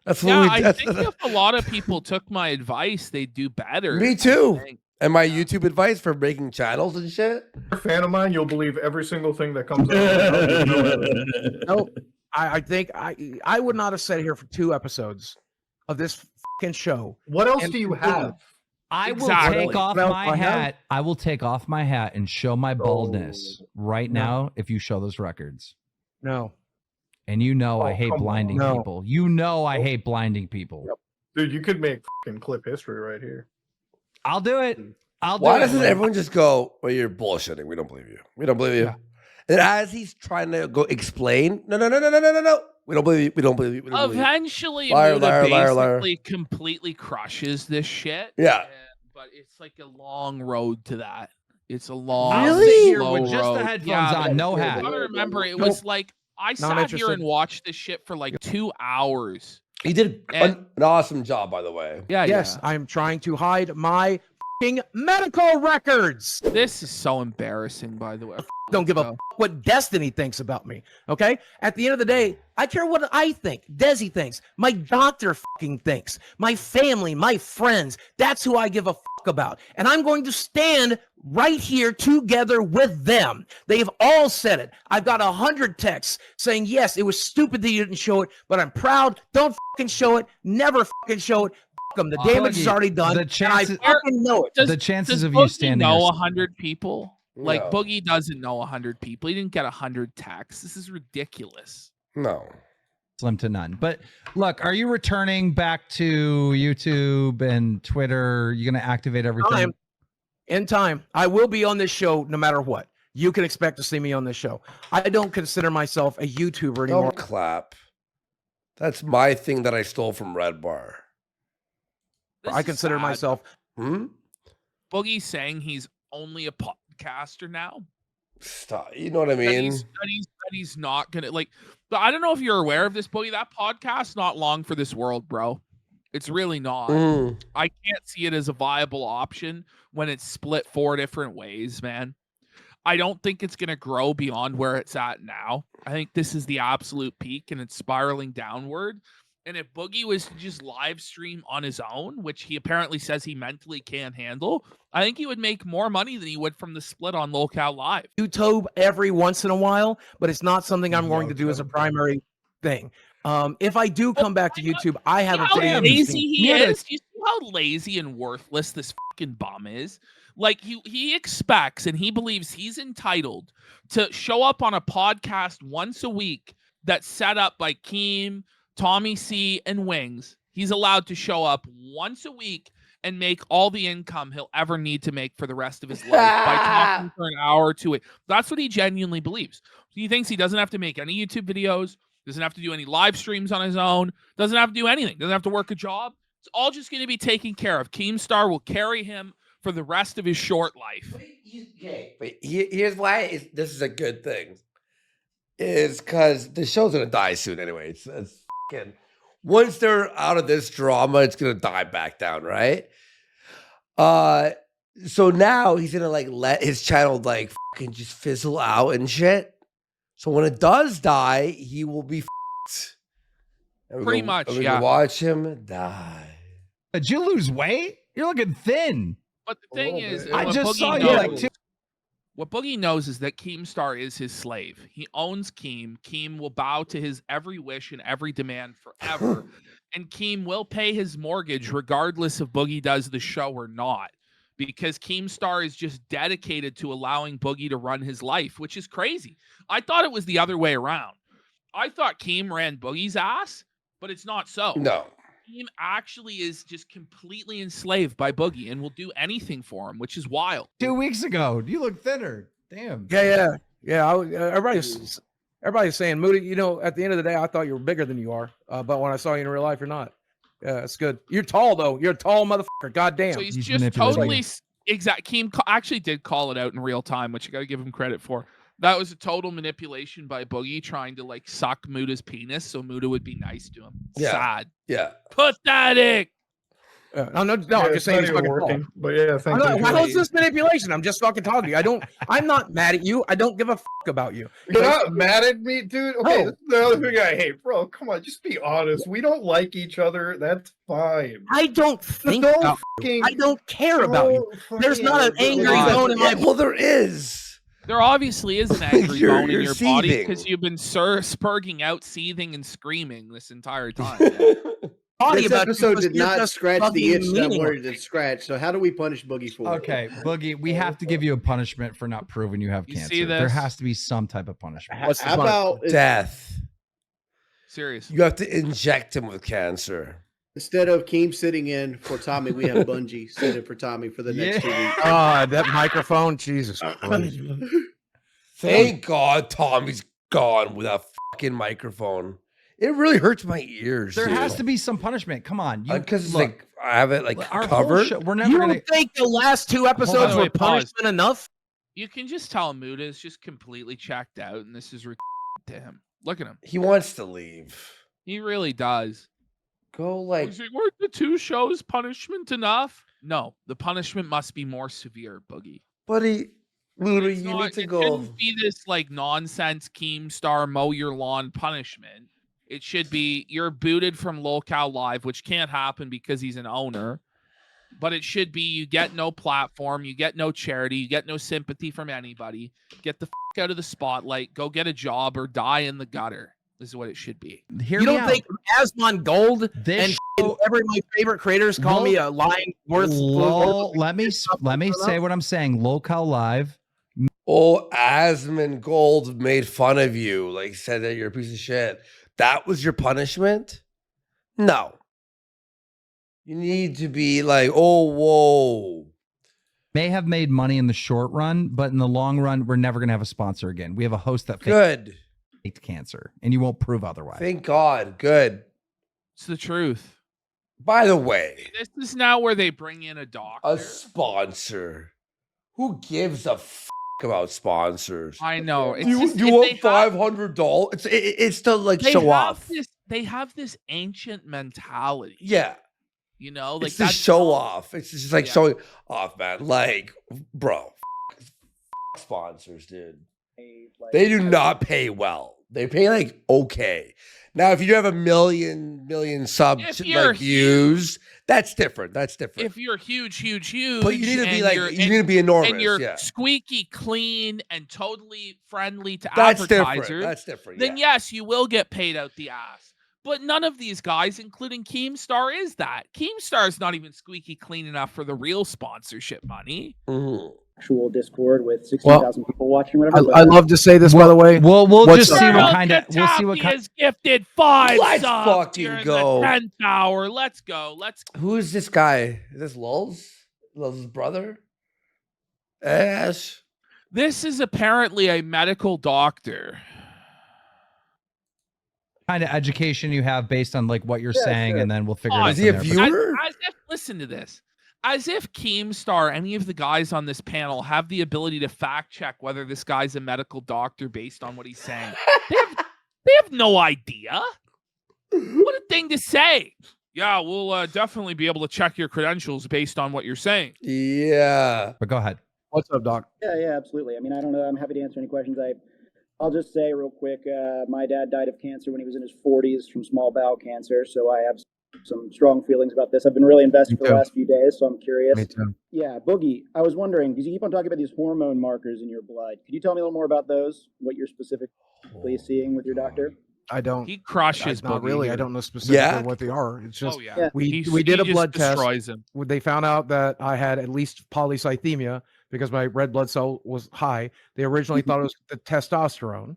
That's what I think if a lot of people took my advice, they'd do better. Me too. And my YouTube advice for making channels and shit. If you're a fan of mine, you'll believe every single thing that comes out. Nope. I think I would not have sat here for 2 episodes of this fucking show. What else do you have? I will take off my hat. I will take off my hat and show my baldness right now if you show those records. No. And you know I hate blinding people. You know I hate blinding people. Dude, you could make fucking clip history right here. I'll do it. Why doesn't everyone just go, well, you're bullshitting. We don't believe you. We don't believe you. Yeah. And as he's trying to go explain, no. We don't believe you. We don't believe you. Eventually, liar, basically completely crushes this shit. Yeah. But it's like a long road to that. It's a long, slow road. Just the headphones on, no hat. I gotta remember, it was like, I sat here and watched this shit for like 2 hours. He did an awesome job, by the way. Yes, I'm trying to hide my medical records. This is so embarrassing, by the way. Don't give a fuck what Destiny thinks about me. Okay? At the end of the day, I care what I think. Desi thinks. My doctor fucking thinks. My family, my friends. That's who I give a fuck about. And I'm going to stand right here together with them. They've all said it. I've got 100 texts saying, yes, it was stupid that you didn't show it, but I'm proud. Don't fucking show it. Never fucking show it. Them. The damage is already done. The chances, I fucking know it. The chances of Boogie you standing know there. 100 people. Like No. Boogie doesn't know 100 people. He didn't get 100 texts. This is ridiculous. No. Slim to none. But look, are you returning back to YouTube and Twitter? You're going to activate everything? In time. I will be on this show no matter what. You can expect to see me on this show. I don't consider myself a YouTuber anymore. Don't clap. That's my thing that I stole from Red Bar. I consider myself. Boogie's saying he's only a podcaster now. Stop. You know what I mean? That he's not gonna like. But I don't know if you're aware of this, Boogie. That podcast's not long for this world, bro. It's really not. I can't see it as a viable option when it's split 4 different ways, man. I don't think it's going to grow beyond where it's at now. I think this is the absolute peak and it's spiraling downward. And if Boogie was to just live stream on his own, which he apparently says he mentally can't handle, I think he would make more money than he would from the split on LoCal Live. YouTube every once in a while, but it's not something I'm going to do as a primary thing. If I do come back to YouTube, I have how lazy he is. You see how lazy and worthless this fucking bum is? Like he expects and he believes he's entitled to show up on a podcast once a week that's set up by Keem, Tommy C, and Wings. He's allowed to show up once a week and make all the income he'll ever need to make for the rest of his life by talking for an hour or two. That's what he genuinely believes. He thinks he doesn't have to make any YouTube videos, doesn't have to do any live streams on his own, doesn't have to do anything, doesn't have to work a job. It's all just going to be taken care of. Keemstar will carry him for the rest of his short life. But here's why this is a good thing. Is because the show's going to die soon anyway. It's fucking, once they're out of this drama, it's going to die back down, right? So now he's gonna like let his channel like fucking just fizzle out and shit. So when it does die, he will be fucked. Pretty much, we yeah. can watch him die. Did you lose weight? You're looking thin. But the thing is, I what just Boogie saw you knows- like 2. What Boogie knows is that Keemstar is his slave. He owns Keem. Keem will bow to his every wish and every demand forever. And Keem will pay his mortgage regardless if Boogie does the show or not. Because Keemstar is just dedicated to allowing Boogie to run his life, which is crazy. I thought it was the other way around. I thought Keem ran Boogie's ass, but it's not so. No. Keem actually is just completely enslaved by Boogie and will do anything for him, which is wild. 2 weeks ago, you look thinner. Damn. Yeah. Everybody's saying, Moody, you know, at the end of the day, I thought you were bigger than you are. But when I saw you in real life, you're not. Yeah, it's good. You're tall, though. You're a tall motherfucker. Goddamn. So he's just totally exact. Keem actually did call it out in real time, which you got to give him credit for. That was a total manipulation by Boogie trying to like suck Muda's penis so Muda would be nice to him. Yeah. Sad. Yeah. Pathetic. No, I'm just saying he's fucking working. tall. But yeah, thank you. How is this manipulation? I'm just fucking talking to you. I'm not mad at you. I don't give a fuck about you. You're not mad at me, dude? Okay, No. this is the other thing I hate. Bro, come on, just be honest. We don't like each other. That's fine. I don't think don't about fucking- you. I don't care about you. There's not an angry bone in my Well, there is. There obviously is an angry You're- bone in you're your body seething. because you've been spurging out, seething, and screaming this entire time. body This about you episode because did you're not just scratch the fucking itch that meaningless. wanted to scratch. So how do we punish Boogie for it? Okay, Boogie, we have to give you a punishment for not proving you have You cancer. see There this? has to be some type of punishment. What's the How about Death. Serious. You have to inject him with cancer. instead of Keem sitting in for Tommy, we have Bungie sitting for Tommy for the next 2 weeks? God, that microphone, Jesus Christ. Thank God Tommy's gone with a fucking microphone. It really hurts my ears. There has to be some punishment. Come on, you because look, like I have it like our whole covered. show, we're never You gonna. don't think the last 2 episodes on, were wait, pause. punishment enough? You can just tell Muda is just completely checked out, and this is to him. Look at him. He wants to leave. He really does. Go like Weren't the 2 shows punishment enough? No, the punishment must be more severe, Boogie. buddy. Luda, It's you not- need to it go. shouldn't be this like nonsense Keemstar mow your lawn punishment. It should be you're booted from Locale Live, which can't happen because he's an owner. But it should be you get no platform, you get no charity, you get no sympathy from anybody. Get the fuck out of the spotlight, go get a job or die in the gutter. This is what it should be. Hear You me don't out. think Asmon Gold This and every of my favorite creators call me a lying worth? Let me say what I'm saying. Locale Live. Oh, Asmon Gold made fun of you, like said that you're a piece of shit. That was your punishment? No. You need to be like, oh, whoa. May have made money in the short run, but in the long run, we're never going to have a sponsor again. We have a host that Good. faked cancer, and you won't prove otherwise. Thank God. Good. It's the truth. By the way, This is now where they bring in a doctor. a sponsor. Who gives a about sponsors? I know. Do you want $500? It's to like they show have off. They have this ancient mentality. Yeah. You know, like It's to show off. It's just like showing off, man. Like, bro, sponsors, dude. They do not pay well. They pay like okay. Now, if you have a million sub If you're like views, that's different. That's different. If you're huge, But you need to be and like you're- you need to be enormous. and you're yeah. squeaky clean and totally friendly to That's different. advertisers, That's different. then yes, you will get paid out the ass. But none of these guys, including Keemstar, is that. Keemstar is not even squeaky clean enough for the real sponsorship money. Actual Discord with 16,000 people watching, whatever. I love to say this, by the way. We'll What's just see up? what kind of we'll see what Katappi kind. has gifted 5 Let's subs fucking during go. the 10th hour. Let's go. Let's Who is this guy? Is this Lulz? Lulz's brother? Ash. This is apparently a medical doctor. Kind of education you have based on like what you're saying, and then we'll figure it out. Is he a from there. But- viewer? As if, listen to this. As if Keemstar, any of the guys on this panel, have the ability to fact check whether this guy's a medical doctor based on what he's saying. They have no idea. What a thing to say. Yeah, we'll definitely be able to check your credentials based on what you're saying. Yeah. But go ahead. What's up, Doc? Yeah, absolutely. I mean, I don't know. I'm happy to answer any questions. I'll just say real quick, my dad died of cancer when he was in his 40s from small bowel cancer, so I have some strong feelings about this. I've been really invested for the last few days, so I'm curious. Me too. Yeah, Boogie, I was wondering, because you keep on talking about these hormone markers in your blood. Could you tell me a little more about those, what you're specifically seeing with your doctor? I don't. He crushes Not Boogie really. here. I don't know specifically Yeah. what they are. It's just we He did a just blood test. destroys him. They found out that I had at least polycythemia because my red blood cell was high. They originally thought it was the testosterone.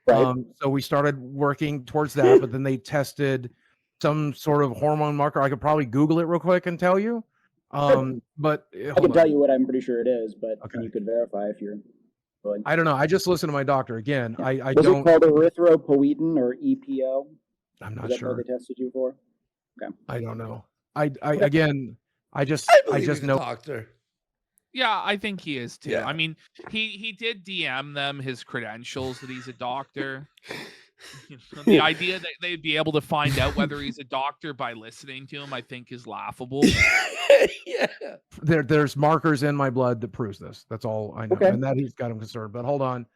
Right. So we started working towards that, but then they tested some sort of hormone marker. I could probably Google it real quick and tell you. But I can tell you what I'm pretty sure it is, but you could verify if you're willing. I don't know. I just listened to my doctor again. Yeah. I Was don't. it called erythropoietin or EPO? I'm not Is that sure. what they tested you for? Okay. I don't know. I again. I just know. Doctor. Yeah, I think he is too. Yeah. I mean, he did DM them his credentials that he's a doctor. The idea that they'd be able to find out whether he's a doctor by listening to him, I think, is laughable. Yeah. There's markers in my blood that proves this. That's all I know, Okay. and that he's got him concerned. But hold on.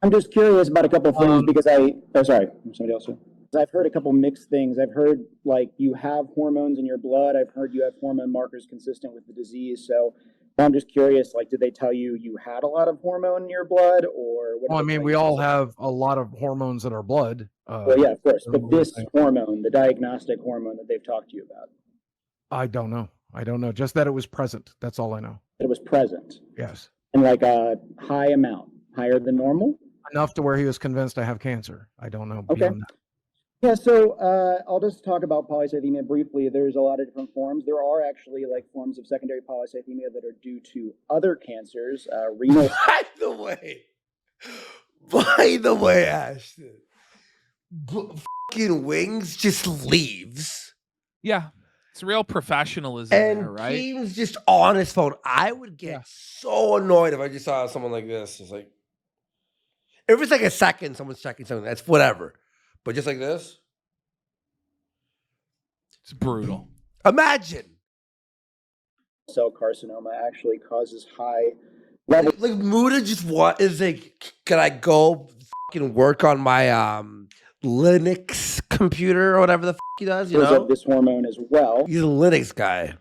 I'm just curious about a couple of things because sorry, somebody else. I've heard a couple mixed things. I've heard like you have hormones in your blood. I've heard you have hormone markers consistent with the disease. So I'm just curious, like, did they tell you you had a lot of hormone in your blood, or what? Well, I mean, we all have a lot of hormones in our blood. Well, yeah, of course, but this hormone, the diagnostic hormone that they've talked to you about, I don't know. I don't know. Just that it was present. That's all I know. it was present Yes. in like a high amount, higher than normal. Enough to where he was convinced I have cancer. I don't know. Okay. Beyond that. Yeah, so I'll just talk about polycythemia briefly. There's a lot of different forms. There are actually like forms of secondary polycythemia that are due to other cancers, renal. By the way, Ashton, fucking Wings just leaves. Yeah, it's real professionalism And there, right? Keem's just on his phone. I would get so annoyed if I just saw someone like this. Just like, if it's like a second, someone's checking something, that's whatever. But just like this, it's brutal. Imagine. Cell carcinoma actually causes high level. Like Muda just is like, can I go fucking work on my Linux computer or whatever the he does? You know, of this hormone as well. He's a Linux guy.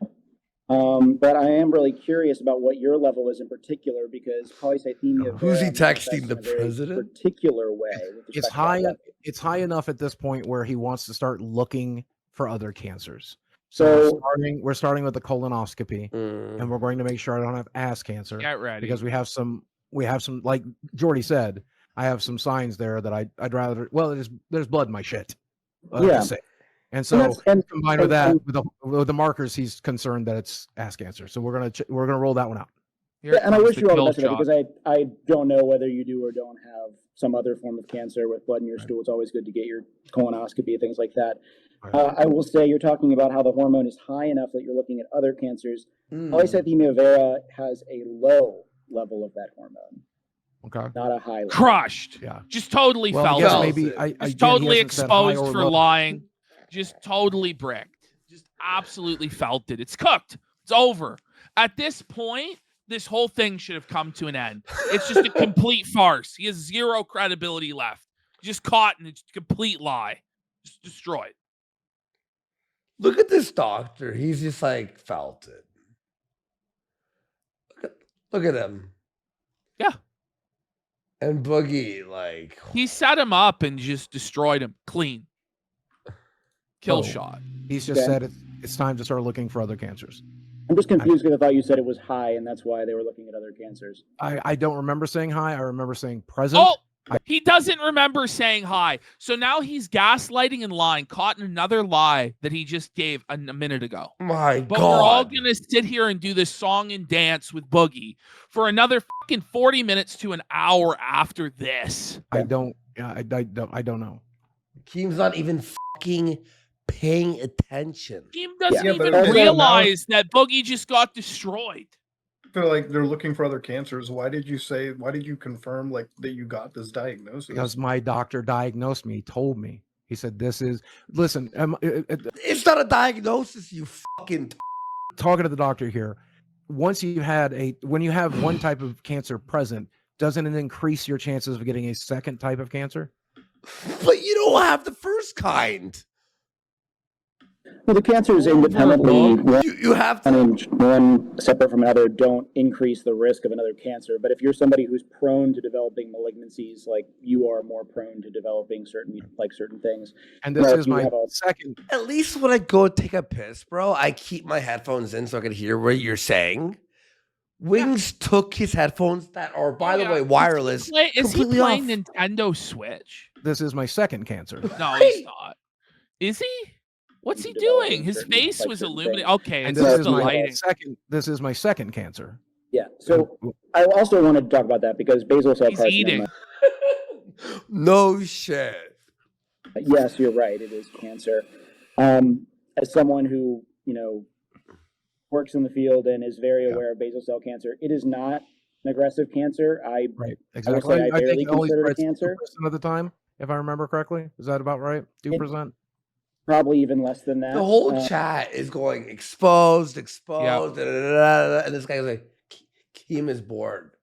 But I am really curious about what your level is in particular because polycythemia. Who's he manifests texting? in The a very president? Particular way. with It's respect to high. that. It's high enough at this point where he wants to start looking for other cancers. So we're starting with the colonoscopy, and we're going to make sure I don't have ass cancer. Get ready. Because we have some like Jordy said, I have some signs there that I'd rather. Well, there's blood in my shit. Yeah. To say. And so And combined with that, with the markers, he's concerned that it's ass cancer. So we're gonna roll that one out. Yeah, and I wish you all the best with it because I don't know whether you do or don't have some other form of cancer with blood in your stool. It's always good to get your colonoscopy, things like that. I will say you're talking about how the hormone is high enough that you're looking at other cancers. Polycythemia vera has a low level of that hormone. Okay. Not a high level. Crushed. Yeah. Just totally Well, felt yes, it. maybe Just totally he hasn't said high exposed or for low. lying. Just totally bricked. Just absolutely felt it. It's cooked. It's over. At this point, this whole thing should have come to an end. It's just a complete farce. He has zero credibility left. Just caught in a complete lie. Just destroyed. Look at this doctor. He's just like felt it. Look at him. Yeah. And Boogie, like He set him up and just destroyed him clean. Kill shot. He's just said it's time to start looking for other cancers. I'm just confused because I thought you said it was high and that's why they were looking at other cancers. I don't remember saying high. I remember saying present. Oh, he doesn't remember saying hi. So now he's gaslighting and lying, caught in another lie that he just gave a minute ago. My But God. we're all going to sit here and do this song and dance with Boogie for another fucking 40 minutes to an hour after this. I don't know. Keem's not even fucking paying attention. Keem doesn't Yeah, but even also realize that Boogie just got destroyed. They're looking for other cancers. Why did you confirm like that you got this diagnosis? Because my doctor diagnosed me, told me. He said, "This is listen." It's not a diagnosis, you fucking. Talking to the doctor here. When you have one type of cancer present, doesn't it increase your chances of getting a second type of cancer? But you don't have the first kind. Well, the cancers independently, you have to. one separate from another, don't increase the risk of another cancer. But if you're somebody who's prone to developing malignancies, like you are more prone to developing certain things. And this is my second. At least when I go take a piss, bro, I keep my headphones in so I can hear what you're saying. Wings took his headphones that are, by the way, wireless. Is he playing Nintendo Switch? This is my second cancer. No, he's not. Is he? What's he doing? His face was illuminated. Okay, and it's just the lighting. This is my second cancer. Yeah. So I also wanted to talk about that because basal cell carcinoma. Eating. No shit. Yes, you're right. It is cancer. As someone who works in the field and is very aware of basal cell cancer, it is not an aggressive cancer. Right. Exactly. I barely consider it cancer. 2% of the time, if I remember correctly. Is that about right? 2%. Probably even less than that. The whole chat is going exposed, and this guy's like, Keem is bored.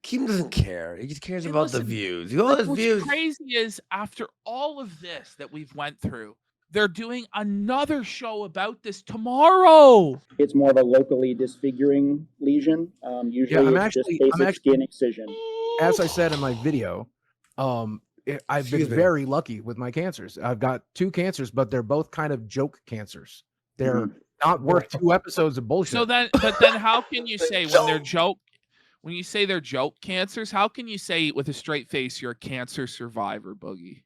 Keem doesn't care. He just cares about the views. What's crazy is after all of this that we've went through, they're doing another show about this tomorrow. It's more of a locally disfiguring lesion. Usually it's just basic skin excision. As I said in my video, I've been very lucky with my cancers. I've got 2 cancers, but they're both kind of joke cancers. They're not worth 2 episodes of bullshit. So then, but then how can you say when you say they're joke cancers, how can you say with a straight face you're a cancer survivor, Boogie?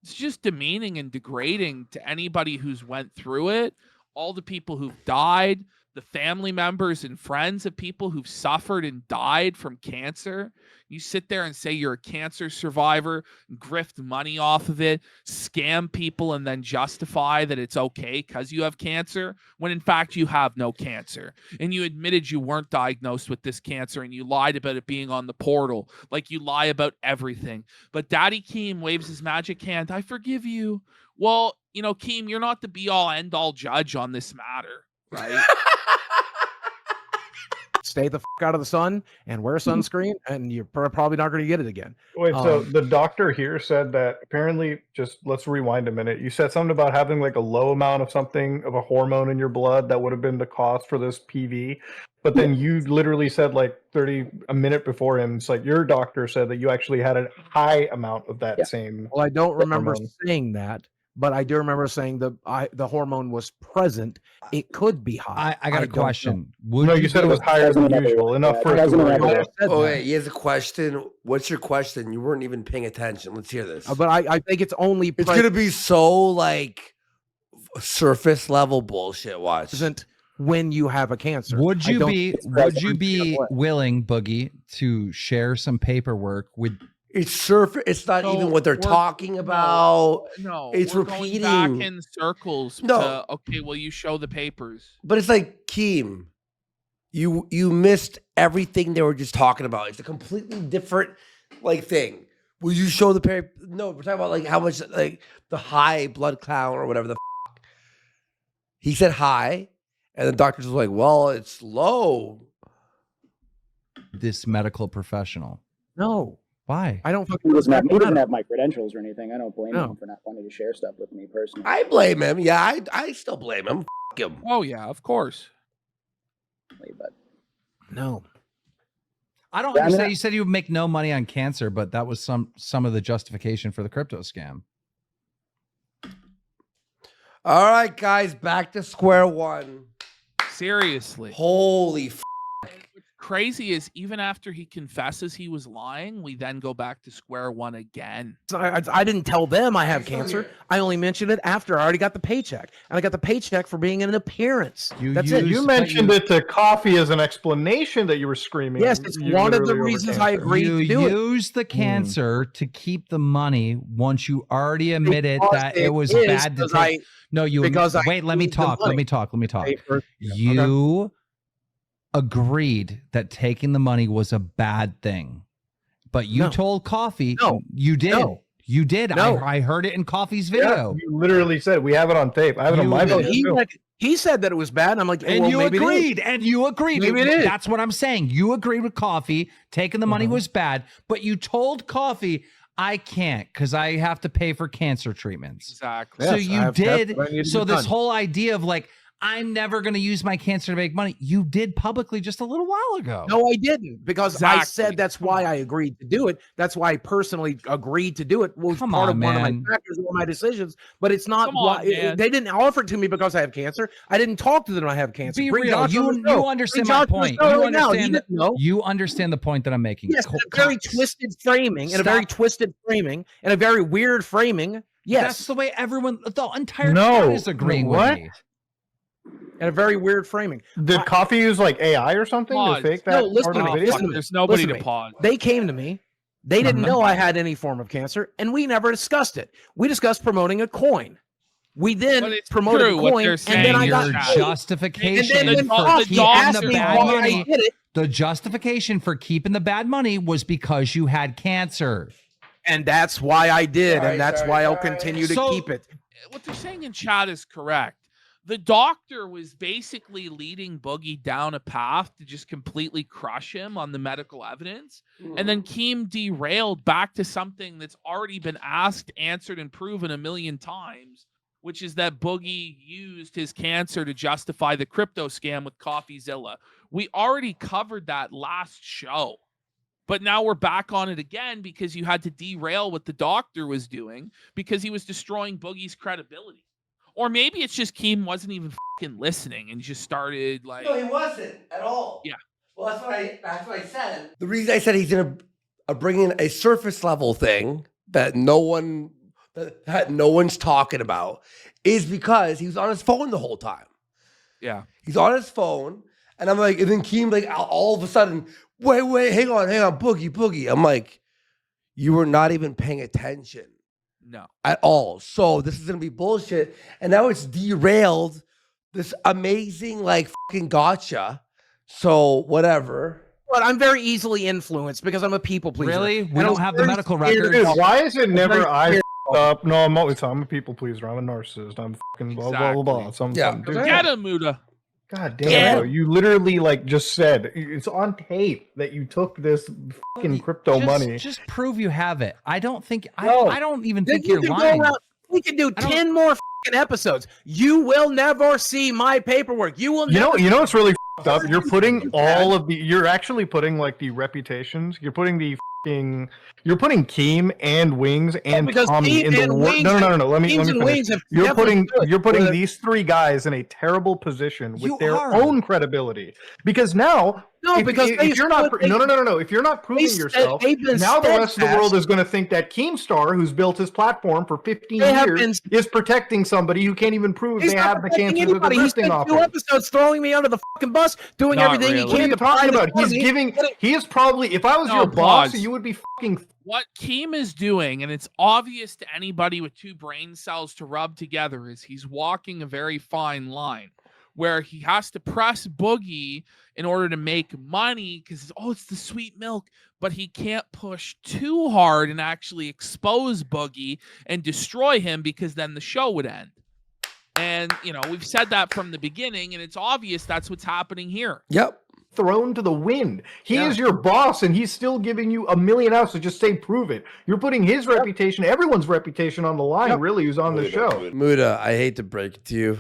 It's just demeaning and degrading to anybody who's went through it, all the people who've died, the family members and friends of people who've suffered and died from cancer. You sit there and say you're a cancer survivor, grift money off of it, scam people, and then justify that it's okay because you have cancer, when in fact you have no cancer. And you admitted you weren't diagnosed with this cancer, and you lied about it being on the portal, like you lie about everything. But Daddy Keem waves his magic hand. I forgive you. Well, Keem, you're not the be-all, end-all judge on this matter, right? Stay the fuck out of the sun and wear sunscreen, and you're probably not going to get it again. Wait, so the doctor here said that apparently, just let's rewind a minute. You said something about having like a low amount of something of a hormone in your blood that would have been the cause for this PV. But then you literally said like a minute before him, it's like your doctor said that you actually had a high amount of that same. Well, I don't remember saying that, but I do remember saying the hormone was present. It could be high. I got a question. No, you said it was higher than usual. Enough for it to worry. Oh, wait, he has a question. What's your question? You weren't even paying attention. Let's hear this. But I think it's only. It's going to be so like surface level bullshit. Watch. Isn't when you have a cancer. Would you be willing, Boogie, to share some paperwork with? It's surface. It's not even what they're talking about. No, it's we're repeating going back in circles. No, okay. Well, you show the papers. But it's like Keem, you missed everything they were just talking about. It's a completely different thing. Will you show the paper? No, we're talking about like how much like the high blood count or whatever the. He said high, and the doctor's was like, "Well, it's low." This medical professional. No. Why? I don't. He doesn't have my credentials or anything. I don't blame him for not wanting to share stuff with me personally. I blame him. Yeah, I still blame him. F him. Oh yeah, of course. But no, I don't understand. You said you would make no money on cancer, but that was some of the justification for the crypto scam. All right, guys, back to square one. Seriously. Holy f. Crazy is even after he confesses he was lying, we then go back to square one again. I didn't tell them I have cancer. I only mentioned it after I already got the paycheck, and I got the paycheck for being in an appearance. That's it. You mentioned it to Coffee as an explanation that you were screaming. Yes, it's one of the reasons I agreed to do it. You used the cancer to keep the money once you already admitted that it was bad to take. Wait, let me talk. Let me talk. You agreed that taking the money was a bad thing, but you told Coffee you did. You did. No. I heard it in Coffee's Yeah, video. you literally said we have it on tape. I have it on my No, video. he said that it was bad. And I'm like, And well, you maybe agreed. It is. And you agreed. Maybe it is. That's what I'm saying. You agreed with Coffee. Taking the money was bad, but you told Coffee, I can't because I have to pay for cancer treatments. Exactly. So Yes, you that's did. what I needed So to this done. whole idea of like, I'm never going to use my cancer to make money. You did publicly just a little while ago. No, I didn't, because I Exactly. said that's why I agreed to do it. That's why I personally agreed to do it. Was Come part on, of one of my man. factors or my decisions. But it's not Come on, why man. they didn't offer it to me because I have cancer. I didn't talk to them. I have cancer. Be Bring real. Josh on the You show. understand Bring my Josh on the point. show You right now. He understand didn't know. You understand the point that I'm making. Yes, in a very twisted framing, in a very twisted framing, in a very weird framing. Yes, That's the way everyone, the entire No. town is agreeing What? with me. in a very weird framing. Did Coffee use like AI or something Pause. to fake that No, listen part of to the me. video? Listen to me. There's nobody Listen to me. pause. They came to me. They didn't know I had any form of cancer, and we never discussed it. We discussed promoting a coin. We then But it's promoted true a what coin, they're and saying then I Your got paid. justification And then when for Boogie keeping asked the me bad why I money, did it, the justification for keeping the bad money was because you had cancer. and that's why I did, Sorry, and that's sorry, why I'll sorry. continue to So- keep it. What they're saying in chat is correct. The doctor was basically leading Boogie down a path to just completely crush him on the medical evidence. And then Keem derailed back to something that's already been asked, answered, and proven a million times, which is that Boogie used his cancer to justify the crypto scam with CoffeeZilla. We already covered that last show. But now we're back on it again because you had to derail what the doctor was doing because he was destroying Boogie's credibility. Or maybe it's just Keem wasn't even fucking listening and just started like. No, he wasn't at all. Yeah. Well, that's what I said. The reason I said he's gonna bring in a surface level thing that no one's talking about is because he was on his phone the whole time. Yeah. He's on his phone, and I'm like, and then Keem like all of a sudden, wait, hang on, Boogie. I'm like, you were not even paying attention. No. At all. So this is gonna be bullshit. And now it's derailed this amazing like fucking gotcha. So whatever. But I'm very easily influenced because I'm a people pleaser. Really? We And I don't was have the very medical scared records. Dude, of- why is it never very I scared up? No, I'm a people pleaser. I'm a narcissist. I'm fucking blah blah blah blah. Yeah. Dude, Get him, Muda. God Yeah. damn, bro. You literally like just said it's on tape that you took this fucking crypto money. Just prove you have it. I don't think. No. I don't even Then think you you're can go lying. around- We can do 10 more fucking episodes. You will never see my paperwork. You will never. You know what's really fucked up? You're putting all of the. You're actually putting like the reputations. You're putting the fucking. You're putting Keem and Wings and because Tommy Keem in the and worst. Wings No. have- Let me Keems and finish. Wings have You're definitely putting stood. these three guys in a terrible position with You their are. own credibility because now. No, because they if you're not stood- no. If you're not proving stood- yourself, they've been now the rest of the steadfast. world is going to think that Keemstar, who's built his platform for 15 They have years, is protecting somebody who can't even prove He's they not have the protecting cancer that they're anybody. He ripping spent off 2 of. episodes throwing me under the fucking bus, doing Not everything really. he What are can you to pry talking the about? He's money. giving. He is probably. If I was No, your boss, pause. you would be fucking. What Keem is doing, and it's obvious to anybody with 2 brain cells to rub together, is he's walking a very fine line where he has to press Boogie in order to make money because, it's the sweet milk, but he can't push too hard and actually expose Boogie and destroy him because then the show would end. And, we've said that from the beginning, and it's obvious that's what's happening here. Yep. Thrown to the wind. He Yeah. is your boss, and he's still giving you $1 million to just say prove it. You're putting his reputation, everyone's reputation, on the line. Really, who's on the show? Muda, I hate to break it to you,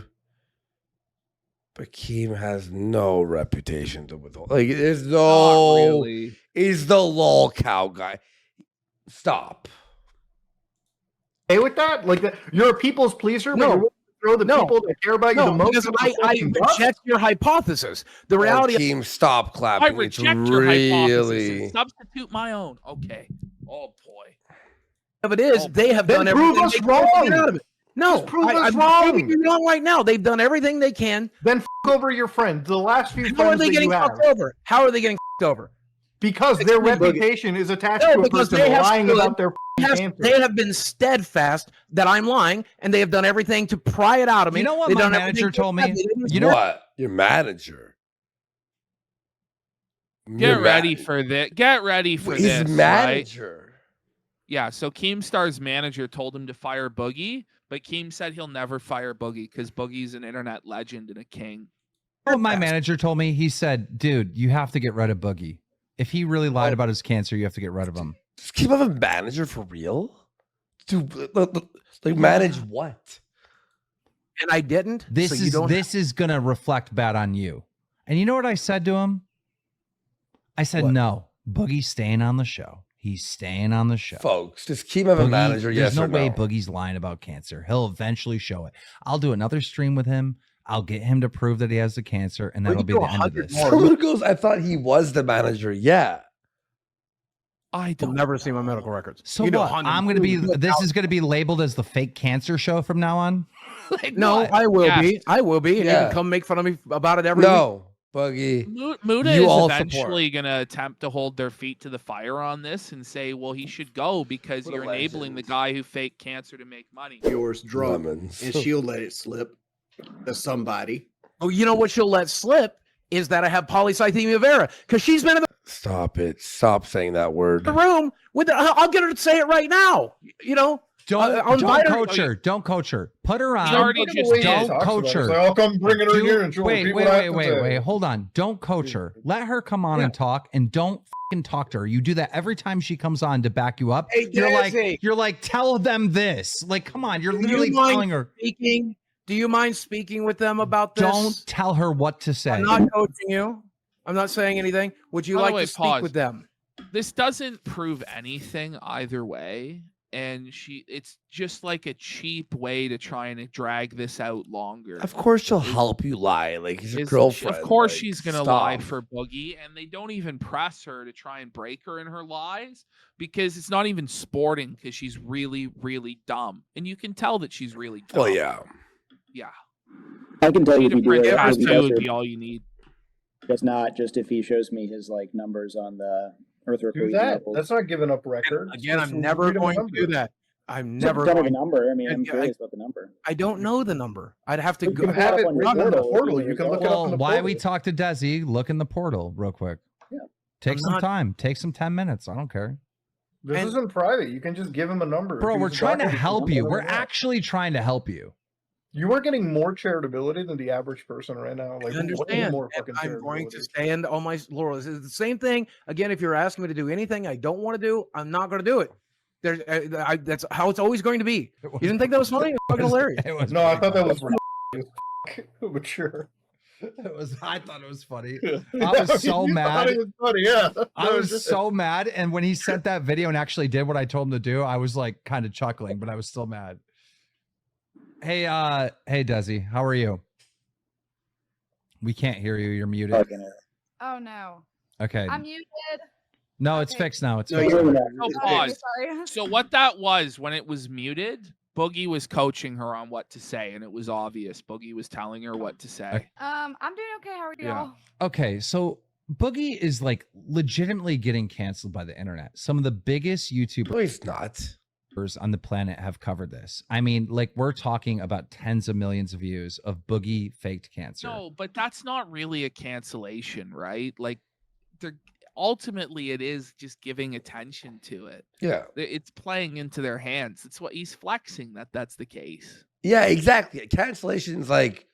but Keem has no reputation to withhold. Like, there's no. Not really. He's the lol cow guy. Stop. Hey, with that, like you're a people's pleaser, but No. you're willing to throw the No. people that care about you the No, most. because under the I fucking bus? reject your hypothesis. The reality of Keem, stop I clapping. It's reject your hypothesis really. and substitute my own. Okay. Oh, boy. of it is, they have Then done prove everything us they can to get wrong. out of it. No, Just prove us I'm wrong. proving you wrong right now. They've done everything they can. Then over your friends, the last few How are friends they that getting you have, fucked over? How are they getting fucked over? because their Explain, Boogie. reputation is attached No, to a because person they have lying stood- about their cancer. They have been steadfast that I'm lying, and they have done everything to pry it out of me. You know what They've my done manager everything told me? they didn't- You know What? Your manager. Get ready for this. Get ready for He's this. Right? manager. Yeah, so Keemstar's manager told him to fire Boogie, but Keem said he'll never fire Boogie because Boogie's an internet legend and a king. What my manager told me, he said, dude, you have to get rid of Boogie. If he really lied about his cancer, you have to get rid of him. Does Keem have a manager for real? Like manage what? And I didn't. This is gonna reflect bad on you. And you know what I said to him? I said, no, Boogie's staying on the show. He's staying on the show. Folks, does Keem have a manager? Yes or no? There's no way Boogie's lying about cancer. He'll eventually show it. I'll do another stream with him. I'll get him to prove that he has the cancer, and that'll be the end of this. Someone goes, I thought he was the manager. Yeah. I don't never see my medical records. So what? I'm going to be, this is going to be labeled as the fake cancer show from now on? Like, no, what? I will be. I will be. And you can come make fun of me about it every week. Boogie. Muda is eventually going to attempt to hold their feet to the fire on this and say, well, he should go because you're enabling the guy who faked cancer to make money. Yours drunk, and she'll let it slip to somebody. Oh, you know what she'll let slip is that I have polycythemia vera because she's been in the Stop it. Stop saying that word. room with I'll get her to say it right now. You know, Don't coach her. Don't coach her. Put her on. Don't coach her. I'll come bringing her here and she'll repeat what I have to say. Wait. Hold on. Don't coach her. Let her come on and talk, and don't fucking talk to her. You do that every time she comes on to back you up. Hey, you're like, tell them this. Like, come on. You're literally telling her. Do you mind speaking with them about this? Don't tell her what to say. I'm not coaching you. I'm not saying anything. Would you like to speak with them? This doesn't prove anything either way. And it's just like a cheap way to try and drag this out longer. Of course she'll help you lie. Like, he's your girlfriend. Of course she's going to lie for Boogie. And they don't even press her to try and break her in her lies because it's not even sporting because she's really, really dumb. And you can tell that she's really dumb. Well, yeah. Yeah. I can tell you if you do it, would be all you need. It's not just if he shows me his like numbers on the erythropoietin levels. That's not giving up records. Again, I'm never going to do that. I'm never tell me going the number. I mean, I'm curious about the number. I don't know the number. I'd have to go. You have it not in the portal. You can look it up in the Why portal. we talk to Desi? Look in the portal real quick. Yeah. Take some time. Take some 10 minutes. I don't care. This isn't private. You can just give him a number. Bro, we're trying to help you. We're actually trying to help you. You are getting more charitability than the average person right now. Like, I understand. I'm going to stand on my laurels. It's the same thing. Again, if you're asking me to do anything I don't want to do, I'm not going to do it. That's how it's always going to be. You didn't think that was funny? It was fucking hilarious. No, I thought that was mature. I thought it was funny. I was so mad. It was funny, yeah. I was so mad. And when he sent that video and actually did what I told him to do, I was like kind of chuckling, but I was still mad. Hey, Desi, how are you? We can't hear you. You're muted. Oh no. Okay. I'm muted. No, it's fixed now. It's fixed. Pause. So what that was when it was muted, Boogie was coaching her on what to say, and it was obvious. Boogie was telling her what to say. I'm doing okay. How are y'all? Okay, so Boogie is like legitimately getting canceled by the internet. Some of the biggest YouTubers. No, he's not. On the planet have covered this. I mean, like, we're talking about tens of millions of views of Boogie faked cancer. No, but that's not really a cancellation, right? Like, ultimately it is just giving attention to it. Yeah. It's playing into their hands. It's what he's flexing that's the case. Yeah, exactly. Cancellation is like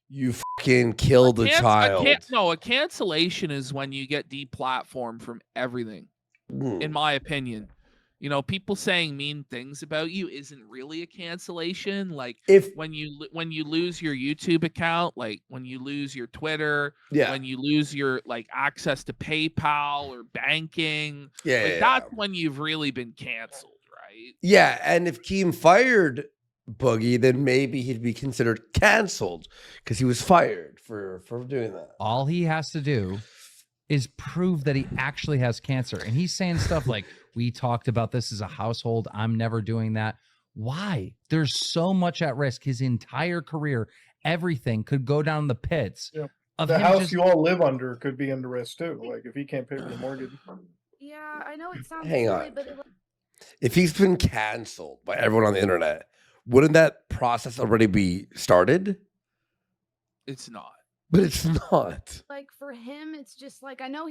you fucking killed the child. A cancellation is when you get deplatformed from everything, in my opinion. You know, people saying mean things about you isn't really a cancellation. Like when you lose your YouTube account, like when you lose your Twitter, when you lose your like access to PayPal or banking, that's when you've really been canceled, right? Yeah, and if Keem fired Boogie, then maybe he'd be considered canceled because he was fired for doing that. All he has to do is prove that he actually has cancer. And he's saying stuff like, we talked about this as a household. I'm never doing that. Why? There's so much at risk. His entire career, everything could go down the pits. Yeah. The house you all live under could be under risk too. Like if he can't pay for the mortgage. Yeah, I know it sounds Hang silly, on. but If he's been canceled by everyone on the internet, wouldn't that process already be started? It's not. But it's not. like for him, it's just like I know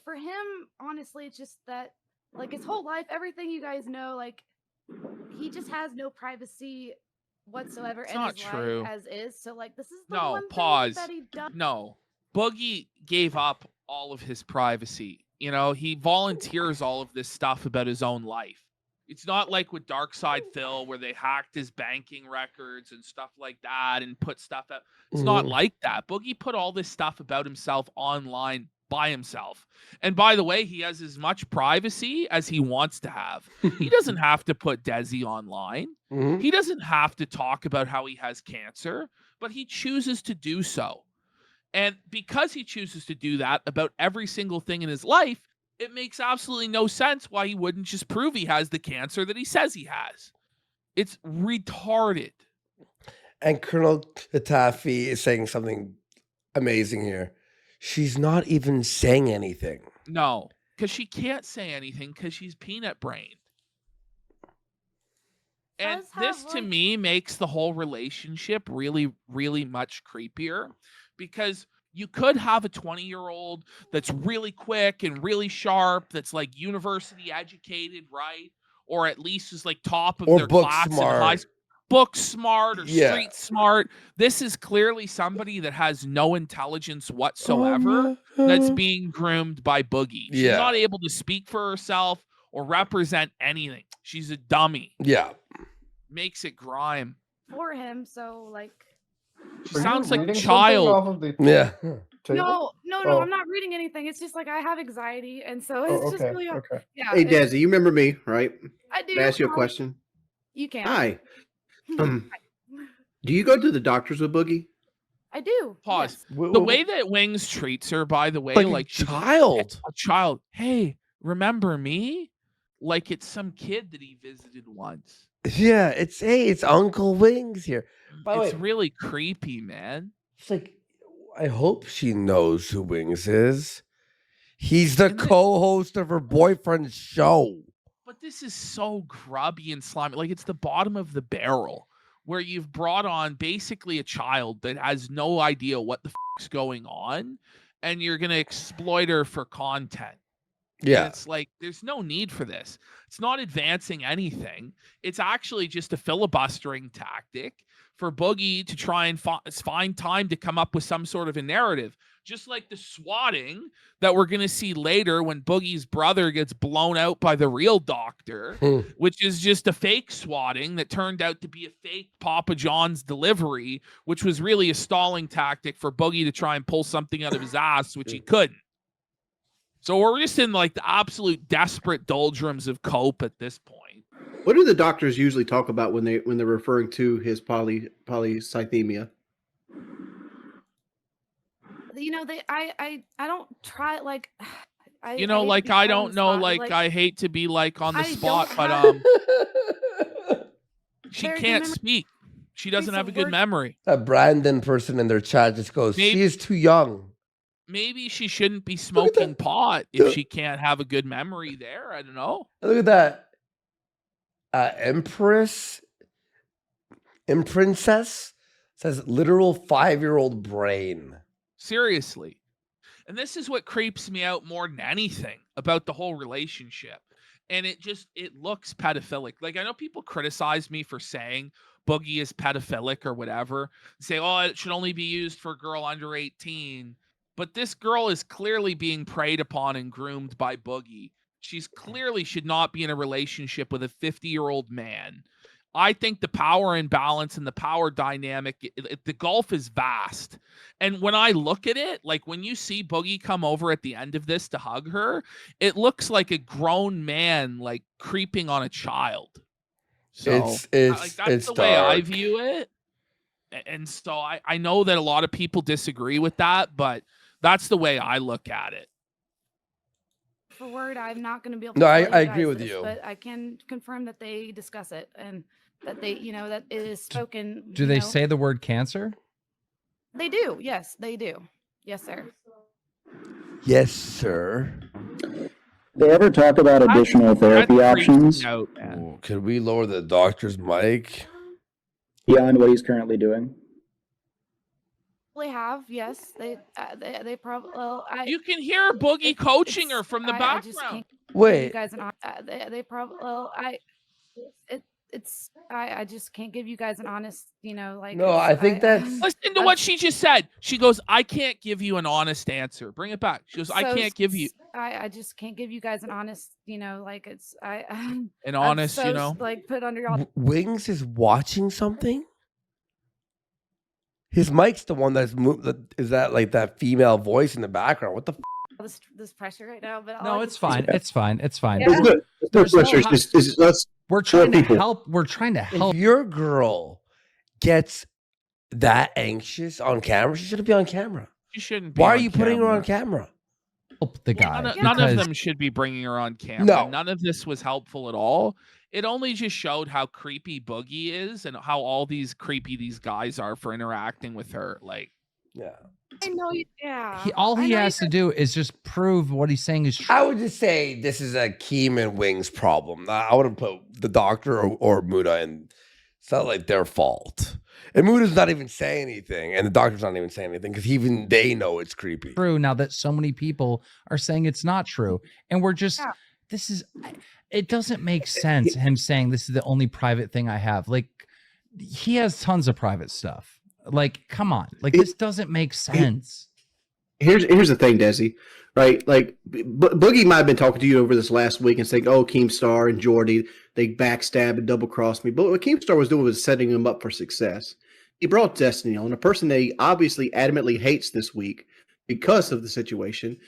for him, honestly, it's just that like his whole life, everything you guys know, like he just has no privacy whatsoever It's in not his true. life as is. So like this is the No, one pause. thing that he does. No. Boogie gave up all of his privacy. You know, he volunteers all of this stuff about his own life. It's not like with Darkside Phil where they hacked his banking records and stuff like that and put stuff out. It's not like that. Boogie put all this stuff about himself online by himself. And by the way, he has as much privacy as he wants to have. He doesn't have to put Desi online. He doesn't have to talk about how he has cancer, but he chooses to do so. And because he chooses to do that about every single thing in his life, it makes absolutely no sense why he wouldn't just prove he has the cancer that he says he has. It's retarded. And Colonel Katafi is saying something amazing here. She's not even saying anything. No, because she can't say anything because she's peanut brained. And this to me makes the whole relationship really, really much creepier because you could have a 20-year-old that's really quick and really sharp, that's like university educated, right? Or at least is like top of their class in high school. Book smart or street smart. This is clearly somebody that has no intelligence whatsoever that's being groomed by Boogie. She's not able to speak for herself or represent anything. She's a dummy. Yeah. Makes it grime. For him, so like she sounds like a child. Yeah. No, I'm not reading anything. It's just like I have anxiety, and so it's just really yeah. Hey, Desi, you remember me, right? I do. Can I ask you a question? You can. Hi. Do you go to the doctors with Boogie? I do. Pause. Yes. The way that Wings treats her, by the way, like a child. A child. Hey, remember me? Like it's some kid that he visited once. Yeah, it's Uncle Wings here. It's really creepy, man. It's like, I hope she knows who Wings is. He's the co-host of her boyfriend's show. But this is so grubby and slimy. Like it's the bottom of the barrel where you've brought on basically a child that has no idea what the f***'s going on, and you're going to exploit her for content. Yeah. And it's like, there's no need for this. It's not advancing anything. It's actually just a filibustering tactic for Boogie to try and find time to come up with some sort of a narrative. Just like the swatting that we're going to see later when Boogie's brother gets blown out by the real doctor, which is just a fake swatting that turned out to be a fake Papa John's delivery, which was really a stalling tactic for Boogie to try and pull something out of his ass, which he couldn't. So we're just in like the absolute desperate doldrums of cope at this point. What do the doctors usually talk about when they're referring to his polycythemia? You know, I don't try like I don't know, like I hate to be like on the spot, but she can't speak. She doesn't have a good memory. A Brandon person in their chat just goes, she is too young. Maybe she shouldn't be smoking pot if she can't have a good memory there. I don't know. Look at that. Empress says literal 5-year-old brain. Seriously. And this is what creeps me out more than anything about the whole relationship. And it looks pedophilic. Like I know people criticize me for saying Boogie is pedophilic or whatever. Say, oh, it should only be used for a girl under 18. But this girl is clearly being preyed upon and groomed by Boogie. She's clearly should not be in a relationship with a 50-year-old man. I think the power imbalance and the power dynamic, the gulf is vast. And when I look at it, like when you see Boogie come over at the end of this to hug her, it looks like a grown man like creeping on a child. So that's the way I view it. And so I know that a lot of people disagree with that, but that's the way I look at it. For word, I'm not going to be able to. No, tell I you agree guys with this, you. But I can confirm that they discuss it and that they, that it is spoken. Do they say the word cancer? They do. Yes, they do. Yes, sir. Yes, sir. They ever talk about additional therapy options? Could we lower the doctor's mic? Beyond what he's currently doing? They have, yes. They probably. Well, you can hear Boogie coaching her from the background. Wait. You guys they probably I just can't give you guys an honest, like. No, I think that's. Listen to what she just said. She goes, "I can't give you an honest answer." Bring it back. She goes, "I can't give you." I just can't give you guys an honest, like it's An honest, like put under y'all. Wings is watching something. His mic's the one that's moved. Is that like that female voice in the background? What the? This pressure right now, but No, it's fine. It's fine. It's fine. Yeah. We're trying to help. We're trying to help. If your girl gets that anxious on camera, she shouldn't be on camera. She shouldn't be. Why are you putting her on camera? Help the guy. None of them should be bringing her on camera. No. None of this was helpful at all. It only just showed how creepy Boogie is and how all these guys are for interacting with her. Like, yeah. I know, yeah. All he has to do is just prove what he's saying is true. I would just say this is a Keem and Wings problem. I wouldn't put the doctor or Muda in. It's not like their fault. And Muda's not even saying anything, and the doctor's not even saying anything because even they know it's creepy. True. Now that so many people are saying it's not true, and we're just it doesn't make sense. Him saying this is the only private thing I have. Like, he has tons of private stuff. Like, come on. Like, this doesn't make sense. Here's the thing, Desi, right? Like, Boogie might have been talking to you over this last week and saying, "Oh, Keemstar and Jordy, they backstabbed and double crossed me." But what Keemstar was doing was setting him up for success. He brought Destiny on, a person that he obviously adamantly hates this week because of the situation.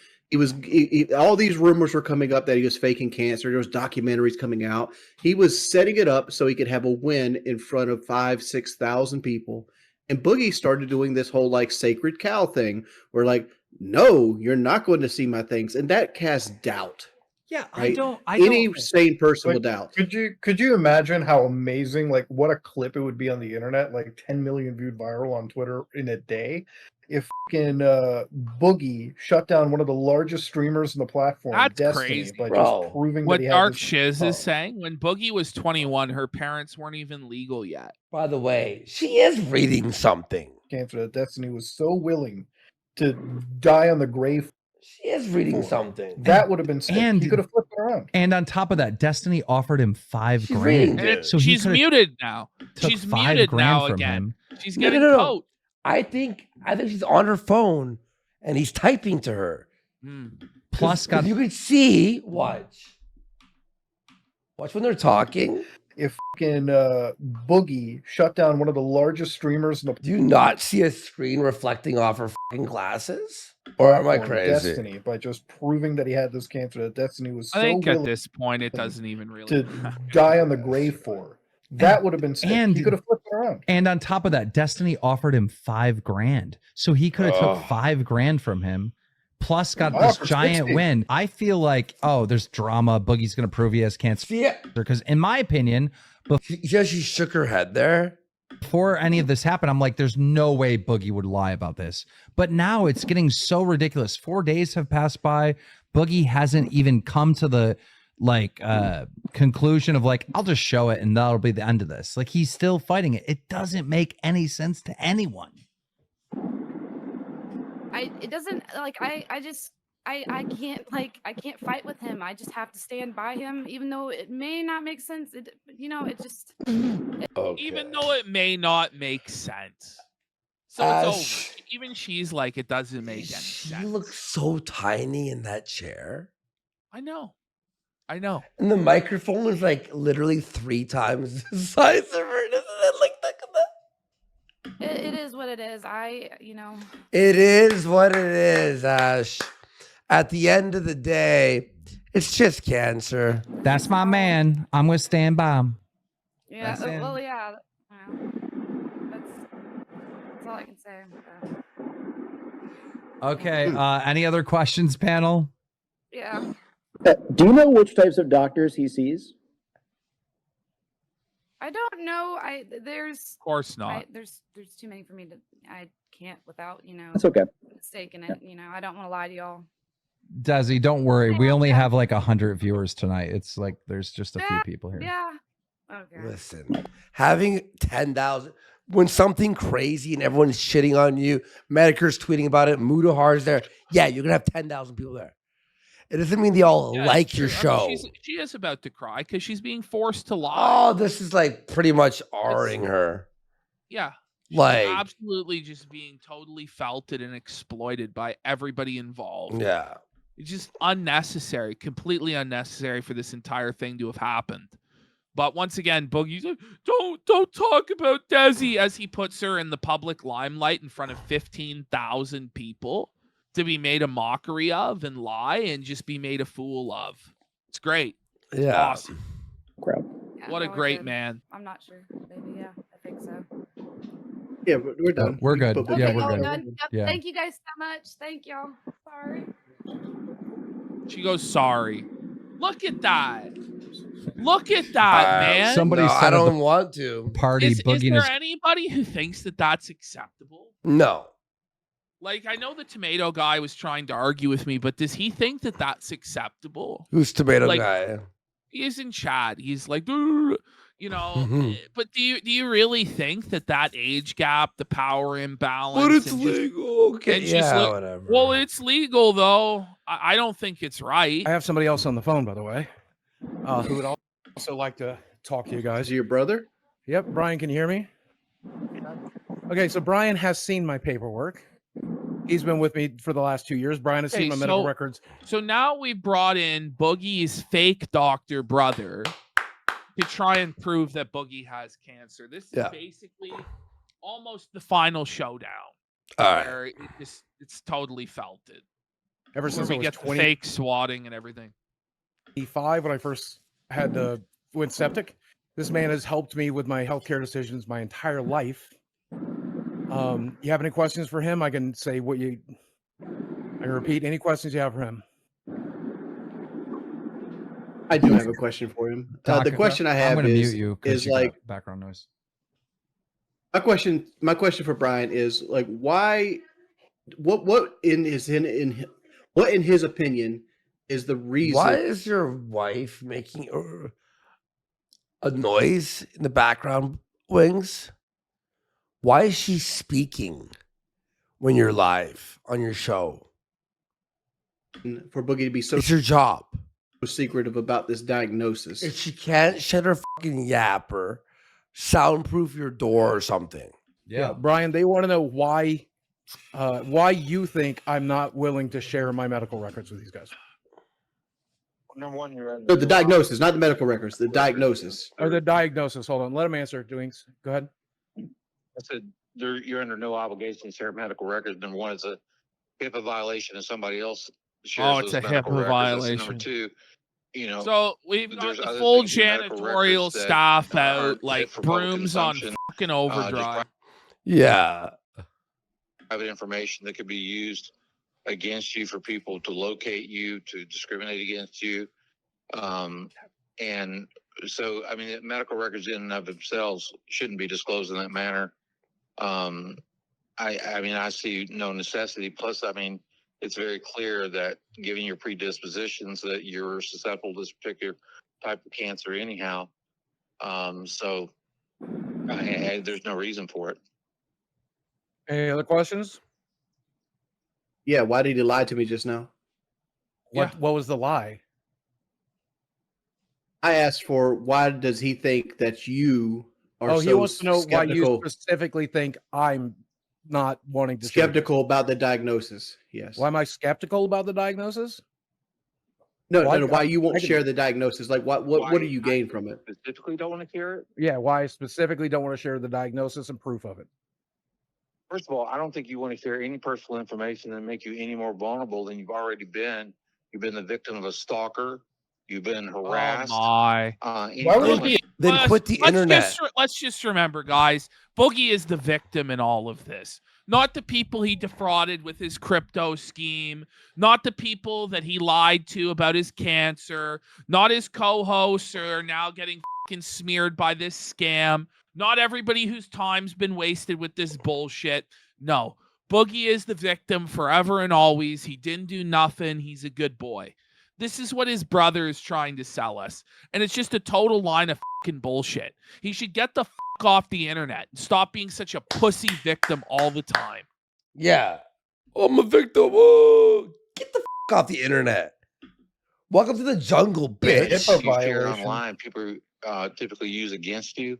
All these rumors were coming up that he was faking cancer. There was documentaries coming out. He was setting it up so he could have a win in front of 5,000-6,000 people. And Boogie started doing this whole like sacred cow thing where like, no, you're not going to see my things. And that casts doubt. Yeah, right? Any sane person will doubt. Could you imagine how amazing, like what a clip it would be on the internet, like 10 million viewed viral on Twitter in a day, if fucking Boogie shut down one of the largest streamers in the platform, That's Destiny, crazy. by just proving what that he Dark had Shiz is saying. When Boogie was 21, her parents weren't even legal yet. By the way, she is reading something. Cancer that Destiny was so willing to die on the grave. She is reading something. That would have been sick. And he could have flipped it around. And on top of that, Destiny offered him $5 reading grand. it. So She's muted now. took She's $5 muted grand now from again. him. She's No, getting no. coat. I think she's on her phone and he's typing to her. Plus, got you could see. Watch when they're talking. If fucking Boogie shut down one of the largest streamers in the Do you not see a screen reflecting off her fucking glasses? Or am I crazy? Destiny, by just proving that he had this cancer that Destiny was so I think at willing this point it doesn't even really to die on the grave for. That would have been sick. and- He could have flipped it around. And on top of that, Destiny offered him $5 grand. So he could have took $5 grand from him, plus got Wow, this for giant 60. win. I feel like, there's drama. Boogie's going to prove he has cancer. Yeah. Because in my opinion, She shook her head there. before any of this happened, I'm like, there's no way Boogie would lie about this. But now it's getting so ridiculous. 4 days have passed by. Boogie hasn't even come to the conclusion of like, I'll just show it and that'll be the end of this. Like, he's still fighting it. It doesn't make any sense to anyone. It doesn't like I can't fight with him. I just have to stand by him, even though it may not make sense. It just even though it may not make sense. So it's over. Even she's like, it doesn't make any sense. She looks so tiny in that chair. I know. And the microphone is like literally 3 times the size of her. Isn't it like that? it is what it is. It is what it is, Ash. At the end of the day, it's just cancer. That's my man. I'm going to stand by him. Yeah. That's it. Well, yeah. That's all I can say. Okay. Any other questions, panel? Yeah. Do you know which types of doctors he sees? I don't know. There's. Of course not. There's too many for me to. I can't without That's okay. mistaking it. I don't want to lie to y'all. Desi, don't worry. We only have like 100 viewers tonight. It's like there's just a few people here. Yeah. Okay. Listen, having 10,000, when something crazy and everyone's shitting on you, Medicare's tweeting about it, Mudahar's there. Yeah, you're going to have 10,000 people there. It doesn't mean they all Yeah, like it's your true. I mean, show. she is about to cry because she's being forced to lie. Oh, this is like pretty much R-ing her. Yeah. She's Like, absolutely just being totally felted and exploited by everybody involved. yeah. It's just unnecessary, completely unnecessary for this entire thing to have happened. But once again, Boogie's like, don't talk about Desi as he puts her in the public limelight in front of 15,000 people to be made a mockery of and lie and just be made a fool of. It's great. It's Yeah. awesome. Crap. Yeah, What a no, we're great good. man. I'm not sure. Maybe, yeah, I think so. Yeah, but we're done. We're good. But- Yeah, Okay, we're y'all good. done? Yep. Yeah. Thank you guys so much. Thank y'all. Sorry. She goes, sorry. Look at that. Look at that, man. Somebody No, said I at the don't want to. party, Is Boogie and there his anybody who thinks that that's acceptable? No. Like, I know the tomato guy was trying to argue with me, but does he think that that's acceptable? Who's tomato Like, guy? He's in chat. He's like, "Ugh," you know, but do you really think that age gap, the power imbalance, But it's and just- legal. Okay, and just yeah, like- whatever. well, it's legal though. I don't think it's right. I have somebody else on the phone, by the way, who would also like to talk to you guys. Is it your brother? Yep, Brian, can you hear me? Okay, so Brian has seen my paperwork. He's been with me for the last 2 years. Brian has Okay, seen my medical so- records. So now we brought in Boogie's fake doctor brother to try and prove that Boogie has cancer. This is Yeah. basically almost the final showdown. All right. Where it's totally felted. Ever Where since we I was get the fake swatting and everything. 25, when I first had went septic, this man has helped me with my healthcare decisions my entire life. You have any questions for him? I can say I can repeat any questions you have for him. I do have a question for him. Doc, The question I I'm have gonna is, mute you 'cause is you got like background noise. my question for Brian is like, why? What in his opinion is the reason? Why is your wife making a noise in the background, Wings? Why is she speaking when you're live on your show? For Boogie to be so It's your job. secretive about this diagnosis? If she can't shut her fucking yapper, soundproof your door or something. Yeah, Brian, they want to know why you think I'm not willing to share my medical records with these guys. Number one, you're No, the diagnosis, not the medical records. The diagnosis. Or the diagnosis. Hold on, let him answer. Doings, go ahead. I said you're under no obligation to share medical records. Number one, it's a HIPAA violation, and somebody else shares Oh, it's those a medical HIPAA records. violation. That's number two. You know, So we've got there's the other full things in medical janitorial records that staff aren't out, fit like for public brooms on consumption. fucking Just overdrive. Yeah. private information that could be used against you for people to locate you, to discriminate against you. And so, I mean, medical records in and of themselves shouldn't be disclosed in that manner. I mean, I see no necessity. Plus, I mean, it's very clear that given your predispositions that you're susceptible to this particular type of cancer anyhow. So there's no reason for it. Any other questions? Yeah, why did he lie to me just now? What was the lie? I asked for why does he think that you are Oh, so he wants to know why skeptical, you specifically think I'm not wanting to skeptical about the diagnosis. Yes. Why am I skeptical about the diagnosis? No, Why- no, no. Why you I won't can- share the diagnosis? Like, what do you gain from it? Specifically, don't want to hear it. Yeah, why I specifically don't want to share the diagnosis and proof of it. First of all, I don't think you want to share any personal information that make you any more vulnerable than you've already been. You've been the victim of a stalker. You've been harassed. Oh my. Why would Boogie- Then let's- quit the let's internet. let's just remember, guys, Boogie is the victim in all of this. Not the people he defrauded with his crypto scheme, not the people that he lied to about his cancer, not his co-hosts who are now getting fucking smeared by this scam, not everybody whose time's been wasted with this bullshit. No, Boogie is the victim forever and always. He didn't do nothing. He's a good boy. This is what his brother is trying to sell us. And it's just a total line of fucking bullshit. He should get the fuck off the internet and stop being such a pussy victim all the time. Yeah. I'm a victim. Oh, get the fuck off the internet. Welcome to the jungle, bitch. You share online, people typically use against you.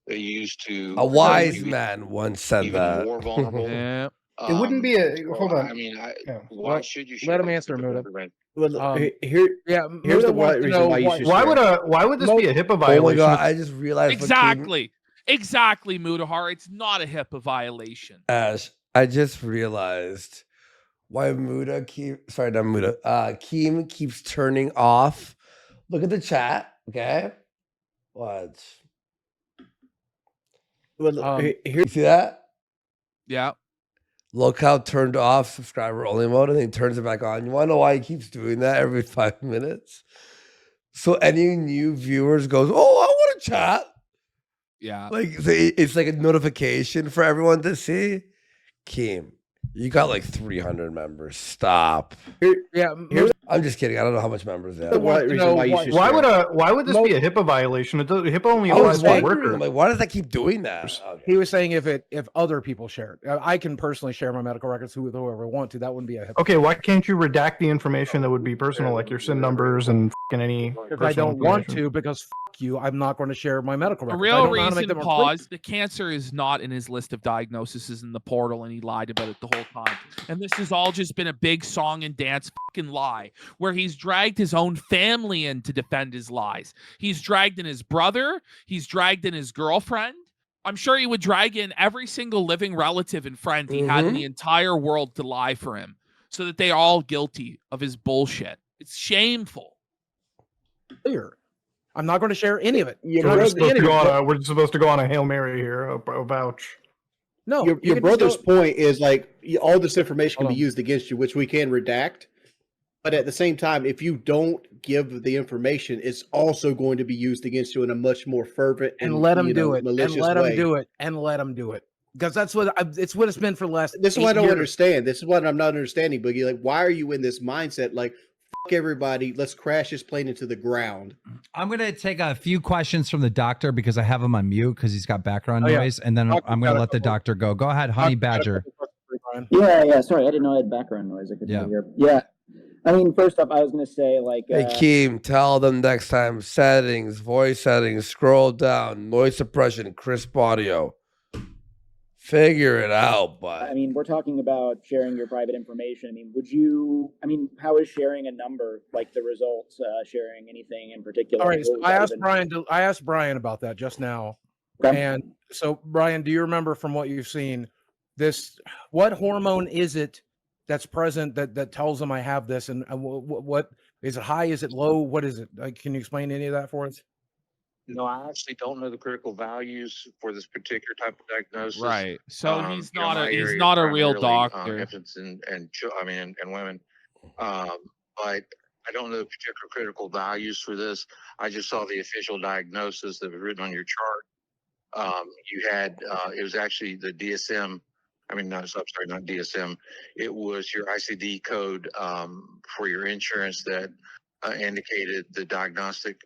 They used to. A wise man once said even that. more vulnerable. Yeah. It wouldn't be a hold on. I mean, why Well, should you let him share answer, Muda. Well, Here's the reason why you should Why share. would this be a HIPAA Oh violation? my god! I just realized. Exactly, Mudahar. It's not a HIPAA violation. Ash, I just realized why Muda Keem keeps turning off. Look at the chat, okay? Watch. Well, You see that? Yeah. Look how turned off subscriber only mode, and then he turns it back on. You want to know why he keeps doing that every 5 minutes? So any new viewers goes, oh, I want to chat. Yeah. Like it's like a notification for everyone to see. Keem, you got like 300 members. Stop. I'm just kidding. I don't know how much members they have. Why would this be a HIPAA violation? HIPAA only applies to workers. Like, why does that keep doing that? Okay. He was saying if other people share it, I can personally share my medical records with whoever I want to. That wouldn't be a HIPAA. Okay, why can't you redact the information that would be personal, like your SIN numbers and any? Because I don't want to. Because you, I'm not going to share my medical The records. real reason, pause, the cancer is not in his list of diagnoses in the portal, and he lied about it the whole time. And this has all just been a big song and dance fucking lie, where he's dragged his own family in to defend his lies. He's dragged in his brother. He's dragged in his girlfriend. I'm sure he would drag in every single living relative and friend he had in the entire world to lie for him, so that they're all guilty of his bullshit. It's shameful. Clear. I'm not going to share any of it. We're supposed to go on a Hail Mary here, a vouch. No, your brother's point is like all this information can be used against you, which we can redact. But at the same time, if you don't give the information, it's also going to be used against you in a much more fervent and let them do it. malicious And let way. them do it. And let them do it. Because that's what it's what it's been for the last. This is what I don't years. understand. This is what I'm not understanding, Boogie. Like, why are you in this mindset? Like, fuck everybody. Let's crash this plane into the ground. I'm going to take a few questions from the doctor because I have him on mute because he's got background Oh, yeah. noise, and then I'm going to let the doctor go. Go ahead, Honey Badger. Yeah. Sorry, I didn't know I had background noise. I couldn't hear. Yeah. I mean, first off, I was going to say, like... Hey, Keem, tell them next time, settings, voice settings, scroll down, noise suppression, crisp audio. Figure it out, but... I mean, we're talking about sharing your private information. I mean, how is sharing a number, like the results, sharing anything in particular? All right, so I asked Brian about that just now. Okay. And so, Brian, do you remember from what you've seen, what hormone is it that's present that tells them I have this, and what is it? High? Is it low? What is it? Can you explain any of that for us? No, I actually don't know the critical values for this particular type of diagnosis. Right. So he's not my a area real primarily, doctor. infants and women. But I don't know the particular critical values for this. I just saw the official diagnosis that was written on your chart. You had it was actually the DSM. I mean, I'm sorry, not DSM. It was your ICD code for your insurance that indicated the diagnostic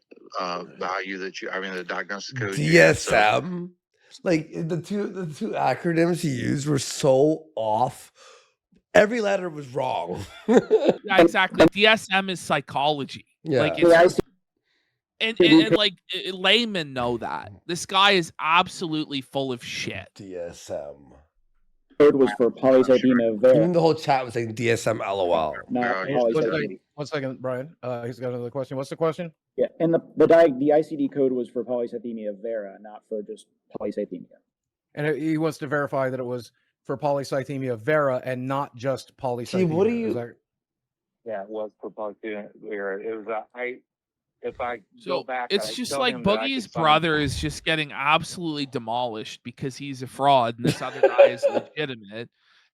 value that the diagnostic code. DSM? Like the two acronyms he used were so off. Every letter was wrong. Yeah, exactly. DSM is psychology. Yeah. Like it's, and like laymen know that. This guy is absolutely full of shit. DSM. Code was for polycythemia vera. Even the whole chat was saying DSM LOL. Not polycythemia. One second, Brian. He's got another question. What's the question? Yeah, and the ICD code was for polycythemia vera, not for just polycythemia. And he wants to verify that it was for polycythemia vera and not just polycythemia. What do you? Yeah, it was for polycythemia vera. It was if I go back, it's just like Boogie's brother is just getting absolutely demolished because he's a fraud and this other guy is legitimate.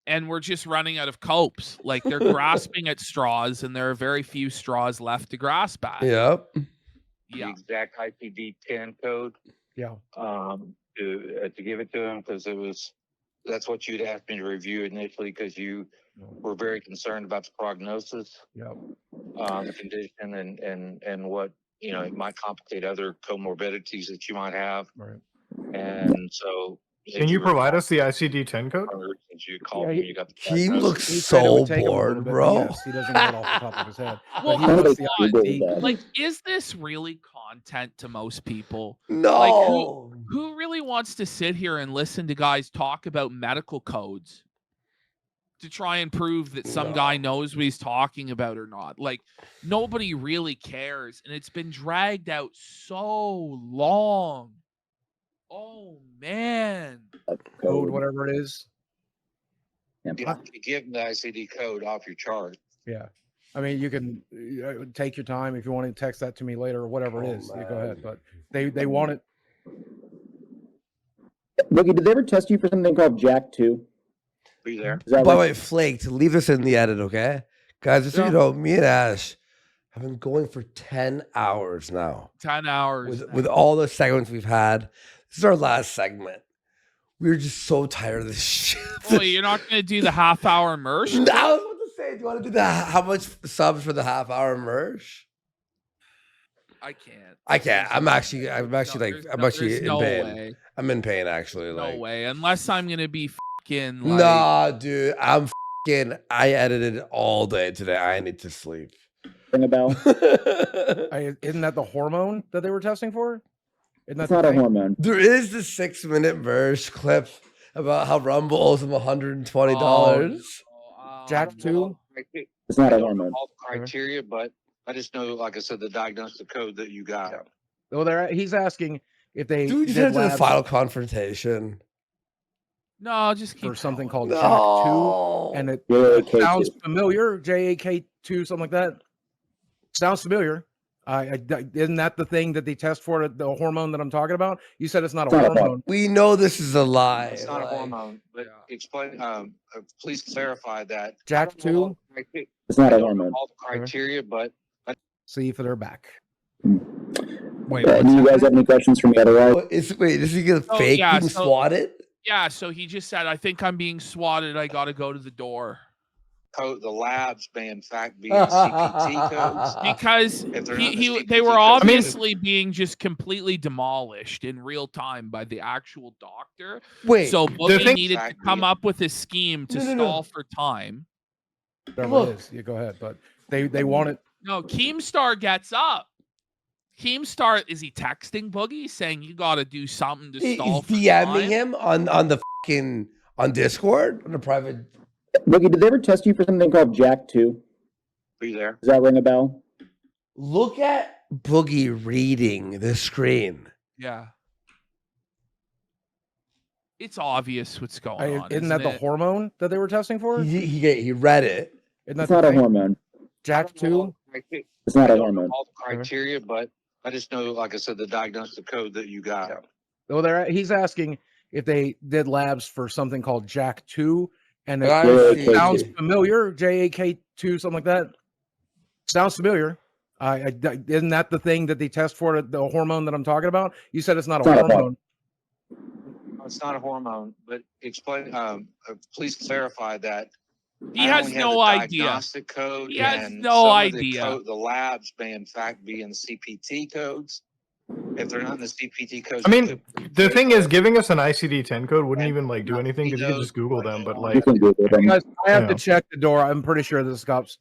And we're just running out of copes. Like they're grasping at straws, and there are very few straws left to grasp at. Yep. The exact ICD-10 code. Yeah. To give it to him because that's what you'd asked me to review initially because you were very concerned about the prognosis. Yeah. The condition and what it might complicate other comorbidities that you might have. Right. And so Can you provide us the ICD-10 code? Since you called me, you got the He diagnosis. looks He said it would so take him a little bored, bit, bro. Yes, he doesn't know it off the top of his head. Well, But he hold wants the on. ICD. Like, is this really content to most people? No. Like, who really wants to sit here and listen to guys talk about medical codes to try and prove that some guy knows what he's talking about or not? Like, nobody really cares, and it's been dragged out so long. Oh man. Code, whatever it is. You give them the ICD code off your chart. Yeah. I mean, you can take your time if you want to text that to me later or whatever it is. You go ahead, but they want it. Boogie, did they ever test you for something called Jack 2? Are you there? By the way, Flake, to leave this in the edit, okay? Guys, just so you know, me and Ash have been going for 10 hours now. 10 hours. With all the segments we've had. This is our last segment. We were just so tired of this shit. Oh, you're not going to do the half-hour merch? No, I was about to say, do you want to do how much subs for the half-hour merch? I can't. I can't. I'm actually in there's pain. no way. I'm in pain, actually. No way. Unless I'm going to be fucking like... Nah, dude. I edited all day today. I need to sleep. Ring a bell? Isn't that the hormone that they were testing for? It's not a hormone. There is the 6-minute merch clip about how Rumble owes him $120. Jack 2? It's not a hormone. All the criteria, but I just know, like I said, the diagnostic code that you got. Well, he's asking if they Dude, you did said the labs final confrontation. No, just keep for something called No. JAK2, and it JAK2. sounds familiar. JAK2, something like that. Sounds familiar. Isn't that the thing that they test for, the hormone that I'm talking about? You said it's not a hormone. We know this is a lie. It's not a hormone, but explain. Please clarify that. Jack 2? It's not a hormone. All the criteria, but see if they're back. Wait, do you guys have any questions for me otherwise? Is he gonna fake being swatted? Yeah, so he just said, I think I'm being swatted. I got to go to the door. Code the labs may in fact be in CPT codes Because if they're not the they CPT were codes. obviously being just completely demolished in real time by the actual doctor. Wait, so the Boogie thing- needed to come up with a scheme to stall for time. Whatever it is, you go ahead. But they want it. No, Keemstar gets up. Keemstar, is he texting Boogie saying you got to do something to stall for DMing time? him on the fucking on Discord on the private. Boogie, did they ever test you for something called Jack 2? Are you there? Does that ring a bell? Look at Boogie reading the screen. Yeah. It's obvious what's going on. Isn't that the it? hormone that they were testing for? He read it. Isn't that It's not a hormone. Jack 2? It's not a hormone. All the criteria, but I just know, like I said, the diagnostic code that you got. Well, he's asking if they did labs for something called Jack 2, and I it see. sounds familiar. JAK2, something like that. Sounds familiar. Isn't that the thing that they test for, the hormone that I'm talking about? You said it's not a hormone. It's not a hormone, but explain. Please clarify that. He I has only have no the idea. Diagnostic code. He has and no some of idea. The labs may in fact be in CPT codes. If they're not in the CPT codes, I mean, the thing is, giving us an ICD-10 code wouldn't even like do anything because you can just Google them. But like, Guys, I have Yeah. to check the door. I'm pretty sure this is cops.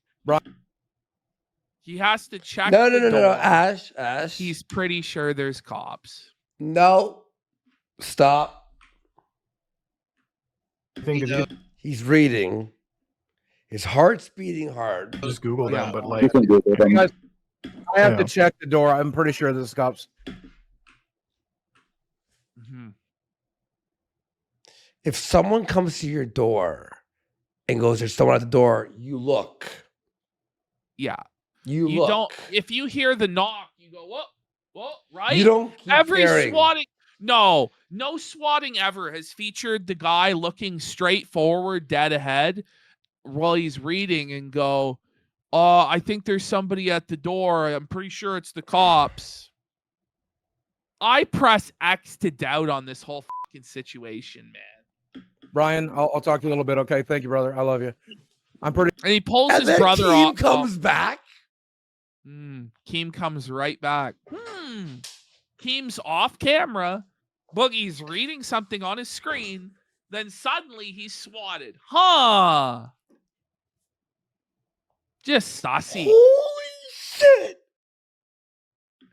He has to check. No, the no, door. Ash. He's pretty sure there's cops. No. Stop. He's reading. His heart's beating hard. Just Google them, but like, Guys, I have Yeah. to check the door. I'm pretty sure this is cops. If someone comes to your door and goes, "There's someone at the door," you look. Yeah. You You look. don't. If you hear the knock, you go, what, right? You don't keep Every staring. swatting. No swatting ever has featured the guy looking straight forward, dead ahead, while he's reading and go, I think there's somebody at the door. I'm pretty sure it's the cops. I press X to doubt on this whole fucking situation, man. Brian, I'll talk to you a little bit. Okay, thank you, brother. I love you. I'm pretty. And he pulls And his then brother Keem off. comes back. Keem comes right back. Keem's off camera. Boogie's reading something on his screen, then suddenly he's swatted. Huh. Just saucy. Holy shit.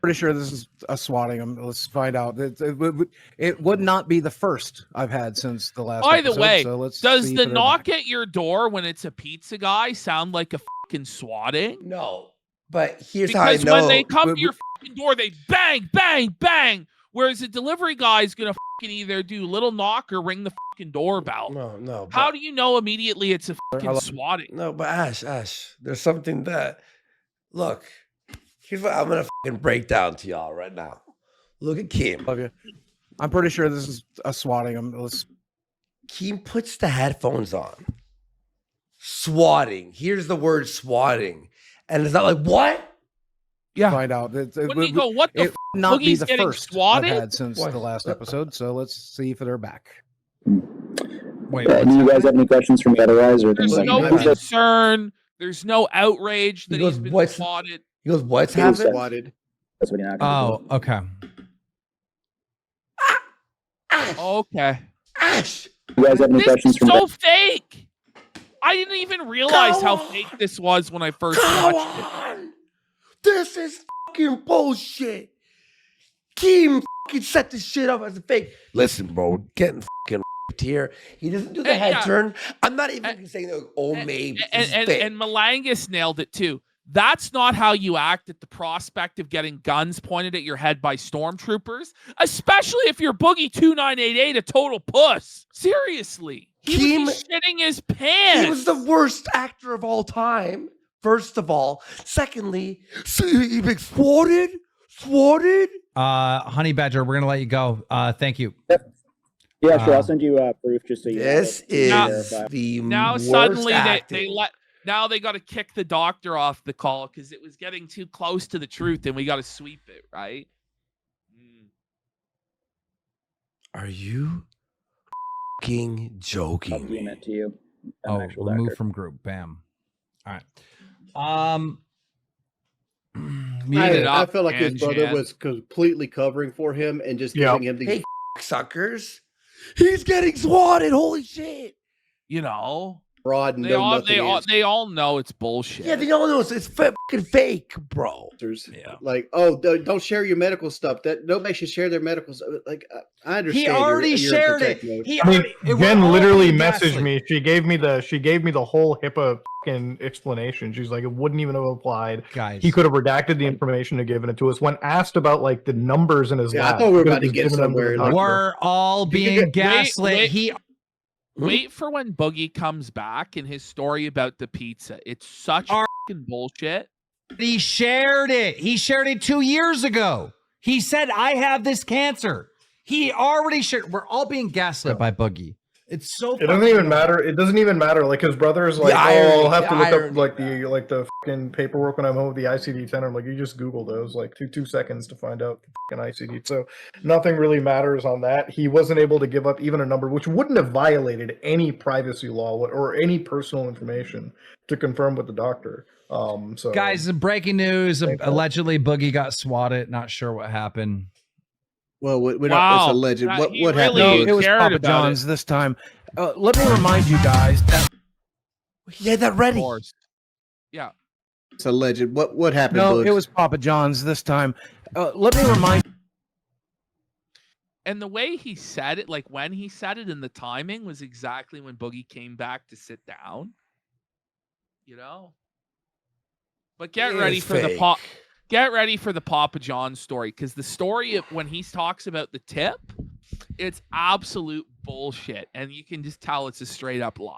Pretty sure this is a swatting. Let's find out. It would not be the first I've had since the last By the episode, way, so let's does see the if they're knock back. at your door when it's a pizza guy sound like a fucking swatting? No, but here's because how I know. when they come to your fucking door, they bang, bang, bang. Whereas a delivery guy is gonna fucking either do little knock or ring the fucking doorbell. No. How do you know immediately it's a fucking swatting? No, but Ash, there's something that. Look, here's what I'm gonna fucking break down to y'all right now. Look at Keem. Love you. I'm pretty sure this is a swatting. Keem puts the headphones on. Swatting. Here's the word swatting, and it's not like what? Yeah. Find out. When you go, what the it would not be Boogie's the getting first swatted? I've had since the last episode, so let's see if they're back. Wait, do you guys have any questions for me otherwise? Or There's things no like that? concern. There's no outrage that he's been what's- swatted. He goes, what's He was happened? Swatted. That's what you're not gonna Oh, okay. Okay. Ash. do. You guys have any This questions is for me? so fake. I didn't even realize Come how on. fake this was when I first Come watched it. on. This is fucking bullshit. Keem fucking set this shit up as a fake. Listen, bro, we're getting fucking here. He doesn't do the head yeah. turn. I'm not even saying, oh, maybe. this is fake. And Malangus nailed it too. That's not how you act at the prospect of getting guns pointed at your head by stormtroopers, especially if you're Boogie 2988, a total puss. Seriously. He would be shitting his pants. He was the worst actor of all time, first of all. Secondly, he been swatted? Swatted? Honey Badger, we're gonna let you go. Thank you. Yeah, sure. I'll send you proof just so you. This is verify. the Now worst suddenly they acting. let now they got to kick the doctor off the call because it was getting too close to the truth and we got to sweep it, right? Are you fucking joking I'll me? DM it to you. Oh, actual remove doctor. from group. Bam. All right. I felt like his brother was completely covering for him and just giving him the. Hey, suckers. He's getting swatted. Holy shit. You know, broad and they all know it's bullshit. Yeah, they all know it's fucking fake, bro. Yeah. Like, oh, don't share your medical stuff. That nobody should share their medical stuff. Like, I understand. He already you're in shared it. protect mode. He I mean, already, Jen literally messaged gaslit. me. She gave me the whole HIPAA fucking explanation. She's like, it wouldn't even have applied. Guys, he could have redacted the information and given it to us. When asked about like the numbers in his Yeah, I lab, thought we were he could about have to just get given them to the somewhere, doctor. We're all being gaslit. Wait for when Boogie comes back in his story about the pizza. It's such fucking bullshit. He shared it. He shared it 2 years ago. He said, I have this cancer. He already shared. We're all being gaslit by Boogie. It's so It doesn't even matter. It doesn't even matter. Like his brother's like, I'll have to look up the fucking paperwork when I'm home with the ICD-10. I'm like, you just Google those like two seconds to find out the fucking ICD. So nothing really matters on that. He wasn't able to give up even a number, which wouldn't have violated any privacy law or any personal information to confirm with the doctor. So Guys, breaking news. Allegedly, Boogie got swatted. Not sure what happened. Well, we're not. It's alleged. What happened? No, it was Papa John's this time. Let me remind you guys that he had that ready. Yeah, it's alleged. What happened? No, Bugs? it was Papa John's this time. Let me remind. And the way he said it, like when he said it and the timing was exactly when Boogie came back to sit down. You know? But get ready for the pop. Get ready for the Papa John story, because the story of when he talks about the tip, it's absolute bullshit, and you can just tell it's a straight up lie.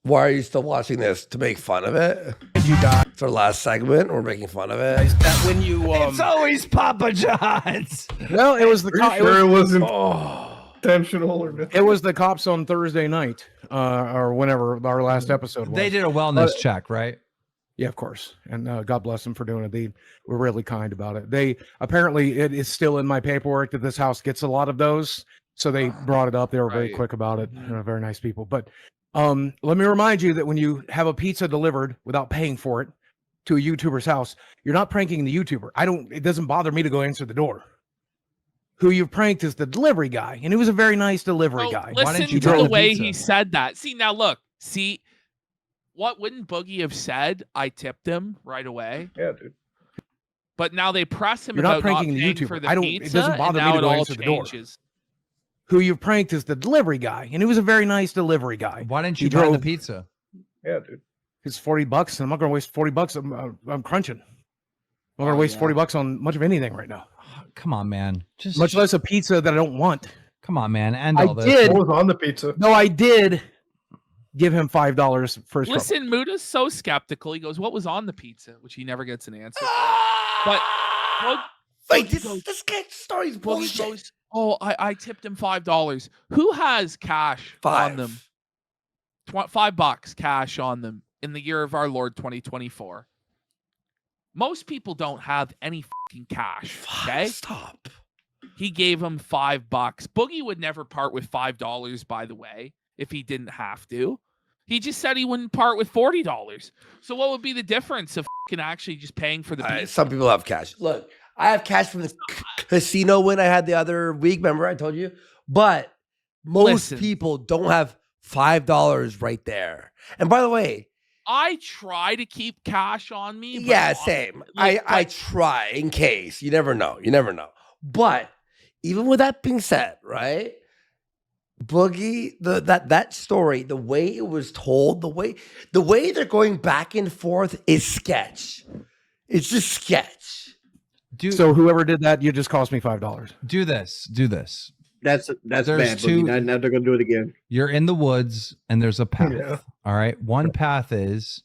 Why are you still watching this? To make fun of it? You guys. It's our last segment. We're making fun of it. That when you It's always Papa John's. No, it was the it wasn't intentional or it was the cops on Thursday night, or whenever our last episode was. They did a wellness check, right? Yeah, of course. And God bless them for doing it. They were really kind about it. They apparently, it is still in my paperwork that this house gets a lot of those. So they brought it up. They were very quick about it. Very nice people. But let me remind you that when you have a pizza delivered without paying for it to a YouTuber's house, you're not pranking the YouTuber. It doesn't bother me to go answer the door. Who you pranked is the delivery guy, and he was a very nice delivery guy. Listen to the way he said that. See, now look. See, what wouldn't Boogie have said? I tipped him right away. Yeah, dude. But now they press him You're not about not pranking the paying YouTuber. for the I don't. pizza, It doesn't bother and me now to go it all answer the door. changes. Who you pranked is the delivery guy, and he was a very nice delivery guy. Why didn't He you buy the drove- pizza? Yeah, dude. It's $40, and I'm not going to waste $40. I'm crunching. I'm not going to waste $40 on much of anything right now. Come on, man. Just Much less a pizza that I don't want. come on, man. End I all this. did. What was on the pizza? No, I did give him $5 for his trouble. Listen, Muda's so skeptical. He goes, "What was on the pizza?" Which he never gets an answer for. But Wait, this guy's story's Boogie bullshit. goes, "Oh, I tipped him $5. Who has cash on them? $5 cash on them in the year of our Lord 2024. Most people don't have any fucking cash. Okay, Stop. He gave him $5. Boogie would never part with $5, by the way, if he didn't have to. He just said he wouldn't part with $40. So what would be the difference of fucking actually just paying for the pizza? Some people have cash. Look, I have cash from the casino win I had the other week. Remember I told you? But most people don't have $5 right there. And by the way, I try to keep cash on me. But yeah, same. I try in case. You never know. You never know. But even with that being said, right? Boogie, that story, the way it was told, the way they're going back and forth is sketch. It's just sketch. So whoever did that, you just cost me $5. Do this. Do this. That's There's bad. two- Boogie. Now they're gonna do it again. You're in the woods and there's a path. Yeah. All right. One path is,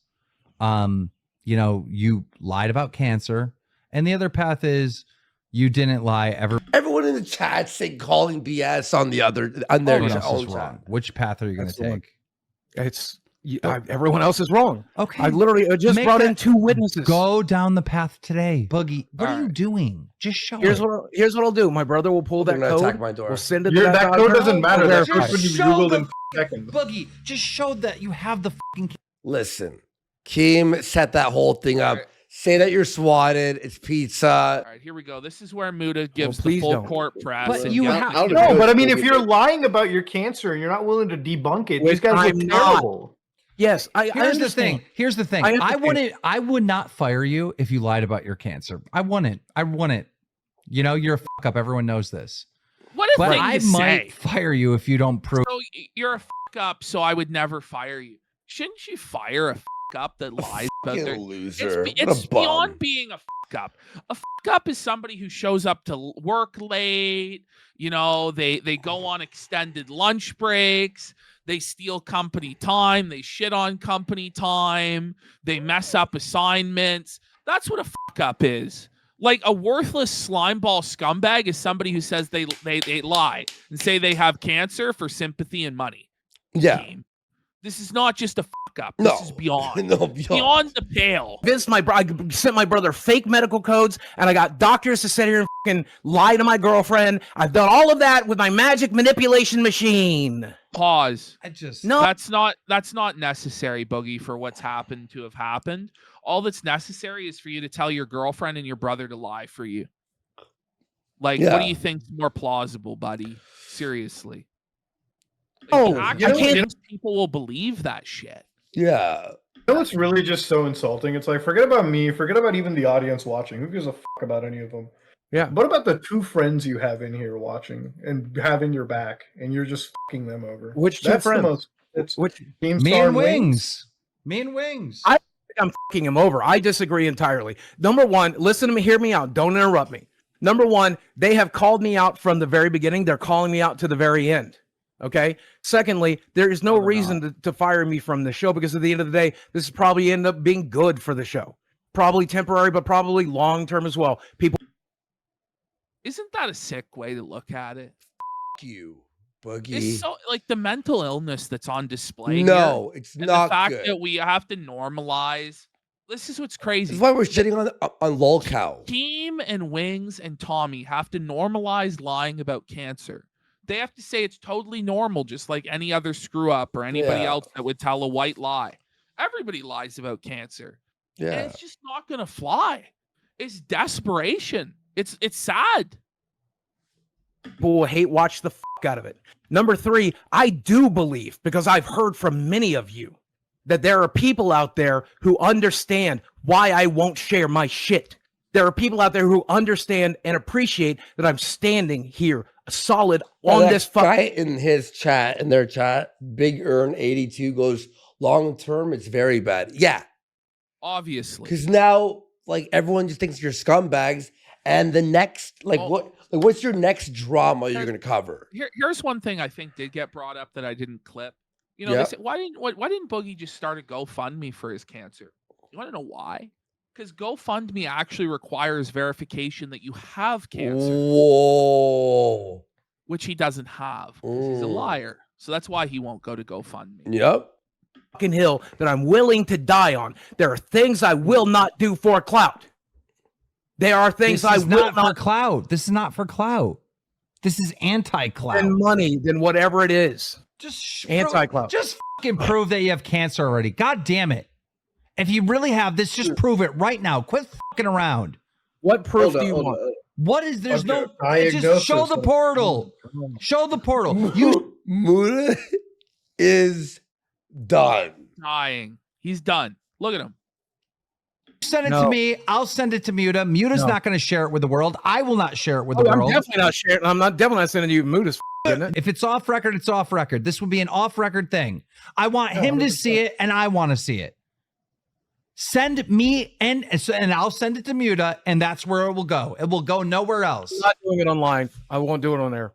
you lied about cancer, and the other path is you didn't lie ever. Everyone in the chat saying calling BS on their What else own is chat. wrong? Which path are you going to take? It's everyone else is wrong. Okay. I literally just Make brought that- in 2 witnesses. Go down the path today, Boogie. What All are you right. doing? Just show Here's it. what I'll do. My brother will pull They're that gonna code. attack my door. We'll send it to That code doesn't matter. We'll That verify code could it. be Show Googled the in seconds. Boogie, just show that you have the fucking. Listen, Keem set that whole thing up. Say that you're swatted. It's pizza. All right, here we go. This is where Muda gives the please full don't. court press. But and you gets- have- No, but I mean, if you're lying about your cancer and you're not willing to debunk it, these guys I'm look not. terrible. Yes, I Here's the understand. thing. Here's the thing. I I understand. would not fire you if you lied about your cancer. I wouldn't. You're a fuck up. Everyone knows this. What a But thing I to might say. fire you if you don't prove. So you're a fuck up, so I would never fire you. Shouldn't you fire a fuck up that lies about Fucking their loser. It's What a bum. beyond being a fuck up. A fuck up is somebody who shows up to work late. They go on extended lunch breaks. They steal company time. They shit on company time. They mess up assignments. That's what a fuck up is. Like a worthless slimeball scumbag is somebody who says they lie and say they have cancer for sympathy and money. Yeah. This is not just a fuck up. No. This is beyond. No, Beyond the pale. I sent my brother fake medical codes, and I got doctors to sit here and fucking lie to my girlfriend. I've done all of that with my magic manipulation machine. Pause. No. That's not necessary, Boogie, for what's happened to have happened. All that's necessary is for you to tell your girlfriend and your brother to lie for you. Like, what do you think's more plausible, buddy? Seriously. Actually, people will believe that shit. Yeah. You know what's really just so insulting? It's like, forget about me, forget about even the audience watching. Who gives a fuck about any of them? Yeah. What about the 2 friends you have in here watching and having your back, and you're just fucking them over? Which 2 That's friends? the most. It's Which Keemstar Me and Wings. Me and Wings. I'm fucking him over. I disagree entirely. Number one, listen to me, hear me out. Don't interrupt me. Number one, they have called me out from the very beginning. They're calling me out to the very end. Okay. Secondly, there is no reason to fire me from the show, because at the end of the day, this is probably end up being good for the show. Probably temporary, but probably long term as well. People. Isn't that a sick way to look at it? Fuck you, Boogie. It's so like the mental illness that's on display. No, here, it's and not the fact good. that we have to normalize. This is what's crazy. This is why we're shitting on LolCow. Keem and Wings and Tommy have to normalize lying about cancer. They have to say it's totally normal, just like any other screw up or anybody else that would tell a white lie. Everybody lies about cancer. Yeah. And it's just not gonna fly. It's desperation. It's sad. People will hate watch the fuck out of it. Number 3, I do believe, because I've heard from many of you, that there are people out there who understand why I won't share my shit. There are people out there who understand and appreciate that I'm standing here solid on this guy in his chat, in their chat, Big Earn 82 goes, long term, it's very bad. Yeah. Obviously. Because now, like, everyone just thinks you're scumbags. And the next, what's your next drama you're going to cover? Here's one thing I think did get brought up that I didn't clip. You know, they said, why didn't Boogie just start a GoFundMe for his cancer? You want to know why? Because GoFundMe actually requires verification that you have cancer. Whoa. Which he doesn't have. He's a liar. So that's why he won't go to GoFundMe. Yep. Fucking hill that I'm willing to die on. There are things I will not do for clout. There are things I will not for clout. This is not for clout. This is anti-clout. Then money, then whatever it is. Just anti-clout. Just fucking prove that you have cancer already. God damn it. If you really have this, just prove it right now. Quit fucking around. What proof do you want? What is there's no just show the portal. Show the portal. You Muda is done. Dying. He's done. Look at him. Send it to me. I'll send it to Muda. Muta's not going to share it with the world. I will not share it with the world. I'm definitely not sharing. I'm definitely not sending you Muta's. If it's off record, it's off record. This will be an off record thing. I want him to see it, and I want to see it. Send me and I'll send it to Muta, and that's where it will go. It will go nowhere else. I'm not doing it online. I won't do it on there.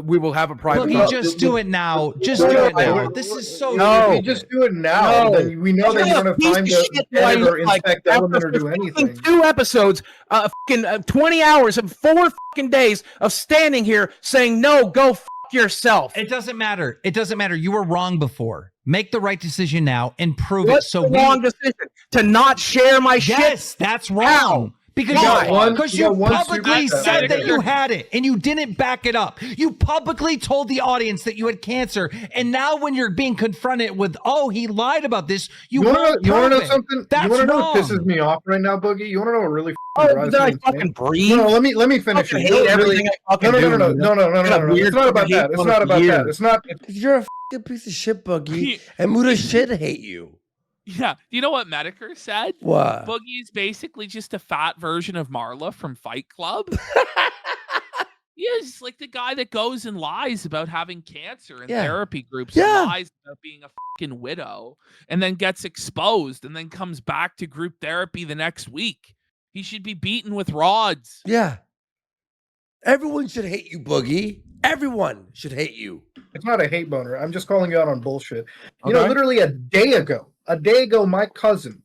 We will have a private. Look, just do it now. Just do it now. This is so. No, if you just do it now, then we know that you're going to find the editor, inspect element, or do anything. 2 episodes, 20 hours, and 4 fucking days of standing here saying no, go fuck yourself. It doesn't matter. It doesn't matter. You were wrong before. Make the right decision now and prove it. So the wrong decision to not share my shit. Yes, that's wrong. How? Because you publicly said that you had it and you didn't back it up. You publicly told the audience that you had cancer, and now when you're being confronted with, oh, he lied about this, you want to know something? That's you want to know wrong. what pisses me off right now, Boogie? You want to know what really drives me I insane? fucking breathe? No, let me finish it. Hate everything I fucking do. No. It's not about that. It's not about that. It's not. You're a fucking piece of shit, Boogie, and Muda should hate you. Yeah. You know what Medicare said? What? Boogie's basically just a fat version of Marla from Fight Club. Yeah, it's like the guy that goes and lies about having cancer in therapy groups. And lies about being a fucking widow and then gets exposed and then comes back to group therapy the next week. He should be beaten with rods. Yeah. Everyone should hate you, Boogie. Everyone should hate you. It's not a hate boner. I'm just calling you out on bullshit. You know, literally a day ago, my cousin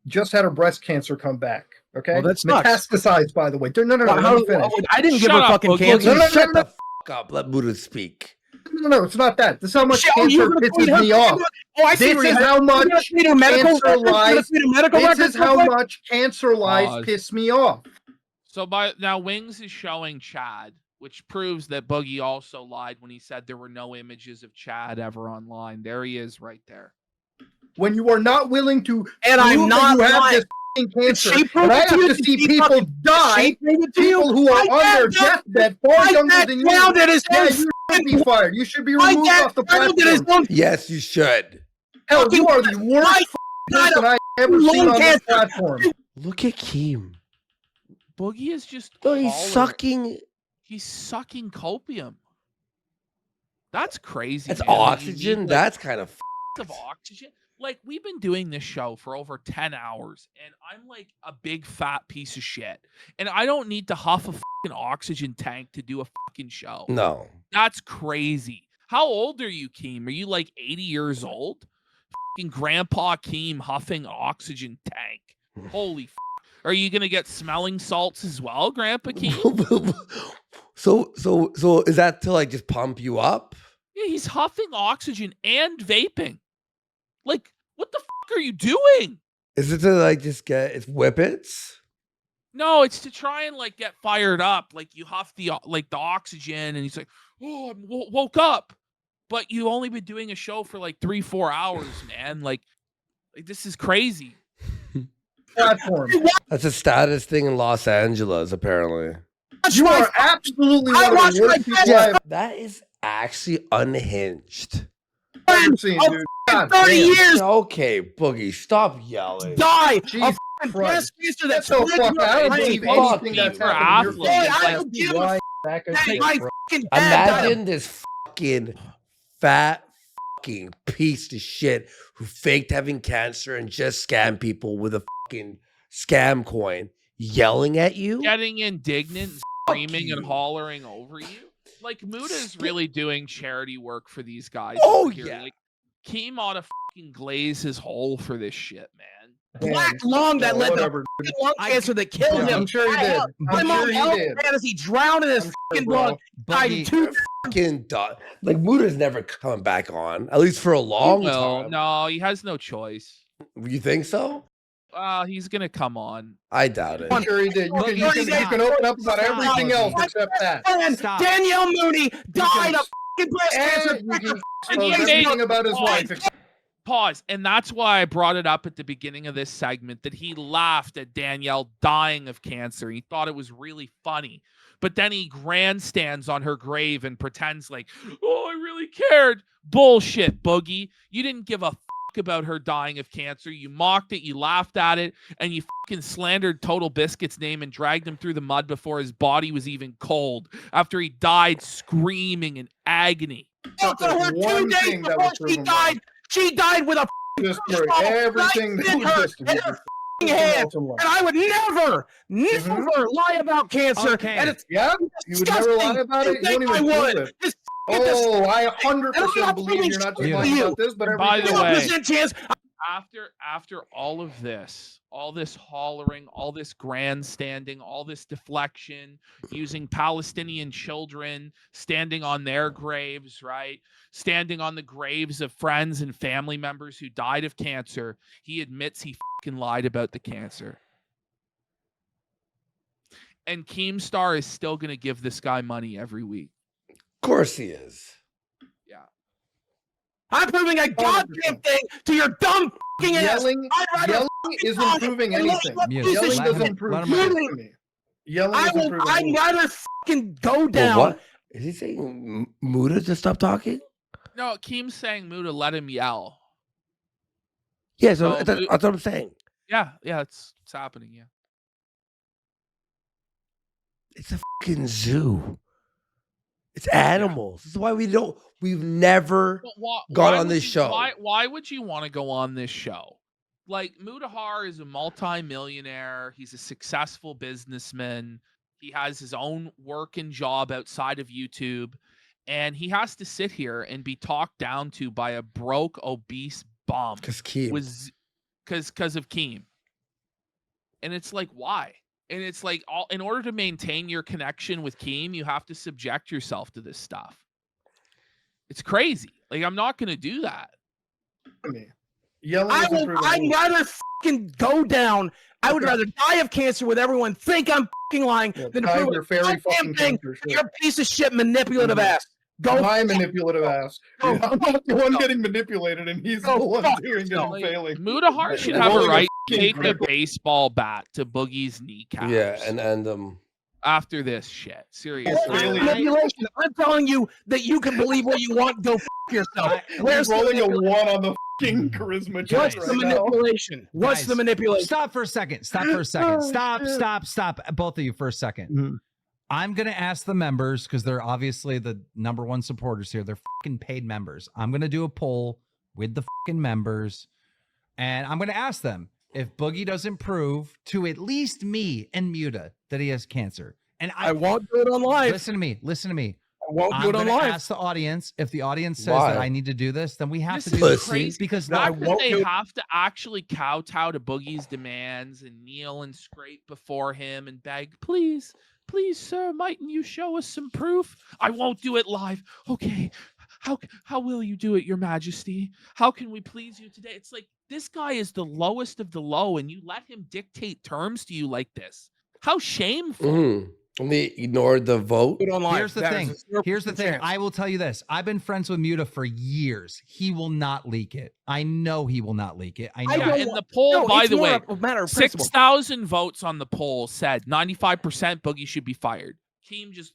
just had her breast cancer come back. Okay, well, that's metastasized, by the way. No. Let me finish. I didn't give her fucking cancer. Shut the fuck up. Let Muda speak. No, it's not that. This is how much cancer pisses me off. This is how much cancer lies. This is how much cancer lies piss me off. So now Wings is showing Chad, which proves that Boogie also lied when he said there were no images of Chad ever online. There he is right there. When you are not willing to, and I'm not lying. Cancer, and I have to see people die, people who are on their deathbed far younger than you. Yeah, you should be fired. You should be removed off the platform. Yes, you should. Hell, you are the worst person I've ever seen on this platform. Look at Keem. Boogie is just he's sucking. He's sucking copium. That's crazy. That's oxygen. That's kind of oxygen. Like, we've been doing this show for over 10 hours, and I'm like a big fat piece of shit. And I don't need to huff a fucking oxygen tank to do a fucking show. No. That's crazy. How old are you, Keem? Are you like 80 years old? Fucking Grandpa Keem huffing oxygen tank. Holy f***. Are you going to get smelling salts as well, Grandpa Keem? So is that to like just pump you up? Yeah, he's huffing oxygen and vaping. Like, what the fuck are you doing? Is it to like just get it's whippets? No, it's to try and like get fired up. Like you huff the oxygen, and he's like, "Oh, I woke up," but you only been doing a show for like 3-4 hours, man. Like this is crazy. Platform. That's a status thing in Los Angeles, apparently. You are absolutely one of the worst people I've That is actually unhinged. ever seen, dude. God 30 damn. years. Okay, Boogie, stop yelling. Die Jesus of fucking Christ. breast cancer Get that's the fuck spread out. I don't brain. believe Fuck anything you. that's For happened in your athletes, I like, don't give a Why fuck. that Hey, shit, my bro. fucking dad died of Imagine this fucking fat fucking piece of shit who faked having cancer and just scammed people with a fucking scam coin yelling at you. getting indignant and screaming and you. hollering over you. Like Muda's really doing charity work for these guys. Oh, over here. yeah. Like Keem ought to fucking glaze his hole for this shit, man. black lung that led to whatever. fucking lung cancer that killed him. I'm sure he did. My I'm mom sure he held did. fantasy, drowned in his I'm fucking sure, bro. blood. Died in Boogie, 2 Fucking done. Like Muda's never coming back on, at least for a long Well, time. no, he has no choice. You think so? He's gonna come on. I doubt it. I'm sure he did. You can open up about everything else except that. Stop. Danielle Mooney died of fucking breast cancer. And you can And he expose made- everything about his wife. Pause. And that's why I brought it up at the beginning of this segment that he laughed at Danielle dying of cancer. He thought it was really funny. But then he grandstands on her grave and pretends like, oh, I really cared. Bullshit, Boogie. You didn't give a fuck about her dying of cancer. You mocked it, you laughed at it, and you fucking slandered Total Biscuit's name and dragged him through the mud before his body was even cold, after he died screaming in agony. Spoke to her 2 days before she died. She died with a Just for everything that in we her, just in her hand. And I would never lie about cancer. Okay. And it's Yeah, you would never lie about it. You don't even I prove would. it. Just Oh, I And I'm 100% not believe you're not just proving lying shit to about this, but And by everything the else. way, 1% chance. after all of this, all this hollering, all this grandstanding, all this deflection, using Palestinian children, standing on their graves, right? Standing on the graves of friends and family members who died of cancer, he admits he fucking lied about the cancer. And Keemstar is still going to give this guy money every week. Of course he is. Yeah. I'm proving a goddamn thing to your dumb fucking ass. Yelling, I'd rather yelling fucking isn't die proving than let anything. you Mute. piece of Yelling Let shit. him- doesn't prove let him anything to me. Yelling I'd doesn't prove anything. rather fucking go Well, down. what? Is he saying Muda to stop talking? No, Keem's saying Muda let him yell. Yeah, so So, that's what I'm saying. Yeah, it's happening, yeah. It's a fucking zoo. It's animals. This is why we've never But gone why on would this you- show. Why would you want to go on this show? Like Mudahar is a multi-millionaire. He's a successful businessman. He has his own work and job outside of YouTube. And he has to sit here and be talked down to by a broke, obese bum. Because Keem. Because of Keem. And it's like, why? And it's like, in order to maintain your connection with Keem, you have to subject yourself to this stuff. It's crazy. Like, I'm not going to do that. Yelling I'd doesn't prove anything. rather fucking go down. I would rather die of cancer with everyone think I'm fucking lying than to die prove of your a fairy goddamn fucking thing cancer, to sure. your piece of shit manipulative ass. Go My manipulative ass. I'm not the one getting manipulated, and he's the one doing it and Like, failing. Mudahar should I'm have a only right to fucking take a cripple. baseball bat to Boogie's kneecaps. Yeah, and after this shit, seriously. manipulation. I'm telling you that you can believe what you want. Go f yourself. Where's He's rolling a the 1 on the fucking charisma What's check the right now. manipulation? What's the Guys, manipulation? Stop for a second. Stop for a second. Stop. Both of you for a second. I'm going to ask the members, because they're obviously the #1 supporters here. They're fucking paid members. I'm going to do a poll with the fucking members, and I'm going to ask them if Boogie doesn't prove to at least me and Muta that he has cancer. And I won't do it on live. Listen to me. I won't do it on gonna live. ask the audience. If the audience says Why? that I need to do this, then we have This to is do it. crazy. Because No, I Not that won't they do it. have to actually kowtow to Boogie's demands and kneel and scrape before him and beg, please, sir, mightn't you show us some proof? I won't do it live. Okay, how will you do it, your majesty? How can we please you today? It's like, this guy is the lowest of the low, and you let him dictate terms to you like this. How shameful. and they ignored the vote. Do it on live. Here's the That thing. is a 0% Here's the thing. chance. I will tell you this. I've been friends with Muta for years. He will not leak it. I know he will not leak it. I know. Yeah, and the poll, No, by it's the more way, a matter of principle. 6,000 votes on the poll said 95% Boogie should be fired. Keem just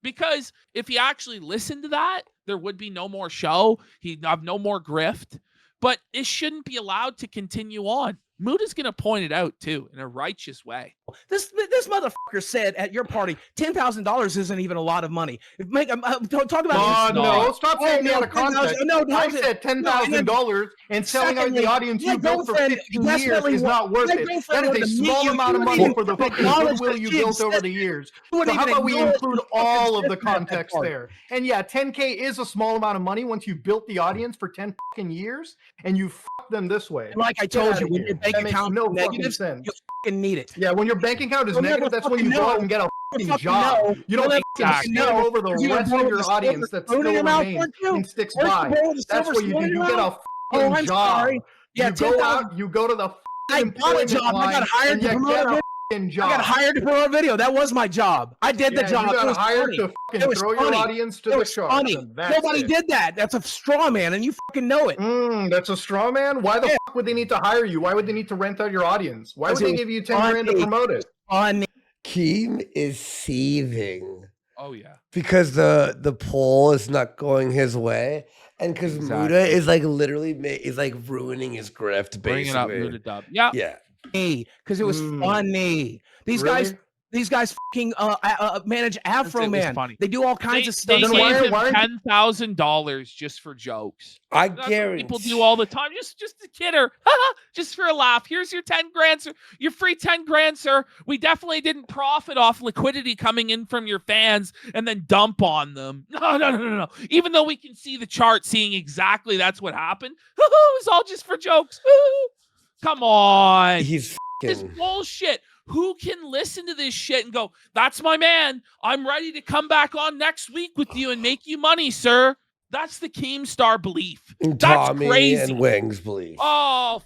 because if he actually listened to that, there would be no more show. He'd have no more grift. But it shouldn't be allowed to continue on. Muda's going to point it out, too, in a righteous way. This motherfucker said at your party, $10,000 isn't even a lot of money. Talk about no, stop saying me out of context. I said $10,000 and selling out the audience you built for 15 years is not worth it. That is a small amount of money for the fucking goodwill you built over the years. So how about we include all of the context there? And yeah, 10K is a small amount of money once you built the audience for 10 fucking years and you fuck them this way. Like I told you, when your bank account is negative, you fucking need it. Yeah, when your bank account is negative, that's when you go out and get a fucking job. You don't stand over the rest of your audience that still remains and sticks by. That's what you do. You get a fucking job. You go out, you go to the employment line, I got hired to promote I got hired to promote a video. That was my job. I did the job. You got hired to fucking throw your audience to the sharks. Nobody did that. That's a straw man, and you fucking know it. That's a straw man? Why the fuck would they need to hire you? Why would they need to rent out your audience? Why would they give you 10 grand to promote it? Keem is seething. Oh, yeah. Because the poll is not going his way. And because Muda is like literally is like ruining his grift, basically. Bringing up Muda Dub. Yeah. Yeah. Because it was funny. These guys fucking manage Afro Man. They do all kinds of stuff. They gave him $10,000 just for jokes. I That's guarantee what people do all the time. Just to kid her. Just for a laugh. Here's your 10 grand, sir. Your free 10 grand, sir. We definitely didn't profit off liquidity coming in from your fans and then dump on them. No. Even though we can see the chart seeing exactly that's what happened. It was all just for jokes. Come on. This bullshit. Who can listen to this shit and go, that's my man. I'm ready to come back on next week with you and make you money, sir. That's the Keemstar belief. That's Tommy crazy. And Wing's belief. Oh,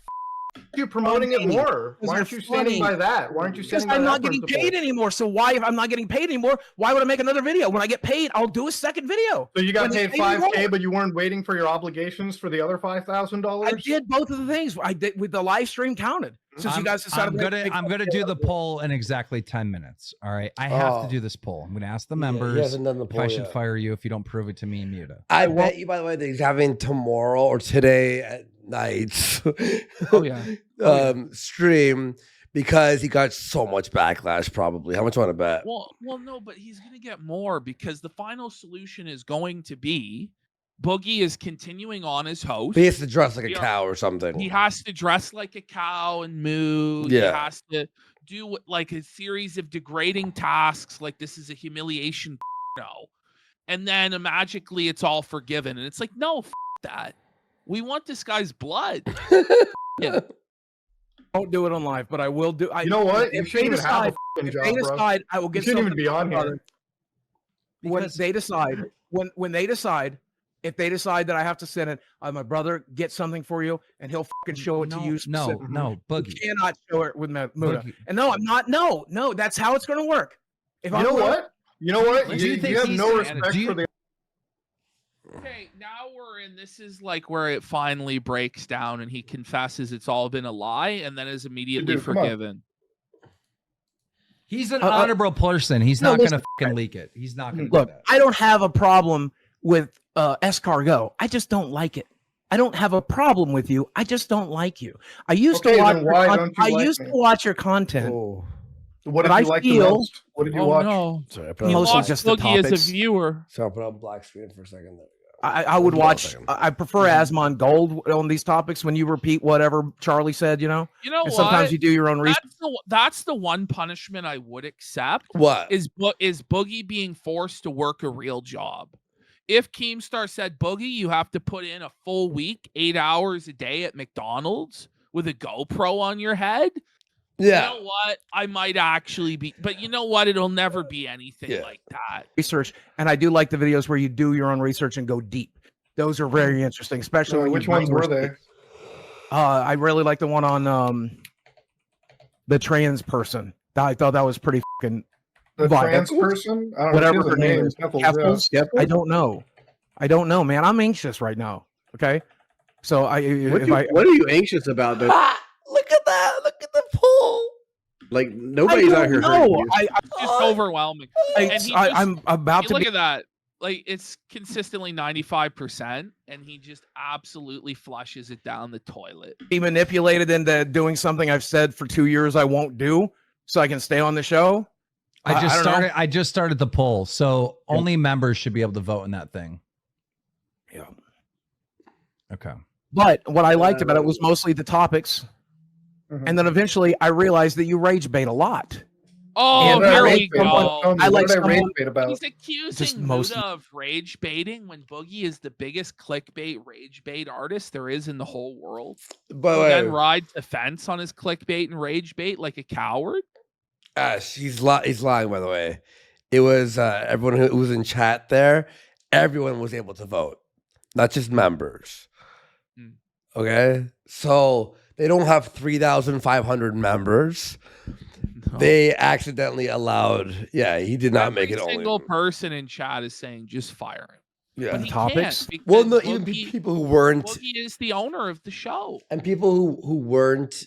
you're promoting it more. Why aren't you standing by that? Why aren't you standing by that? I'm not getting paid anymore. So why, if I'm not getting paid anymore, why would I make another video? When I get paid, I'll do a second video. So you got paid $5K, but you weren't waiting for your obligations for the other $5,000? I did both of the things. I did with the live stream counted. Since you guys decided I'm gonna do the poll in exactly 10 minutes. All right. I have to do this poll. I'm gonna ask the members he hasn't done the poll if I should yet. fire you if you don't prove it to me and Muta. I bet you, by the way, that he's having tomorrow or today at night stream because he got so much backlash probably. How much you want to bet? Well, no, but he's going to get more because the final solution is going to be Boogie is continuing on as host. He has to dress like a cow or something. He has to dress like a cow and moo. Yeah. He has to do like a series of degrading tasks like this is a humiliation and then magically it's all forgiven. And it's like, no, that. We want this guy's blood. I won't do it on live, but I will do. You know what? You shouldn't even have a fucking job, bro. I will get. You shouldn't even be on here. When they decide, when they decide, if they decide that I have to send it, my brother get something for you, and he'll fucking show it to you. No, Boogie. You cannot show it with Muda. And no, I'm not. No, that's how it's going to work. You know what? You have no respect for the. Okay, now we're in. This is like where it finally breaks down, and he confesses it's all been a lie, and then is immediately forgiven. He's an honorable person. He's not going to fucking leak it. He's not going to do that. I don't have a problem with escargot. I just don't like it. I don't have a problem with you. I just don't like you. I used to watch. I used to watch your content. Oh. What did you like the most? What did you watch? No. Sorry, he lost just the topics. As a viewer. So I'll put on black screen for a second. There. I would watch. I prefer Asmon Gold on these topics when you repeat whatever Charlie said. You know what? Sometimes you do your own research. That's the one punishment I would accept. What is Boogie being forced to work a real job? If Keemstar said, Boogie, you have to put in a full week, 8 hours a day at McDonald's with a GoPro on your head. Yeah. You know what? I might actually be, but you know what? It'll never be anything like that. Research, and I do like the videos where you do your own research and go deep. Those are very interesting, especially when which ones were they? I really like the one on the trans person. I thought that was pretty fucking. The trans person, whatever her name is. I don't know, man. I'm anxious right now. Okay, so what are you anxious about, though? Look at that! Look at the poll. Like nobody's out here hurting you. It's just overwhelming. I'm about to look at that. Like it's consistently 95%, and he just absolutely flushes it down the toilet. Be manipulated into doing something I've said for 2 years I won't do, so I can stay on the show. I just started the poll, so only members should be able to vote in that thing. Yeah. Okay. But what I liked about it was mostly the topics, and then eventually I realized that you rage bait a lot. Oh, here we go. I like rage bait about. He's accusing Muda of rage baiting when Boogie is the biggest clickbait rage bait artist there is in the whole world. But then rides the fence on his clickbait and rage bait like a coward. He's lying, by the way. It was everyone who was in chat there. Everyone was able to vote, not just members. Okay, so they don't have 3,500 members. No. They accidentally allowed. Yeah, he did not make it. Every single person in chat is saying just fire him. Yeah, but he topics. Well, no, even people who weren't. Boogie is the owner of the show, and people who weren't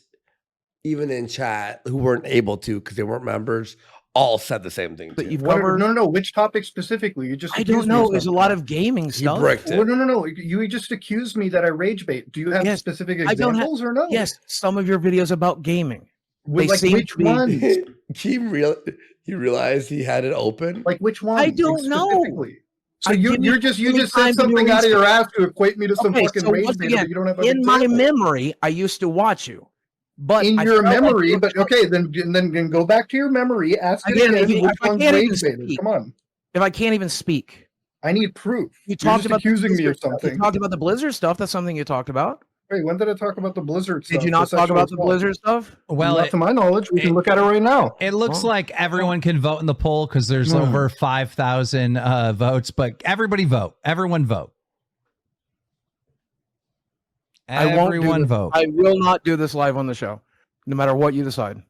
even in chat, who weren't able to because they weren't members, all said the same thing. But you've covered... No. Which topic specifically? You just I don't know. There's a lot of gaming stuff. You bricked it. Well, no. You just accused me that I rage bait. Do you have specific examples or no? Yes, some of your videos about gaming. Like which ones? He realized he had it open. Like which one? I don't know. So you just said something out of your ass to equate me to some fucking rage bait. You don't have in my memory. I used to watch you. But in your memory, but okay, then go back to your memory. Ask again which one's rage baited. Come on. If I can't even speak, I need proof. You talked about accusing me of something. You talked about the Blizzard stuff. That's something you talked about. Wait, when did I talk about the Blizzard stuff? Did you not talk about the Blizzard stuff? Well, not to my knowledge. We can look at it right now. It looks like everyone can vote in the poll because there's over 5,000 votes. But everybody vote. Everyone vote. Everyone vote. I will not do this live on the show, no matter what you decide.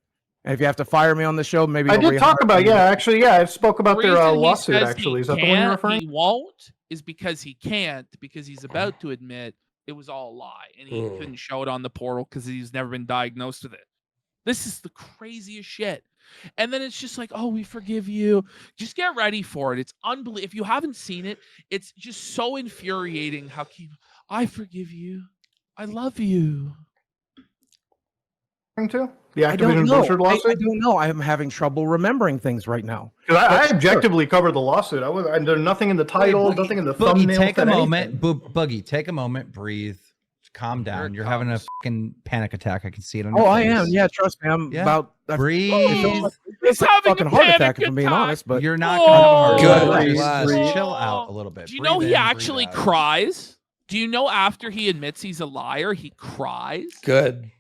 And if you have to fire me on the show, maybe I did talk about. I spoke about their lawsuit. Actually, is that the one you're referring? He won't is because he can't because he's about to admit it was all a lie and he couldn't show it on the portal because he's never been diagnosed with it. This is the craziest shit. And then it's just like, oh, we forgive you. Just get ready for it. It's unbelievable. If you haven't seen it, it's just so infuriating how I forgive you. I love you. To? The Activision Blizzard lawsuit? I don't know. I'm having trouble remembering things right now. I objectively covered the lawsuit. There's nothing in the title, nothing in the thumbnail. Take a moment. Boogie, take a moment. Breathe. Calm down. You're having a fucking panic attack. I can see it on your face. I am. Yeah, trust me. I'm about... Breathe. It's like a fucking heart attack, if I'm being honest. But you're not going to have a heart attack. Good. Chill out a little bit. Do you know he actually cries? Do you know after he admits he's a liar, he cries? Good.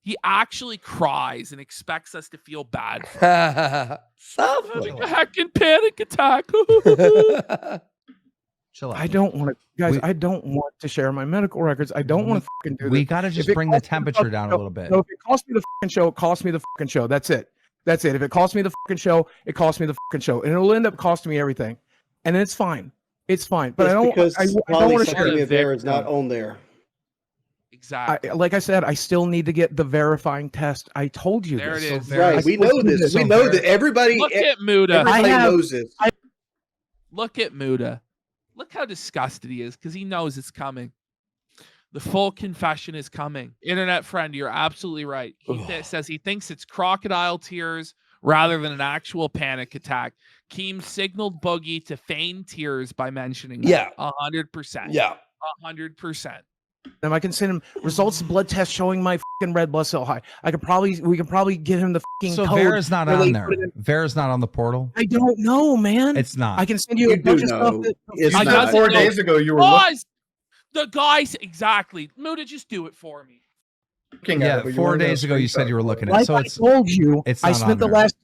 He actually cries and expects us to feel bad for him. Having a heckin' panic attack. Chill out. I don't want to, guys. I don't want to share my medical records. I don't want to fucking do this. We got to just bring the temperature down a little bit. So if it costs me the fucking show, it costs me the fucking show. That's it. That's it. If it costs me the fucking show, it costs me the fucking show, and it'll end up costing me everything. And it's fine. It's fine. But I don't want to share it. There is not on there. Exactly. Like I said, I still need to get the verifying test. I told you there this. It is. Right. We know this. We know that everybody. Look at Muda. Everybody knows this. Look at Muda. Look how disgusted he is because he knows it's coming. The full confession is coming. Internet friend, you're absolutely right. He says he thinks it's crocodile tears rather than an actual panic attack. Keem signaled Boogie to feign tears by mentioning that. 100%. Yeah. 100%. And I can send him results of blood test showing my fucking red blood cell high. We can probably get him the fucking code. So Vera's not on there. Vera's not on the portal. I don't know, man. It's not. I can send you a bunch of stuff. It's not. 4 days ago, you were the guys exactly. Muda, just do it for me. Yeah, 4 days ago you said you were looking at. Like so I told you, I spent the last.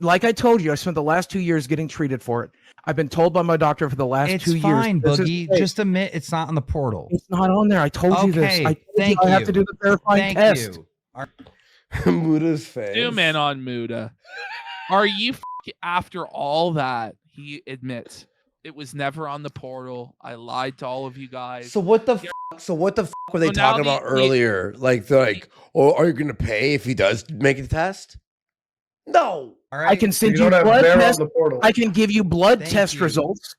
Like I told you, I spent the last 2 years getting treated for it. I've been told by my doctor for the last 2 years. It's fine, Boogie. Just admit it's not on the portal. It's not on there. I told you this. I have to do the verifying test. Muda's face. Zoom in on Muda. Are you after all that? He admits it was never on the portal. I lied to all of you guys. So what the fuck were they talking about earlier? Like, oh, are you gonna pay if he does make a test? No. All right. I can send You you don't have blood Vera on tests. the portal. I can give you blood Thank test you. results.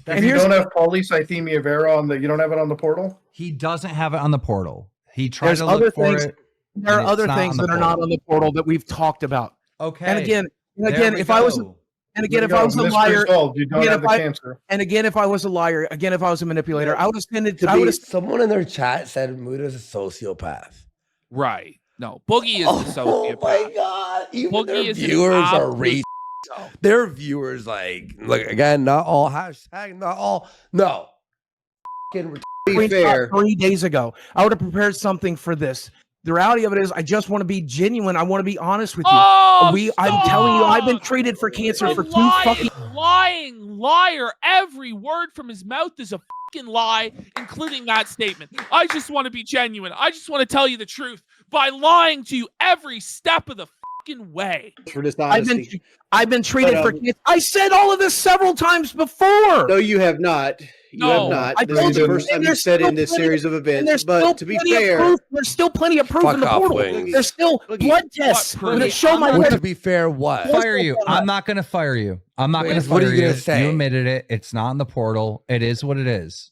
If you don't have polycythemia vera on the, you don't have it on the portal. He doesn't have it on the portal. He tried There's to other look for things. it. There are and it's other not things on the that are not portal. on the portal that we've talked about. Okay. And again, There we if I was, go. and again, There if you I go. was a Mystery liar, solved. You don't again, have if the I- cancer. and again, if I was a liar, again, if I was a manipulator, I would have spent I would have. Someone in their chat said Muda's a sociopath. Right. No, Boogie is a sociopath. Oh my god! Even Boogie their is an viewers are absolute racist. Their viewers like again, not all hashtag, not all. No. Fucking Be fair. 3 days ago, I would have prepared something for this. The reality of it is, I just want to be genuine. I want to be honest with you. I'm telling you, I've been treated for cancer for 2 fucking. Lying liar. Every word from his mouth is a fucking lie, including that statement. I just want to be genuine. I just want to tell you the truth by lying to you every step of the fucking way. For dishonesty. I've been treated But, for cancer. I said all of this several times before. No, you have not. You have not. I This is told the you, first time and you there's said it in still this plenty- series of and events. there's But still to be plenty of fair, proof. There's still plenty of proof Fuck in the off, portal. Wings. There's still blood tests that show my What, red. to be fair, what? Fire you. I'm not going to fire you. I'm not going to fire What are you you. gonna say? You admitted it. It's not in the portal. It is what it is.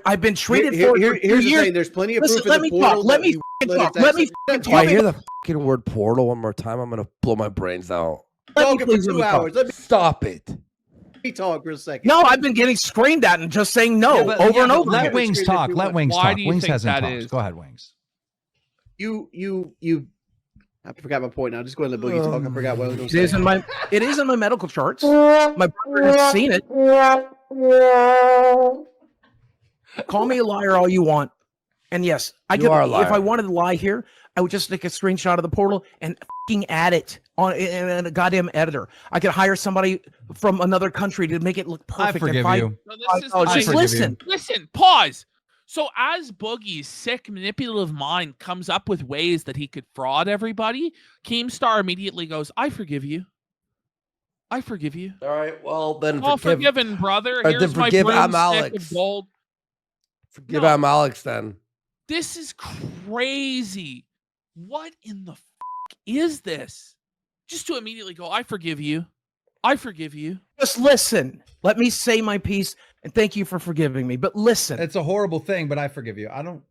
I've been treated Here- for. here- for here's 2 the years. thing, there's plenty of Listen, proof in let the me portal talk. Let that me you fucking let talk. Let me us fucking If I talk. hear the fucking word portal one more time, I'm gonna blow my brains out. Let me Talking for please let 2 me talk. hours. Let Stop it. me talk for a second. No, I've been getting screamed at and just saying no over and over Let again. Wings talk. Let Wings Why talk. do you Wings think hasn't that talked. is? Go ahead, Wings. You. I forgot my point now. Just go ahead and let Boogie talk. I forgot what I was going It to is say. in my. It is in my medical charts. My brother has seen it. Call me a liar all you want. And yes, I could. are a If liar. I wanted to lie here, I would just take a screenshot of the portal and fucking add it on in a goddamn editor. I could hire somebody from another country to make it look I perfect. forgive you. So this is Oh, the just thing. listen. Listen, pause. So as Boogie's sick, manipulative mind comes up with ways that he could fraud everybody, Keemstar immediately goes, I forgive you. I forgive you. All right. Well, then All forgive, forgiven, brother. then Here's my forgive broomstick Alex. of gold. forgive No. Alex then. This is crazy. What in the is this? Just to immediately go, I forgive you. I forgive you. Just listen. Let me say my piece, and thank you for forgiving me. But listen, It's a horrible thing, but I forgive you. I don't,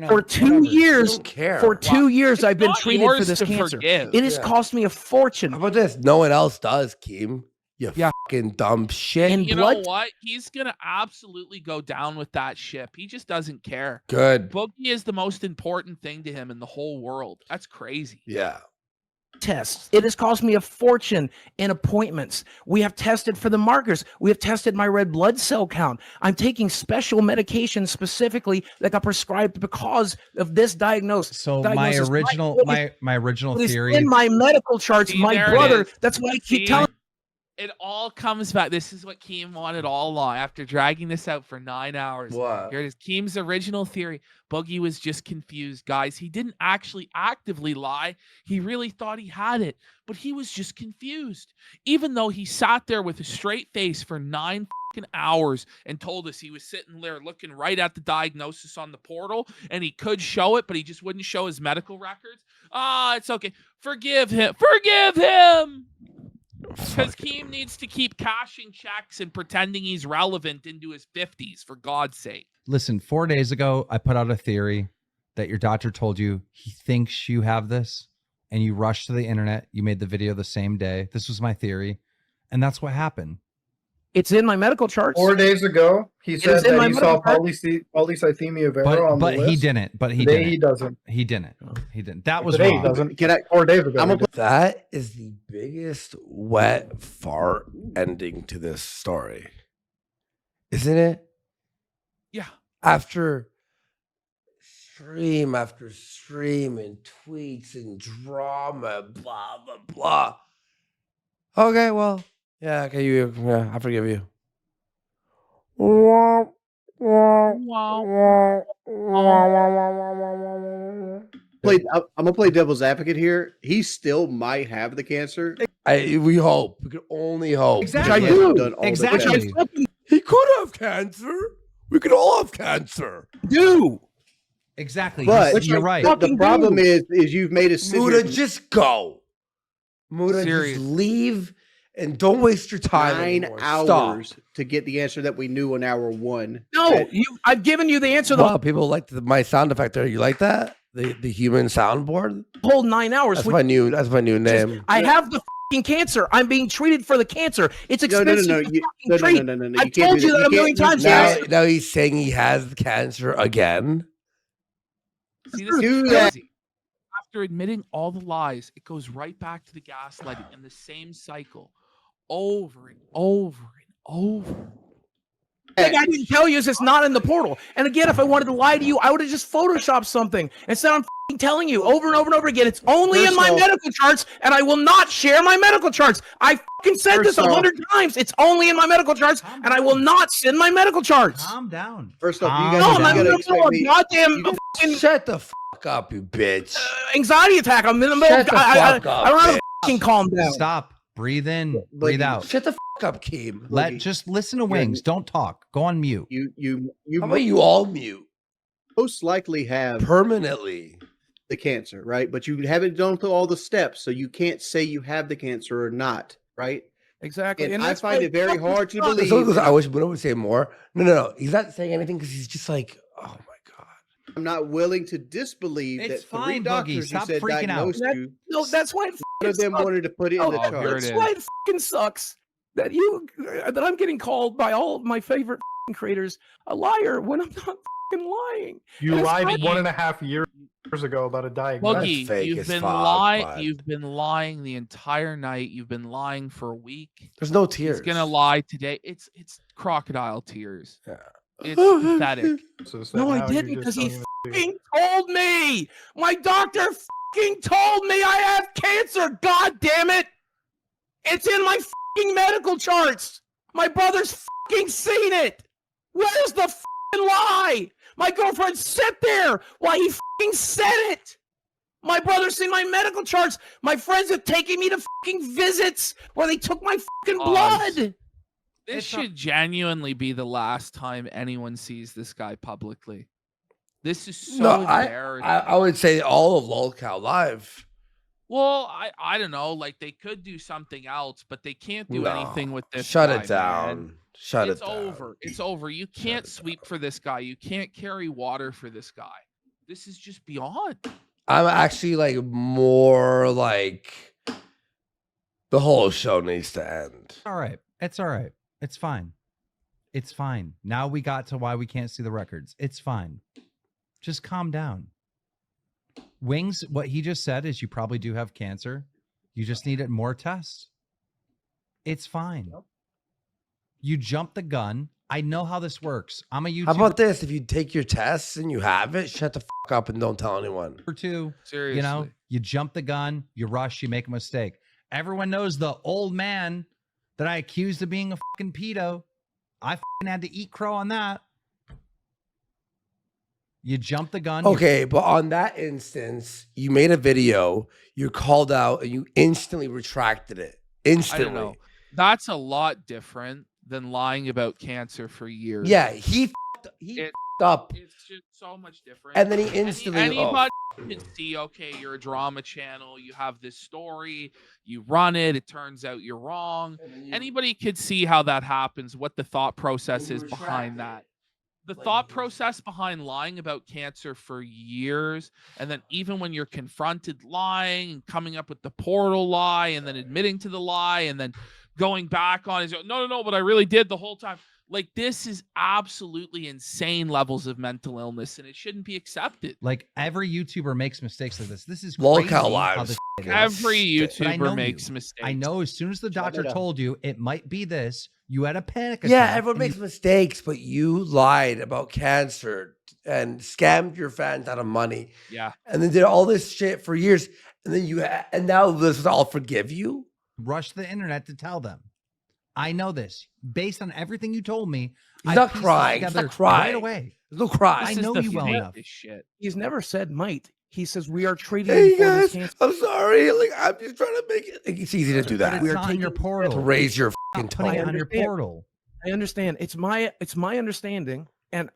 for 2 whatever. years, don't care. for 2 years, I've been not treated for yours this to cancer. forgive. It has Yeah. cost me a fortune. How about this? No one else does, Keem. You Yeah. fucking dumb shit. In You blood- know what? He's gonna absolutely go down with that ship. He just doesn't care. Good. Boogie is the most important thing to him in the whole world. That's crazy. Yeah. Tests. It has cost me a fortune in appointments. We have tested for the markers. We have tested my red blood cell count. I'm taking special medication specifically that got prescribed because of this diagnosis. So my diagnosis. original, It my original is theory. in my medical charts. See, My there it brother. is. That's why I keep See? telling. It all comes back. This is what Keem wanted all along after dragging this out for 9 hours. What? Here it is. Keem's original theory. Boogie was just confused. Guys, he didn't actually actively lie. He really thought he had it, but he was just confused. Even though he sat there with a straight face for 9 fucking hours and told us he was sitting there looking right at the diagnosis on the portal and he could show it, but he just wouldn't show his medical records. Ah, it's okay. Forgive him. Forgive him. Because Keem needs to keep cashing checks and pretending he's relevant into his 50s, for God's sake. Listen, 4 days ago, I put out a theory that your doctor told you he thinks you have this, and you rushed to the internet. You made the video the same day. This was my theory, and that's what happened. It's in my medical charts. 4 days ago, he It said is in that my he saw medical chart. polycythemia vera on But the list. he didn't. But he Today didn't. he doesn't. He didn't. He didn't. That was Today wrong. he doesn't. Can I? 4 days ago. I'm he gonna did. That is the biggest wet fart ending to this story. Isn't it? Yeah. After stream after stream and tweets and drama, blah, blah, blah. Okay, well, yeah, okay, yeah, I forgive you. I'm gonna play devil's advocate here. He still might have the cancer. We hope. We can only hope. Exactly. He hasn't done all the Exactly. tests. He could have cancer. We could all have cancer. Do. Exactly. But You're right. The problem is you've made a Muda, just go. Muda, Serious. just leave and don't waste your time 9 anymore. hours Stop. to get the answer that we knew in hour 1. No, I've given you the answer. Wow, people like my sound effect there. You like that? The human soundboard? The whole 9 hours. That's my new name. I have the fucking cancer. I'm being treated for the cancer. It's expensive. No. I told you that a million times. Now he's saying he has the cancer again. See, this is crazy. After admitting all the lies, it goes right back to the gaslighting and the same cycle over and over and over. Like I didn't tell you, it's not in the portal. And again, if I wanted to lie to you, I would have just photoshopped something. Instead, I'm fucking telling you over and over and over again, it's only in my medical charts, and I will not share my medical charts. I fucking said this 100 times. It's only in my medical charts, and I will not send my medical charts. Calm down. First off, you guys I'm in the middle of a goddamn fucking shut the fuck up, you bitch. Anxiety attack. I'm in the middle. Shut the fuck up, I don't have to fucking calm down. Stop. Breathe in. Breathe out. Shut the fuck up, Keem. Just listen to Wings. Don't talk. Go on mute. How about you all mute? Most likely have permanently the cancer, right? But you haven't done through all the steps, so you can't say you have the cancer or not, right? Exactly. And I find it very hard to believe. I wish Buddha would say more. No. He's not saying anything because he's just like, oh my god. I'm not willing to disbelieve It's that fine, 3 doctors Boogie. Stop you said freaking out. diagnosed you. No, that's why it One of them sucks. wanted to put it in the chart. That's why it fucking sucks that I'm getting called by all of my favorite creators a liar when I'm not fucking lying. You lied 1.5 years ago about a diagnosis. Boogie, you've been lying the entire night. You've been lying for a week. There's no tears. He's gonna lie today. It's crocodile tears. Yeah. It's pathetic. No, I didn't because he fucking told me. My doctor fucking told me I have cancer. God damn it! It's in my fucking medical charts. My brother's fucking seen it. Where's the fucking lie? My girlfriend sat there while he fucking said it. My brother's seen my medical charts. My friends have taken me to fucking visits where they took my fucking blood. This should genuinely be the last time anyone sees this guy publicly. This is so embarrassing. I would say all of LOLCOW Live. Well, I don't know. Like they could do something else, but they can't do anything with this. Shut guy, it down. Man. Shut it's it down. over. It's over. You can't sweep for this guy. You can't carry water for this guy. This is just beyond. I'm actually like more like the whole show needs to end. All right. It's all right. It's fine. It's fine. Now we got to why we can't see the records. It's fine. Just calm down. Wings, what he just said is you probably do have cancer. You just needed more tests. It's fine. Nope. You jumped the gun. I know how this works. I'm a YouTuber. How about this? If you take your tests and you have it, shut the fuck up and don't tell anyone. Or two. Seriously. You know, you jump the gun, you rush, you make a mistake. Everyone knows the old man that I accused of being a fucking pedo. I fucking had to eat crow on that. You jump the gun. Okay, but on that instance, you made a video, you called out, and you instantly retracted it. Instantly. I don't know. That's a lot different than lying about cancer for years. Yeah, he f***ed up. It's just so much different. And then he instantly... Anybody can see, okay, you're a drama channel, you have this story, you run it, it turns out you're wrong. Anybody could see how that happens, what the thought process is behind that. The thought process behind lying about cancer for years, and then even when you're confronted lying and coming up with the portal lie and then admitting to the lie and then going back on his no, but I really did the whole time. Like, this is absolutely insane levels of mental illness, and it shouldn't be accepted. Like, every YouTuber makes mistakes like this. This is LOLCOW crazy Live. how this is. Every YouTuber makes mistakes. I know as soon as the doctor told you it might be this, you had a panic attack. Yeah, everyone makes mistakes, but you lied about cancer and scammed your fans out of money. Yeah. And then did all this shit for years. And then and now this is all forgive you? Rush the internet to tell them. I know this. Based on everything you told me, He's not crying. He's not crying. Right away. There's no cry. I know you well enough. Shit. He's never said might. He says we are treating Hey you for this guys, cancer. I'm sorry. Like, I'm just trying to make it. Like, it's easy to do that. But it's not on your portal. To raise your fucking Putting it tone. on your portal. I understand. It's my understanding and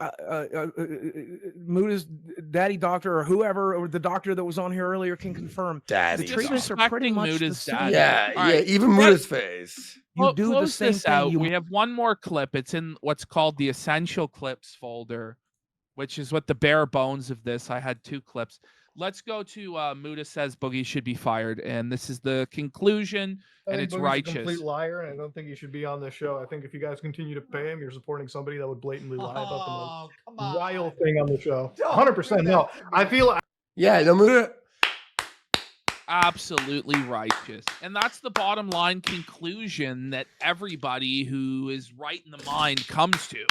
Muda's daddy doctor or whoever, or the doctor that was on here earlier can confirm. Daddy The treatments are pretty much Muda's the same. daddy. Yeah, All yeah. right. Even Muda's face. You do the Close same this thing. out. We have one more clip. It's in what's called the essential clips folder, which is what the bare bones of this. I had 2 clips. Let's go to Muda says Boogie should be fired, and this is the conclusion, and it's Boogie's righteous. a complete liar, and I don't think he should be on this show. I think if you guys continue to pay him, you're supporting somebody that would blatantly lie about the most vile thing on the show. 100% no. I feel. Yeah, no Muda. Absolutely righteous. And that's the bottom line conclusion that everybody who is right in the mind comes to.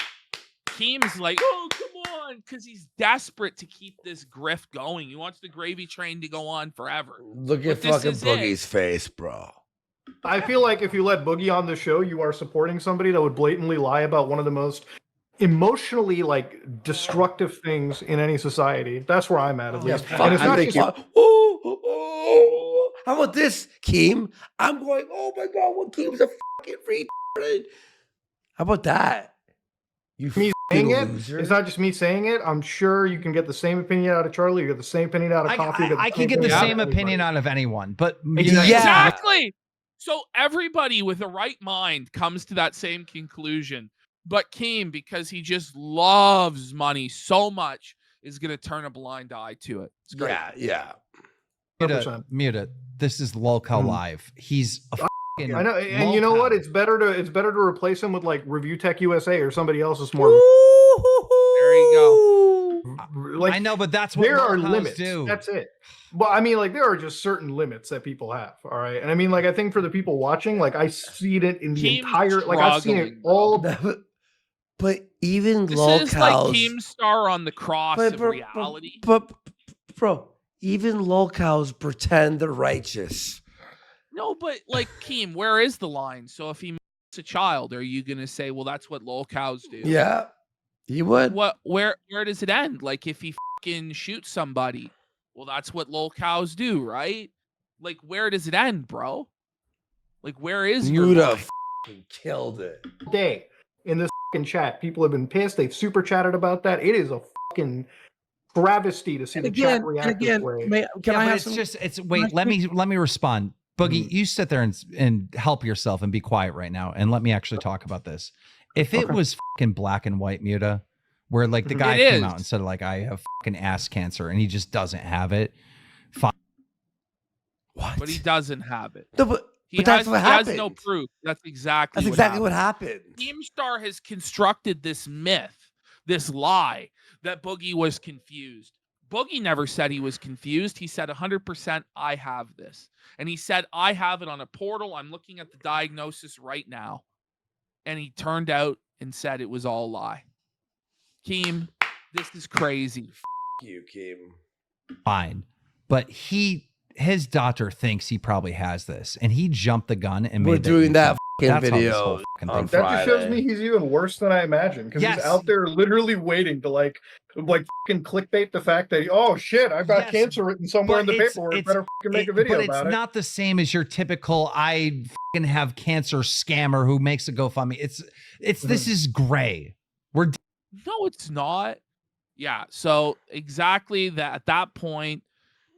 Keem's like, oh, come on, because he's desperate to keep this grift going. He wants the gravy train to go on forever. Look at fucking Boogie's face, bro. I feel like if you let Boogie on the show, you are supporting somebody that would blatantly lie about one of the most emotionally destructive things in any society. That's where I'm at least. Yeah, and it's not just, how about this, Keem? I'm going, oh my god, what Keem's a fucking retarded. How about that? You me saying it, loser. it's not just me saying it. I'm sure you can get the same opinion out of Charlie. You get the same opinion out of Coffee. I can get the same opinion out of anyone, but Exactly. So everybody with a right mind comes to that same conclusion. But Keem, because he just loves money so much, is going to turn a blind eye to it. It's great. Yeah. Mute it. This is Lolcow Live. He's a fucking I know, and you know what? It's better to replace him with Review Tech USA or somebody else that's more. There you go. I know, but that's what there are Lolcows limits. do. That's it. But I mean, there are just certain limits that people have. All right, and I mean, I think for the people watching, I see it in the entire. I've seen it all. But even this Lolcows, is like Keemstar on the cross of reality. But bro, even Lolcows pretend they're righteous. No, but Keem, where is the line? So if he makes a child, are you gonna say, well, that's what lolcows do? Yeah, you would. Where does it end? If he fucking shoots somebody, well, that's what lolcows do, right? Where does it end, bro? Where is your Muda killed it. Day in this chat, people have been pissed. They've super chatted about that. It is a fucking travesty to see the chat react this way. Wait, let me respond. Boogie, you sit there and help yourself and be quiet right now, and let me actually talk about this. If it was fucking black and white Muta, where the guy came out and said I have fucking ass cancer and he just doesn't have it, fine. What? But he doesn't have it. No, but that's what happened. He has no proof. That's exactly what happened. Keemstar has constructed this myth, this lie that Boogie was confused. Boogie never said he was confused. He said 100% I have this. And he said, I have it on a portal. I'm looking at the diagnosis right now. And he turned out and said it was all a lie. Keem, this is crazy. You, Keem. Fine. But his daughter thinks he probably has this, and he jumped the gun and We're doing that video on Friday. That just shows me he's even worse than I imagined, because he's out there literally waiting to fucking clickbait the fact that oh shit, I've got cancer written somewhere in the paperwork. Better fucking make a video about it. But it's not the same as your typical I fucking have cancer scammer who makes a GoFundMe. This is gray. No, it's not. Yeah. So exactly that. At that point,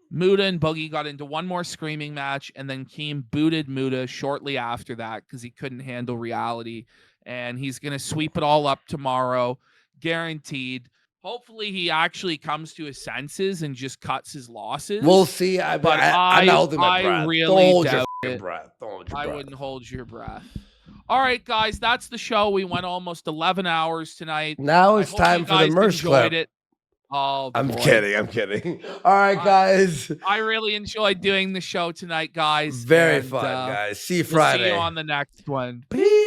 Muda and Boogie got into one more screaming match, and then Keem booted Muda shortly after that because he couldn't handle reality. And he's going to sweep it all up tomorrow, guaranteed. Hopefully he actually comes to his senses and just cuts his losses. We'll see. I really doubt it. I wouldn't hold your breath. All right, guys, that's the show. We went almost 11 hours tonight. Now it's time for the merch clip. It. Oh, I'm kidding. All right, guys. I really enjoyed doing the show tonight, guys. Very fun, guys. See you Friday. We'll see you on the next one. Peace.